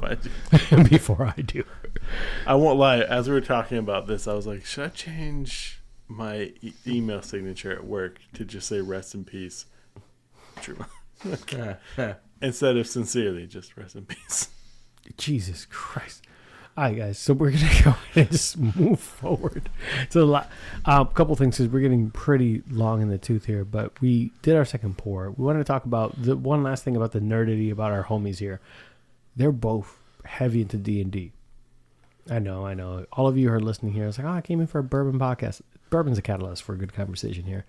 Before I do.
I won't lie. As we were talking about this, I was like, should I change my email signature at work to just say "rest in peace"? True. Instead of sincerely, just "rest in peace."
Jesus Christ. All right, guys. So we're gonna go ahead and just move forward. So a couple things because we're getting pretty long in the tooth here. But we did our second pour. We wanted to talk about the one last thing about the nerdity about our homies here. They're both heavy into D&D. I know. All of you who are listening here, it's like, I came in for a bourbon podcast. Bourbon's a catalyst for a good conversation here.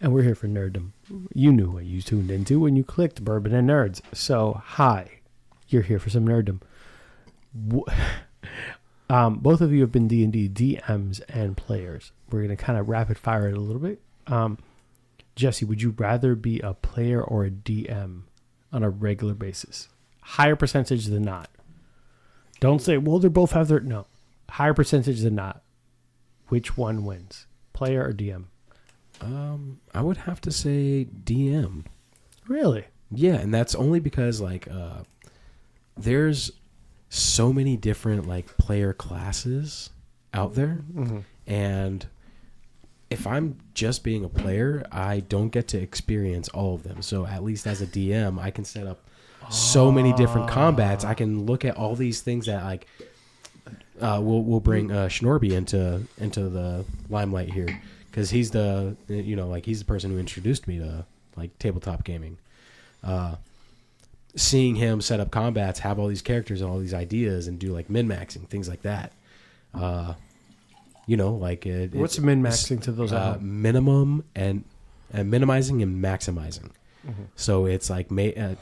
And we're here for nerddom. You knew what you tuned into when you clicked Bourbon and Nerds. So, hi. You're here for some nerddom. Both of you have been D&D DMs and players. We're going to kind of rapid fire it a little bit. Jesse, would you rather be a player or a DM on a regular basis? Higher percentage than not. Don't say, well, they both have their... No. Higher percentage than not. Which one wins? Player or DM?
I would have to say DM.
Really?
Yeah, and that's only because like there's so many different like player classes out there, and if I'm just being a player, I don't get to experience all of them. So at least as a DM, I can set up so many different combats. I can look at all these things that like we'll bring Schnorby into the limelight here because he's the he's the person who introduced me to like tabletop gaming. Seeing him set up combats, have all these characters and all these ideas, and do like min-maxing things like that.
What's min-maxing to those?
Minimum and minimizing and maximizing. So it's like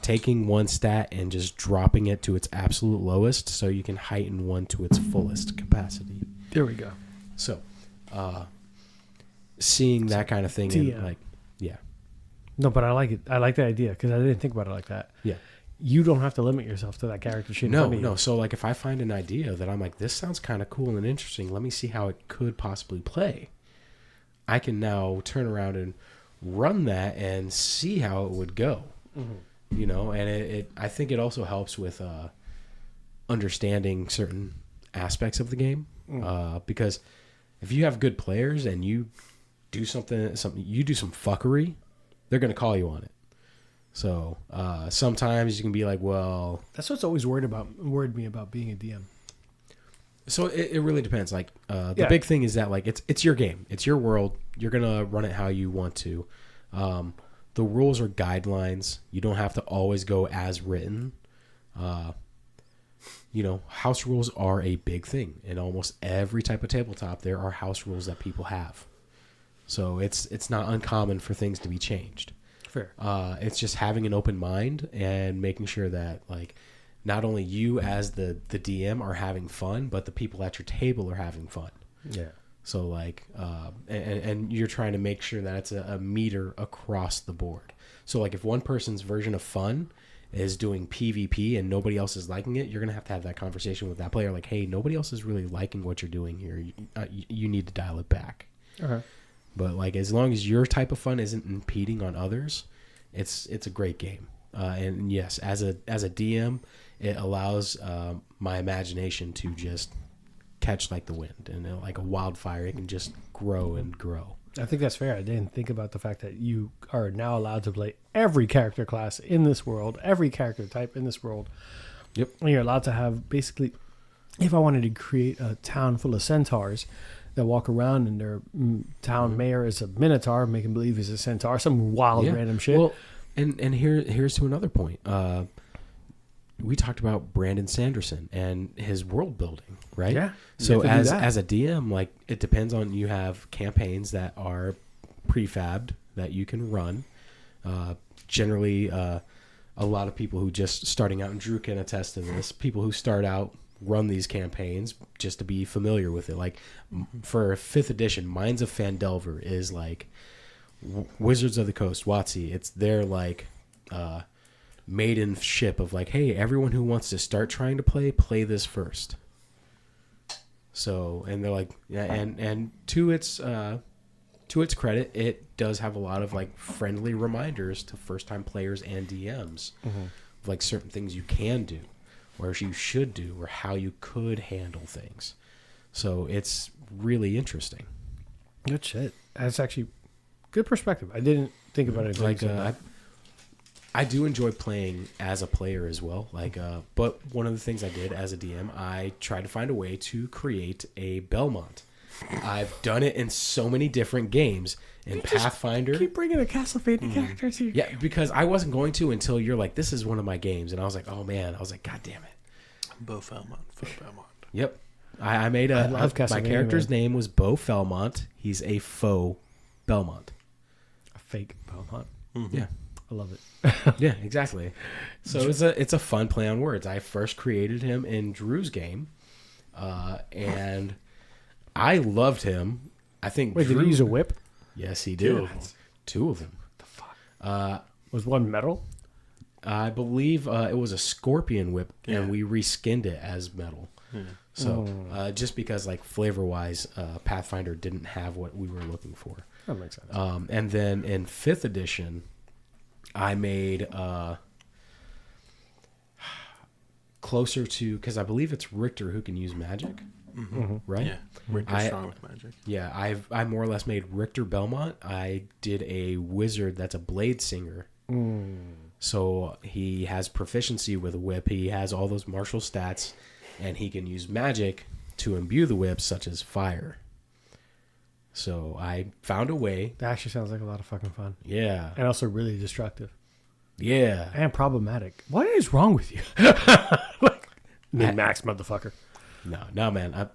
taking one stat and just dropping it to its absolute lowest, so you can heighten one to its fullest capacity.
There we go.
So, seeing that kind of thing, and like, yeah.
No, but I like it. I like the idea because I didn't think about it like that.
Yeah.
You don't have to limit yourself to that character sheet.
No. So like, if I find an idea that I'm like, this sounds kind of cool and interesting, let me see how it could possibly play. I can now turn around and run that and see how it would go. And I think it also helps with understanding certain aspects of the game, because if you have good players and you do something you do some fuckery, they're going to call you on it. So sometimes you can be like, well,
that's what's always worried me about being a DM.
So it really depends. Like the big thing is that like it's your game, it's your world. You're gonna run it how you want to. The rules are guidelines. You don't have to always go as written. House rules are a big thing in almost every type of tabletop. There are house rules that people have, so it's not uncommon for things to be changed.
Fair.
It's just having an open mind and making sure that like, not only you as the DM are having fun, but the people at your table are having fun.
Yeah.
So like, and you're trying to make sure that it's a meter across the board. So like, if one person's version of fun is doing PvP and nobody else is liking it, you're gonna have to have that conversation with that player. Like, hey, nobody else is really liking what you're doing here. You need to dial it back.
Okay.
But like, as long as your type of fun isn't impeding on others, it's a great game. And yes, as a DM, it allows my imagination to just catch like the wind, and like a wildfire, it can just grow and grow.
I think that's fair. I didn't think about the fact that you are now allowed to play every character class in this world, every character type in this world.
Yep.
And you're allowed to have basically, if I wanted to create a town full of centaurs that walk around and their town mayor is a minotaur, making believe he's a centaur, some wild random shit.
Well, and here's to another point. We talked about Brandon Sanderson and his world building, right?
Yeah.
So as a DM, like, it depends on, you have campaigns that are prefabbed that you can run. Generally, a lot of people who just starting out, and Drew can attest to this, people who start out run these campaigns just to be familiar with it. Like for 5th edition, Minds of Phandelver is like Wizards of the Coast, WotC. It's their like maiden ship of like, hey, everyone who wants to start trying to play this first. So, and they're like, yeah, and to its credit, it does have a lot of like friendly reminders to first time players and DMs of like certain things you can do, or you should do, or how you could handle things. So it's really interesting.
Good shit. That's actually good perspective. I didn't think about it
Like I do enjoy playing as a player as well. Like, but one of the things I did as a DM, I tried to find a way to create a Belmont. I've done it in so many different games. In Pathfinder,
keep bringing the Castlevania characters here.
yeah, because I wasn't going to until you're like, this is one of my games, and I was like, oh man, I was like, god damn it,
Beau Felmont.
Yep, I made my character's name was Beau Felmont. He's a faux Belmont,
A fake Belmont.
yeah.
I love it.
Yeah, exactly. So it's a fun play on words. I first created him in Drew's game, and I loved him. I think.
Wait,
Drew,
did he use a whip?
Yes, he did. Two of them.
The fuck? Was one metal?
I believe it was a scorpion whip, and we reskinned it as metal. Yeah. So just because, like, flavor-wise, Pathfinder didn't have what we were looking for.
That makes sense.
And then in 5th edition, I made closer to, because I believe it's Richter who can use magic, right?
Yeah, Richter's strong with magic.
Yeah, I more or less made Richter Belmont. I did a wizard that's a blade singer. So he has proficiency with a whip. He has all those martial stats, and he can use magic to imbue the whip, such as fire. So I found a way.
That actually sounds like a lot of fucking fun.
Yeah.
And also really destructive.
Yeah.
And problematic. What is wrong with you? Min-max, motherfucker.
No, man.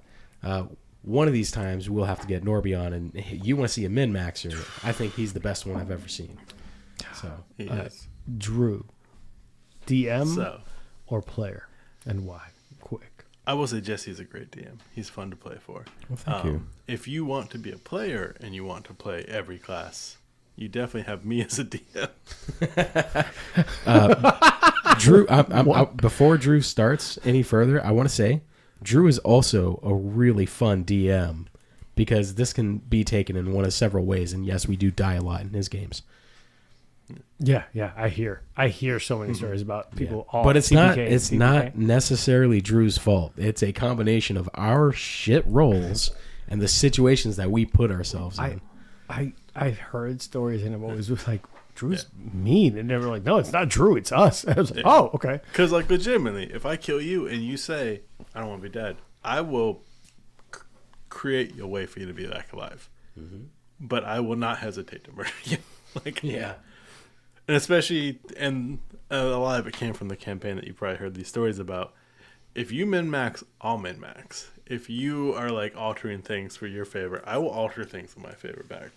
One of these times we'll have to get Norby on, and you want to see a min-maxer. I think he's the best one I've ever seen. So
Drew, DM or player, and why? Quick.
I will say Jesse's a great DM. He's fun to play for.
Well, thank you.
If you want to be a player and you want to play every class, you definitely have me as a DM.
Drew, before Drew starts any further, I want to say Drew is also a really fun DM because this can be taken in one of several ways. And yes, we do die a lot in his games.
Yeah, I hear so many stories about people. All
but it's
CPK
not necessarily Drew's fault. It's a combination of our shit rolls and the situations that we put ourselves in.
I heard stories and it always was like, Drew's mean, and they were like, no, it's not Drew, it's us. I was like, oh, okay.
Because like legitimately, if I kill you and you say I don't want to be dead, I will create a way for you to be back alive. But I will not hesitate to murder you. And especially, and a lot of it came from the campaign that you probably heard these stories about. If you min-max, I'll min-max. If you are like altering things for your favor, I will alter things for my favor back.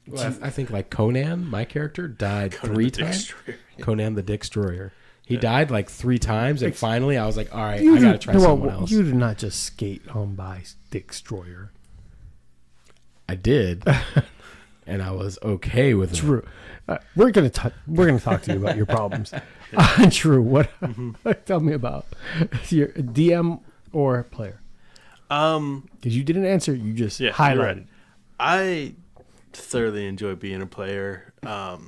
Well, I think like Conan, my character, died 3 times. Conan the Destroyer. He died like 3 times, and finally I was like, all right, I got to try someone else.
You did not just skate on by Destroyer.
I did, and I was okay with it.
True. We're gonna talk to you about your problems. True. What? Tell me about your DM or player. Because you didn't answer, you just highlighted.
Right. I thoroughly enjoy being a player. I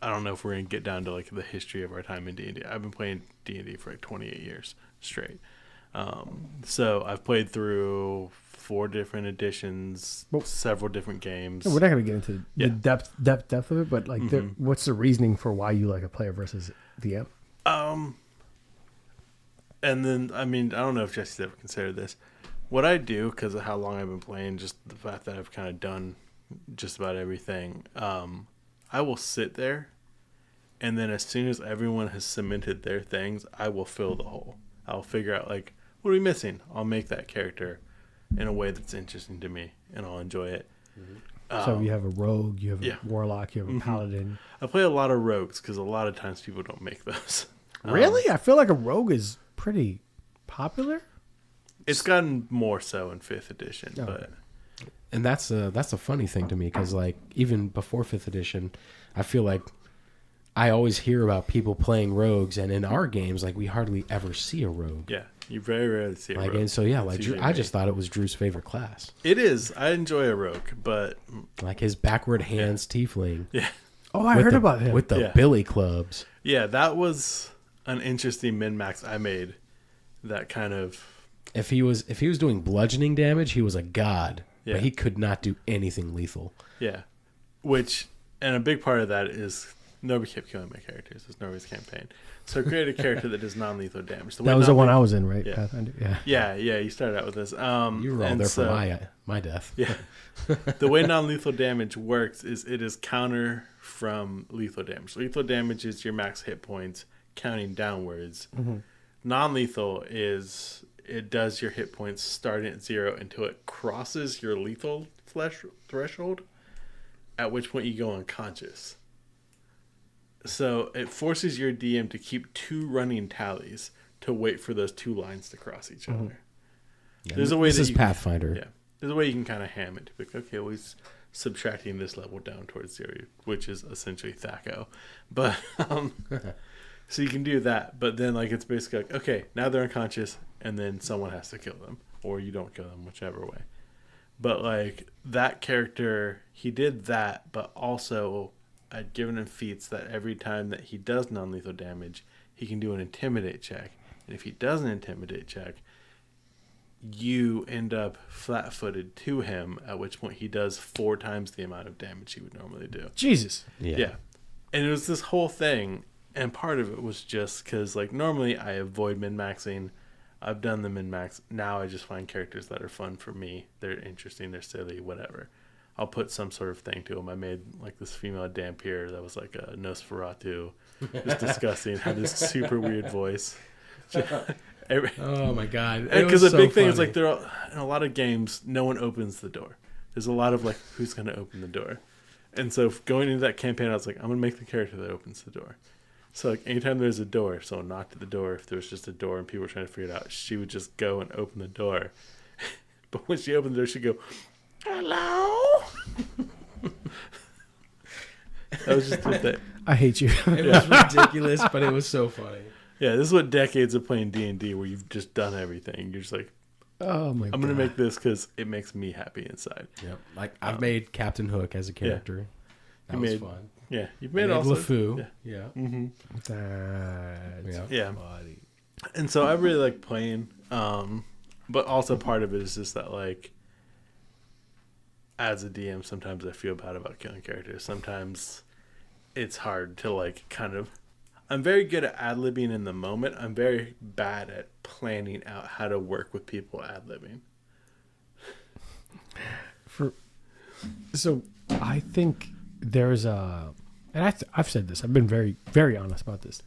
don't know if we're gonna get down to like the history of our time in D&D. I've been playing D&D for like 28 years straight. So I've played through 4 different editions, several different games.
We're not going to get into the depth of it, but like, what's the reasoning for why you like a player versus DM?
And then, I mean, I don't know if Jesse's ever considered this. What I do, because of how long I've been playing, just the fact that I've kind of done just about everything, I will sit there, and then as soon as everyone has cemented their things, I will fill the hole. I'll figure out, like, what are we missing? I'll make that character in a way that's interesting to me, and I'll enjoy it.
So you have a rogue, you have
yeah.
a warlock, you have a paladin.
I play a lot of rogues because a lot of times people don't make those.
Really? I feel like a rogue is pretty popular.
It's gotten more so in 5th edition,
Oh,
but
And that's a funny thing to me because like even before 5th edition, I feel like I always hear about people playing rogues, and in our games, like we hardly ever see a rogue.
yeah, you very rarely see a
Like,
rogue.
and so yeah,
It's
like
usually
I
me.
just thought it was Drew's favorite class.
It is. I enjoy a rogue, but
Like his backward hands tiefling.
yeah.
Oh, I
with
heard
the-
about him.
with the
Yeah.
billy clubs.
Yeah, that was an interesting min-max I made. That kind of...
If he was doing bludgeoning damage, he was a god.
Yeah.
But he could not do anything lethal.
Yeah. Which, and a big part of that is nobody kept killing my characters. It's nobody's campaign. So I created a character that does non-lethal damage.
That was the one I was in, right?
Yeah.
Pathfinder? Yeah.
Yeah, you started out with this.
You were all
and
there
so-
for my death.
Yeah. The way non-lethal damage works is it is counter from lethal damage. Lethal damage is your max hit points counting downwards. Non-lethal is it does your hit points starting at 0 until it crosses your lethal threshold, at which point you go unconscious. So it forces your DM to keep 2 running tallies to wait for those 2 lines to cross each other.
Yeah,
There's a way
this
that
is
you can-
Pathfinder.
Yeah. There's a way you can kind of ham it. Like, okay, well, he's subtracting this level down towards 0, which is essentially THAC0. But, so you can do that. But then, like, it's basically like, okay, now they're unconscious, and then someone has to kill them. Or you don't kill them, whichever way. But, like, that character, he did that, but also I'd given him feats that every time that he does non-lethal damage, he can do an intimidate check. And if he does an intimidate check, you end up flat-footed to him, at which point he does 4 times the amount of damage he would normally do.
Jesus.
Yeah. And it was this whole thing, and part of it was just because, like, normally I avoid min-maxing. I've done the min-max. Now I just find characters that are fun for me. They're interesting, they're silly, whatever. I'll put some sort of thing to them. I made, like, this female Dampier that was like a Nosferatu. It was disgusting. Had this super weird voice.
Oh my god!
Because the big thing is like in a lot of games, no one opens the door. There's a lot of like, who's going to open the door? And so going into that campaign, I was like, I'm going to make the character that opens the door. So like anytime there's a door, if someone knocked at the door, if there was just a door and people were trying to figure it out, she would just go and open the door. But when she opened the door, she'd go, hello? That was just the thing.
I hate you.
It was ridiculous, but it was so funny.
Yeah, this is what decades of playing D&D where you've just done everything. You're just like,
Oh my god.
I'm going to make this because it makes me happy inside.
Yep. Like I've made Captain Hook as a character. That
You
was
made-
fun.
Yeah, you've
I
made
made
also.
LeFou.
Yeah.
Yeah.
Mm-hmm.
That's
Yeah.
funny.
And so I really like playing. But also part of it is just that, like, as a DM, sometimes I feel bad about killing characters. Sometimes it's hard to, like, kind of... I'm very good at ad-libbing in the moment. I'm very bad at planning out how to work with people ad-libbing.
So I think there's a, and I've said this. I've been very, very honest about this.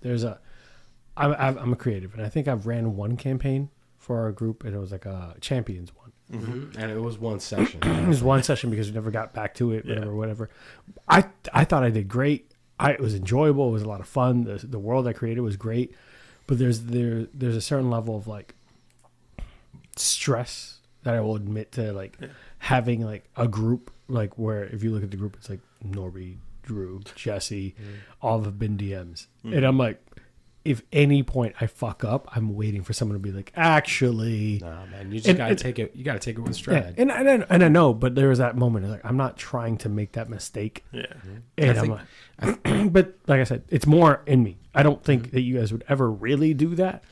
I'm a creative, and I think I've ran one campaign for our group, and it was like a champions one.
Mm-hmm. And it was one session.
It was one session because we never got back to it.
Yeah.
Whatever. I thought I did great. It was enjoyable. It was a lot of fun. The world I created was great, but there's a certain level of like stress that I will admit to, like having like a group, like where if you look at the group, it's like Norby, Drew, Jesse, all have been DMs, and I'm like, if any point I fuck up, I'm waiting for someone to be like, actually,
Nah, man, you just gotta take it. You gotta take it with stride.
and I know, but there was that moment like I'm not trying to make that mistake.
Yeah.
And
I
I'm like, but like I said, it's more in me. I don't think that you guys would ever really do that.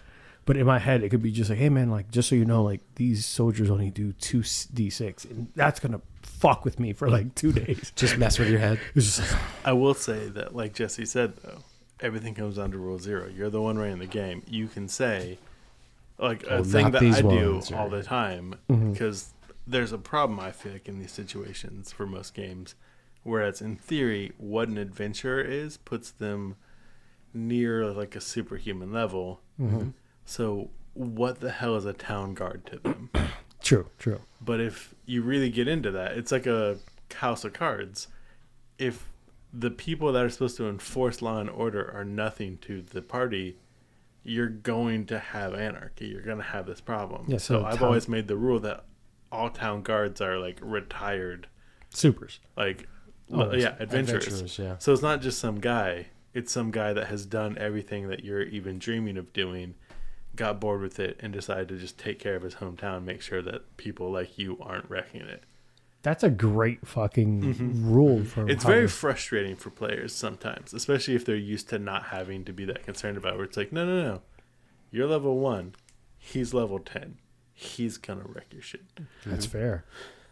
But in my head, it could be just like, hey man, like just so you know, like these soldiers only do 2d6, and that's gonna fuck with me for like 2 days.
Just mess with your head.
It's just like,
I will say that, like Jesse said, though, everything comes down to rule 0. You're the one running the game. You can say, like, a
Oh,
thing
not
that
these
I do
ones, or-
all the time, because there's a problem, I feel like, in these situations for most games, whereas in theory, what an adventurer is puts them near, like, a superhuman level. So what the hell is a town guard to them?
true.
But if you really get into that, it's like House of Cards, if the people that are supposed to enforce law and order are nothing to the party, you're going to have anarchy. You're going to have this problem.
Yeah,
so I've always made the rule that all town guards are like retired
supers.
Like,
Always.
adventurers.
Yeah.
So it's not just some guy. It's some guy that has done everything that you're even dreaming of doing, got bored with it, and decided to just take care of his hometown, make sure that people like you aren't wrecking it.
That's a great fucking rule for.
It's very frustrating for players sometimes, especially if they're used to not having to be that concerned about it, where it's like, no. You're level 1. He's level 10. He's going to wreck your shit.
That's fair.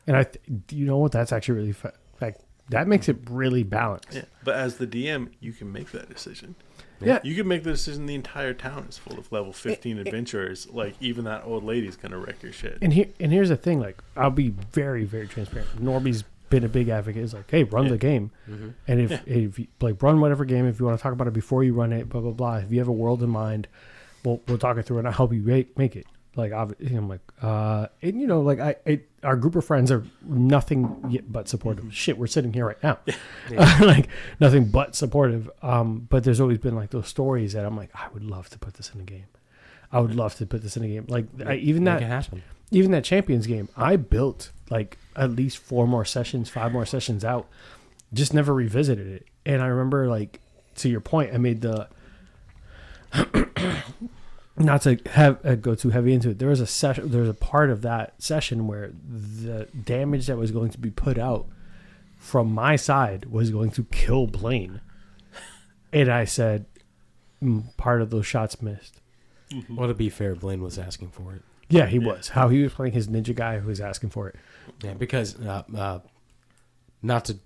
And you know what? That's actually really that makes it really balanced.
Yeah. But as the DM, you can make that decision.
Yeah.
You can make the decision the entire town is full of level 15 adventurers. Like, even that old lady's going to wreck your shit.
And here's the thing. Like, I'll be very, very transparent. Norby's been a big advocate. He's like, hey, run the game. Mm-hmm. And if you, like, run whatever game, if you want to talk about it before you run it, blah, blah, blah. If you have a world in mind, we'll talk it through and I'll help you make it. Like, I'm like, and you know, like our group of friends are nothing but supportive. Mm-hmm. Shit, we're sitting here right now, like nothing but supportive. But there's always been like those stories that I'm like, I would love to put this in a game. I would love to put this in a game. Like even that Champions game, I built like at least 5 more sessions out, just never revisited it. And I remember, like, to your point, I made the. Not to go too heavy into it, there was a part of that session where the damage that was going to be put out from my side was going to kill Blaine, and I said, part of those shots missed.
Mm-hmm. Well, to be fair, Blaine was asking for it.
Yeah, he was. How he was playing his ninja guy who was asking for it.
Yeah, because not to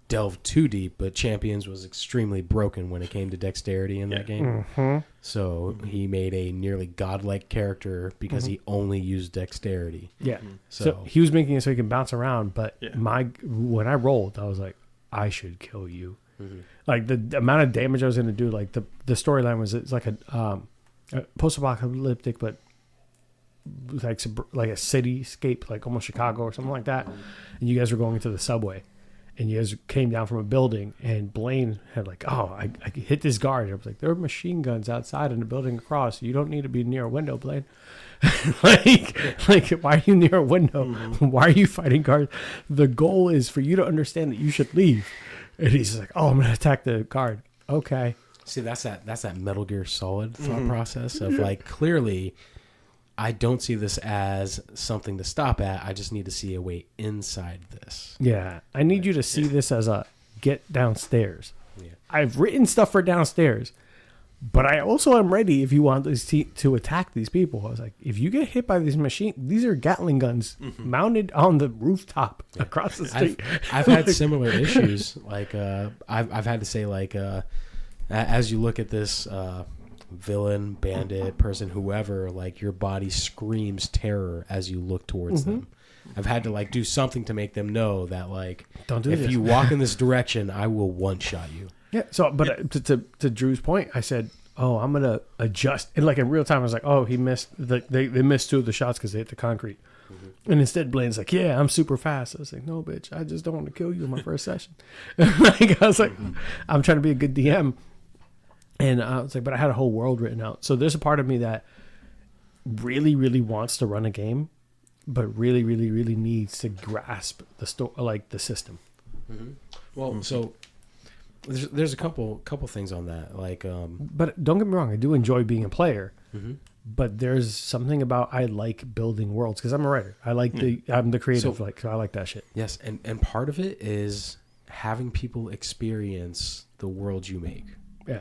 delve too deep, but Champions was extremely broken when it came to dexterity in that game.
Mm-hmm.
So he made a nearly godlike character because he only used dexterity.
Yeah. So he was making it so he can bounce around, but when I rolled, I was like, I should kill you. Mm-hmm. Like the amount of damage I was going to do, like the storyline was, it's like a post-apocalyptic, but like a cityscape, like almost Chicago or something like that. And you guys were going into the subway. And you guys came down from a building, and Blaine had like, I hit this guard. And I was like, there are machine guns outside in the building across. You don't need to be near a window, Blaine. like, why are you near a window? Mm-hmm. Why are you fighting guards? The goal is for you to understand that you should leave. And he's like, I'm going to attack the guard. Okay.
See, that's that Metal Gear Solid thought process of like, clearly, I don't see this as something to stop at. I just need to see a way inside this. Yeah.
I need you to see this as a get downstairs.
Yeah.
I've written stuff for downstairs, but I also am ready if you want this to attack these people. I was like, if you get hit by these machines, these are Gatling guns mounted on the rooftop across the street.
I've had similar issues. Like, I've had to say, like, as you look at this, villain, bandit, person, whoever, like your body screams terror as you look towards them. I've had to like do something to make them know that like,
don't do
if
this.
you walk in this direction, I will one shot you.
Yeah. So, but to Drew's point, I said, I'm gonna adjust, and like in real time, I was like, he missed. They missed 2 of the shots because they hit the concrete. And instead, Blaine's like, yeah, I'm super fast. I was like, no, bitch, I just don't want to kill you in my first session. Like, I was like, I'm trying to be a good DM. And I was like, but I had a whole world written out. So there's a part of me that really, really wants to run a game, but really, really, really needs to grasp the system.
Mm-hmm. Well, so there's a couple things on that. Like,
but don't get me wrong, I do enjoy being a player. But there's something about I like building worlds because I'm a writer. I like I'm the creative. So I like that shit.
Yes, and part of it is having people experience the world you make.
Yeah.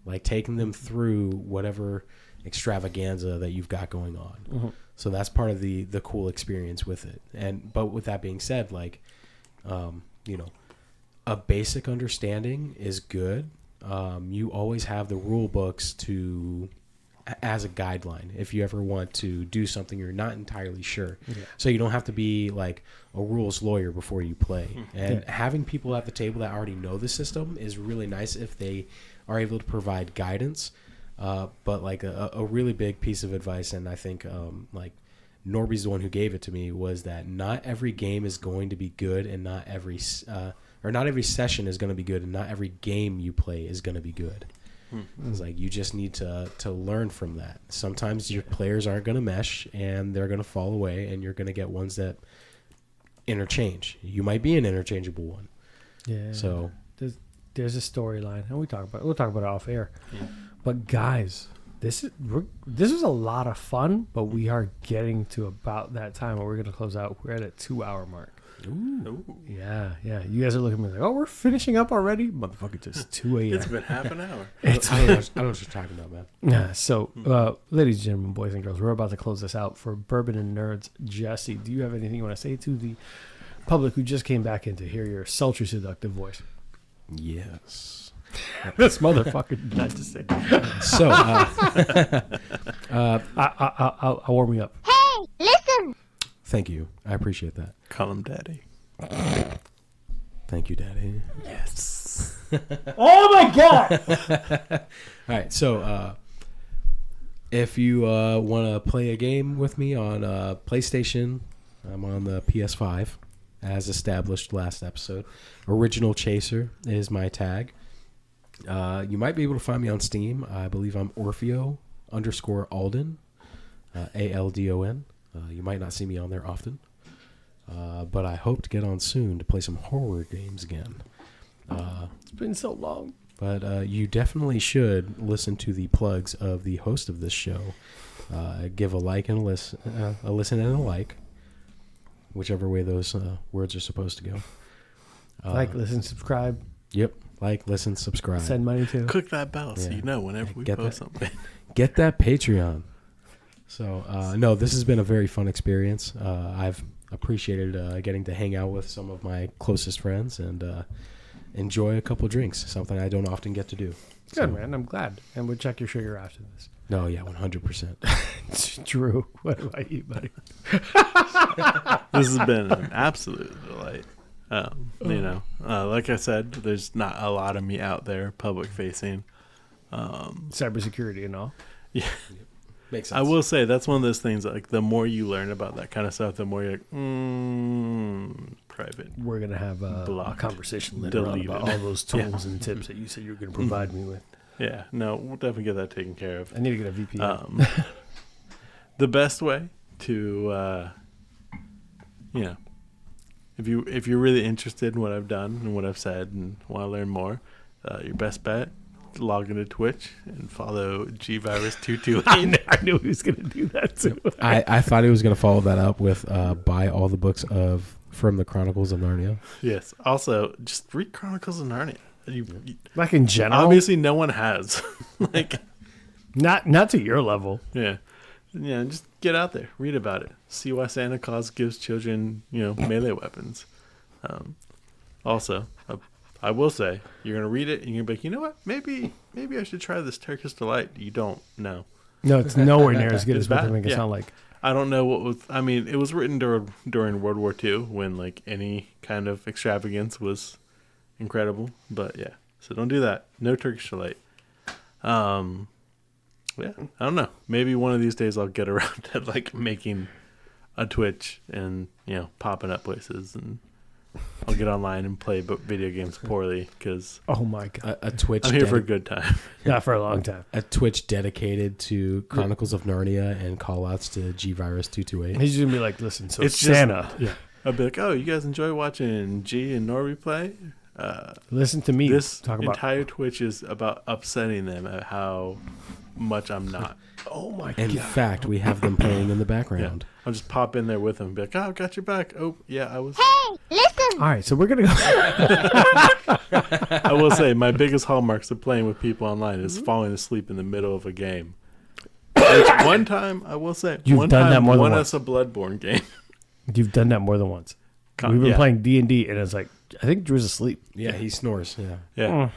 Like taking them through whatever extravaganza that you've got going on. So that's part of the cool experience with it. But with that being said, like, a basic understanding is good. You always have the rule books as a guideline if you ever want to do something you're not entirely sure. Yeah. So you don't have to be like a rules lawyer before you play. And having people at the table that already know the system is really nice if they are able to provide guidance. But like a really big piece of advice, and I think like Norby's the one who gave it to me, was that not every game is going to be good, and not every session is going to be good, and not every game you play is going to be good. It's like you just need to learn from that. Sometimes your players aren't going to mesh, and they're going to fall away, and you're going to get ones that interchange. You might be an interchangeable one.
Yeah.
So
there's a storyline, and we'll talk about it off air. Yeah. But guys, this was a lot of fun, but we are getting to about that time where we're going to close out. We're at a 2-hour mark.
Ooh.
Yeah. You guys are looking at me like, oh, we're finishing up already? Motherfucker, just 2 a.m.
It's been half an hour.
I don't know what you're talking about, man.
Yeah. So, ladies and gentlemen, boys and girls, we're about to close this out for Bourbon and Nerds. Jesse, do you have anything you want to say to the public who just came back in to hear your sultry, seductive voice?
Yes.
This motherfucker did not to say.
So,
I'll warm you up.
Hey, listen!
Thank you. I appreciate that.
Call him daddy.
Thank you, Daddy.
Yes.
Oh my God!
All right. So, if you want to play a game with me on PlayStation, I'm on the PS5, as established last episode. Original Chaser is my tag. You might be able to find me on Steam. I believe I'm Orfeo_Alden, Aldon. You might not see me on there often, but I hope to get on soon to play some horror games again.
It's been so long.
But you definitely should listen to the plugs of the host of this show. Give a like and a listen and a like, whichever way those words are supposed to go.
Like, listen, subscribe.
Yep. Like, listen, subscribe.
Send money to.
Click that bell so you know whenever we post something.
Get that Patreon. So, no, this has been a very fun experience. I've appreciated getting to hang out with some of my closest friends and enjoy a couple drinks, something I don't often get to do.
Good, man. I'm glad. And we'll check your sugar after this.
No, yeah, 100%.
Drew, what about you, buddy?
This has been an absolute delight. Like I said, there's not a lot of me out there public facing.
Cybersecurity and all.
Yeah.
Makes sense.
I will say that's one of those things, like the more you learn about that kind of stuff, the more you're like, private.
We're going to have a conversation later on
Deleted.
about all those tools and tips that you said you were going to provide me with.
Yeah, no, we'll definitely get that taken care of.
I need to get a VPN.
The best way to, if you're really interested in what I've done and what I've said and want to learn more, your best bet, log into Twitch and follow GVirus228.
I knew he was going to do that too.
I thought he was going to follow that up with buy all the books from the Chronicles of Narnia.
Yes. Also, just read Chronicles of Narnia.
Like in general?
Obviously, no one has.
Not to your level.
Yeah. Yeah, just get out there. Read about it. See why Santa Claus gives children, melee weapons. Also, I will say, you're going to read it and you're going to be like, you know what? Maybe I should try this Turkish Delight. You don't know.
No, it's nowhere near as good as what they
bad.
make it sound like.
I don't know what was... I mean, it was written during World War II when, any kind of extravagance was incredible. But, yeah. So don't do that. No Turkish Delight. Yeah, I don't know. Maybe one of these days I'll get around to, making a Twitch and, popping up places, and I'll get online and play video games poorly because...
Oh, my God.
A Twitch...
I'm here for a good time.
Not for a long time.
A Twitch dedicated to Chronicles of Narnia and call-outs to GVirus228.
He's just going to be like, listen, so
It's
Santa...
Yeah. I'll be like, oh, you guys enjoy watching G and Norby play?
Listen to me
This
talk about...
entire Twitch is about upsetting them at how much I'm not.
Oh, my
In
God.
fact, we have them playing in the background.
Yeah. I'll just pop in there with them and be like, oh, got your back. Oh, yeah, I was...
Hey, listen!
All right, so we're going to go...
I will say, my biggest hallmarks of playing with people online is falling asleep in the middle of a game. Which one time, I will say,
You've
one
done
time
that more than
won
once.
us a Bloodborne game.
You've done that more than once. We've been
Yeah.
playing D&D, and it's like, I think Drew's asleep.
Yeah, he snores. Yeah.
Yeah.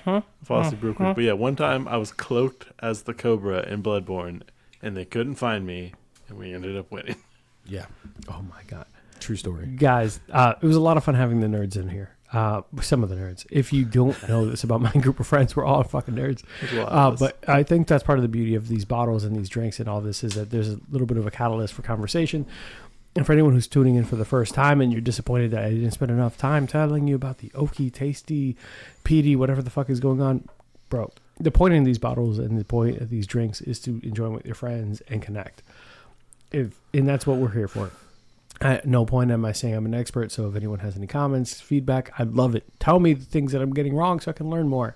Fall asleep real quick. But yeah, one time I was cloaked as the Cobra in Bloodborne, and they couldn't find me, and we ended up winning.
Yeah.
Oh, my God.
True story.
Guys, it was a lot of fun having the nerds in here. some of the nerds. If you don't know this about my group of friends, we're all fucking nerds.
There's a lot of us.
But I think that's part of the beauty of these bottles and these drinks and all this is that there's a little bit of a catalyst for conversation. And for anyone who's tuning in for the first time and you're disappointed that I didn't spend enough time telling you about the oaky, tasty, peaty, whatever the fuck is going on, bro, the point in these bottles and the point of these drinks is to enjoy them with your friends and connect. And that's what we're here for. At no point am I saying I'm an expert, so if anyone has any comments, feedback, I'd love it. Tell me the things that I'm getting wrong so I can learn more.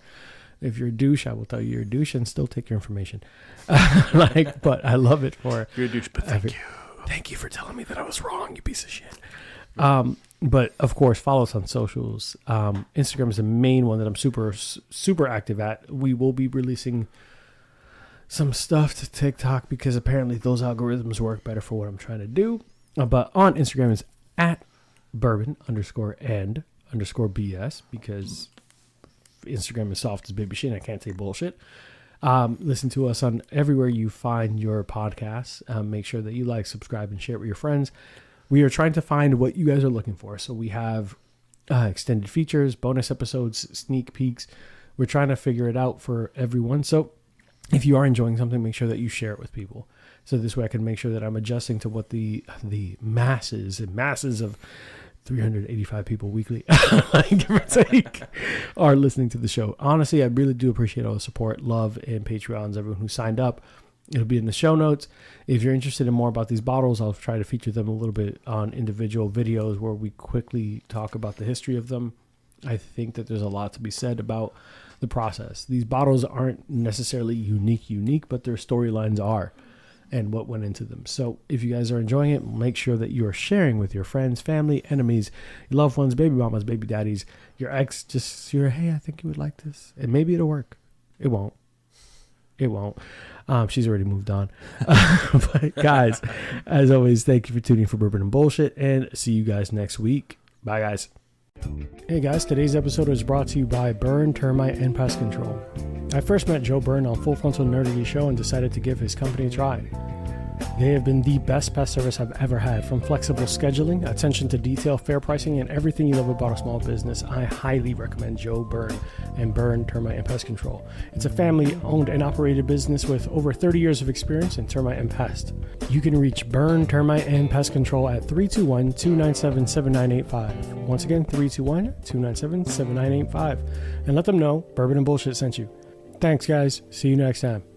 If you're a douche, I will tell you you're a douche and still take your information. But I love it for...
You're a douche, but thank you.
Thank you for telling me that I was wrong, you piece of shit. But of course, follow us on socials. Instagram is the main one that I'm super active at. We will be releasing some stuff to TikTok because apparently those algorithms work better for what I'm trying to do. But on Instagram is at bourbon_and_BS because Instagram is soft as baby shit. I can't say bullshit. Listen to us on everywhere you find your podcasts. Make sure that you like, subscribe, and share it with your friends. We are trying to find what you guys are looking for. So we have extended features, bonus episodes, sneak peeks. We're trying to figure it out for everyone. So if you are enjoying something, make sure that you share it with people. So this way I can make sure that I'm adjusting to what the masses and masses of 385 people weekly, give or take, are listening to the show. Honestly, I really do appreciate all the support, love, and Patreons, everyone who signed up. It'll be in the show notes. If you're interested in more about these bottles, I'll try to feature them a little bit on individual videos where we quickly talk about the history of them. I think that there's a lot to be said about the process. These bottles aren't necessarily unique, but their storylines are. And what went into them. So if you guys are enjoying it, make sure that you are sharing with your friends, family, enemies, your loved ones, baby mamas, baby daddies, your ex, just your, hey, I think you would like this. And maybe it'll work. It won't. She's already moved on. But guys, as always, thank you for tuning for Bourbon and Bullshit and see you guys next week. Bye guys. Hey guys, today's episode is brought to you by Burn, Termite, and Pest Control. I first met Joe Byrne on Full Frontal Nerdities show and decided to give his company a try. They have been the best pest service I've ever had. From flexible scheduling, attention to detail, fair pricing, and everything you love about a small business, I highly recommend Joe Byrne and Burn, Termite, and Pest Control. It's a family-owned and operated business with over 30 years of experience in termite and pest. You can reach Burn, Termite, and Pest Control at 321-297-7985. Once again, 321-297-7985. And let them know Bourbon and Bullshit sent you. Thanks, guys. See you next time.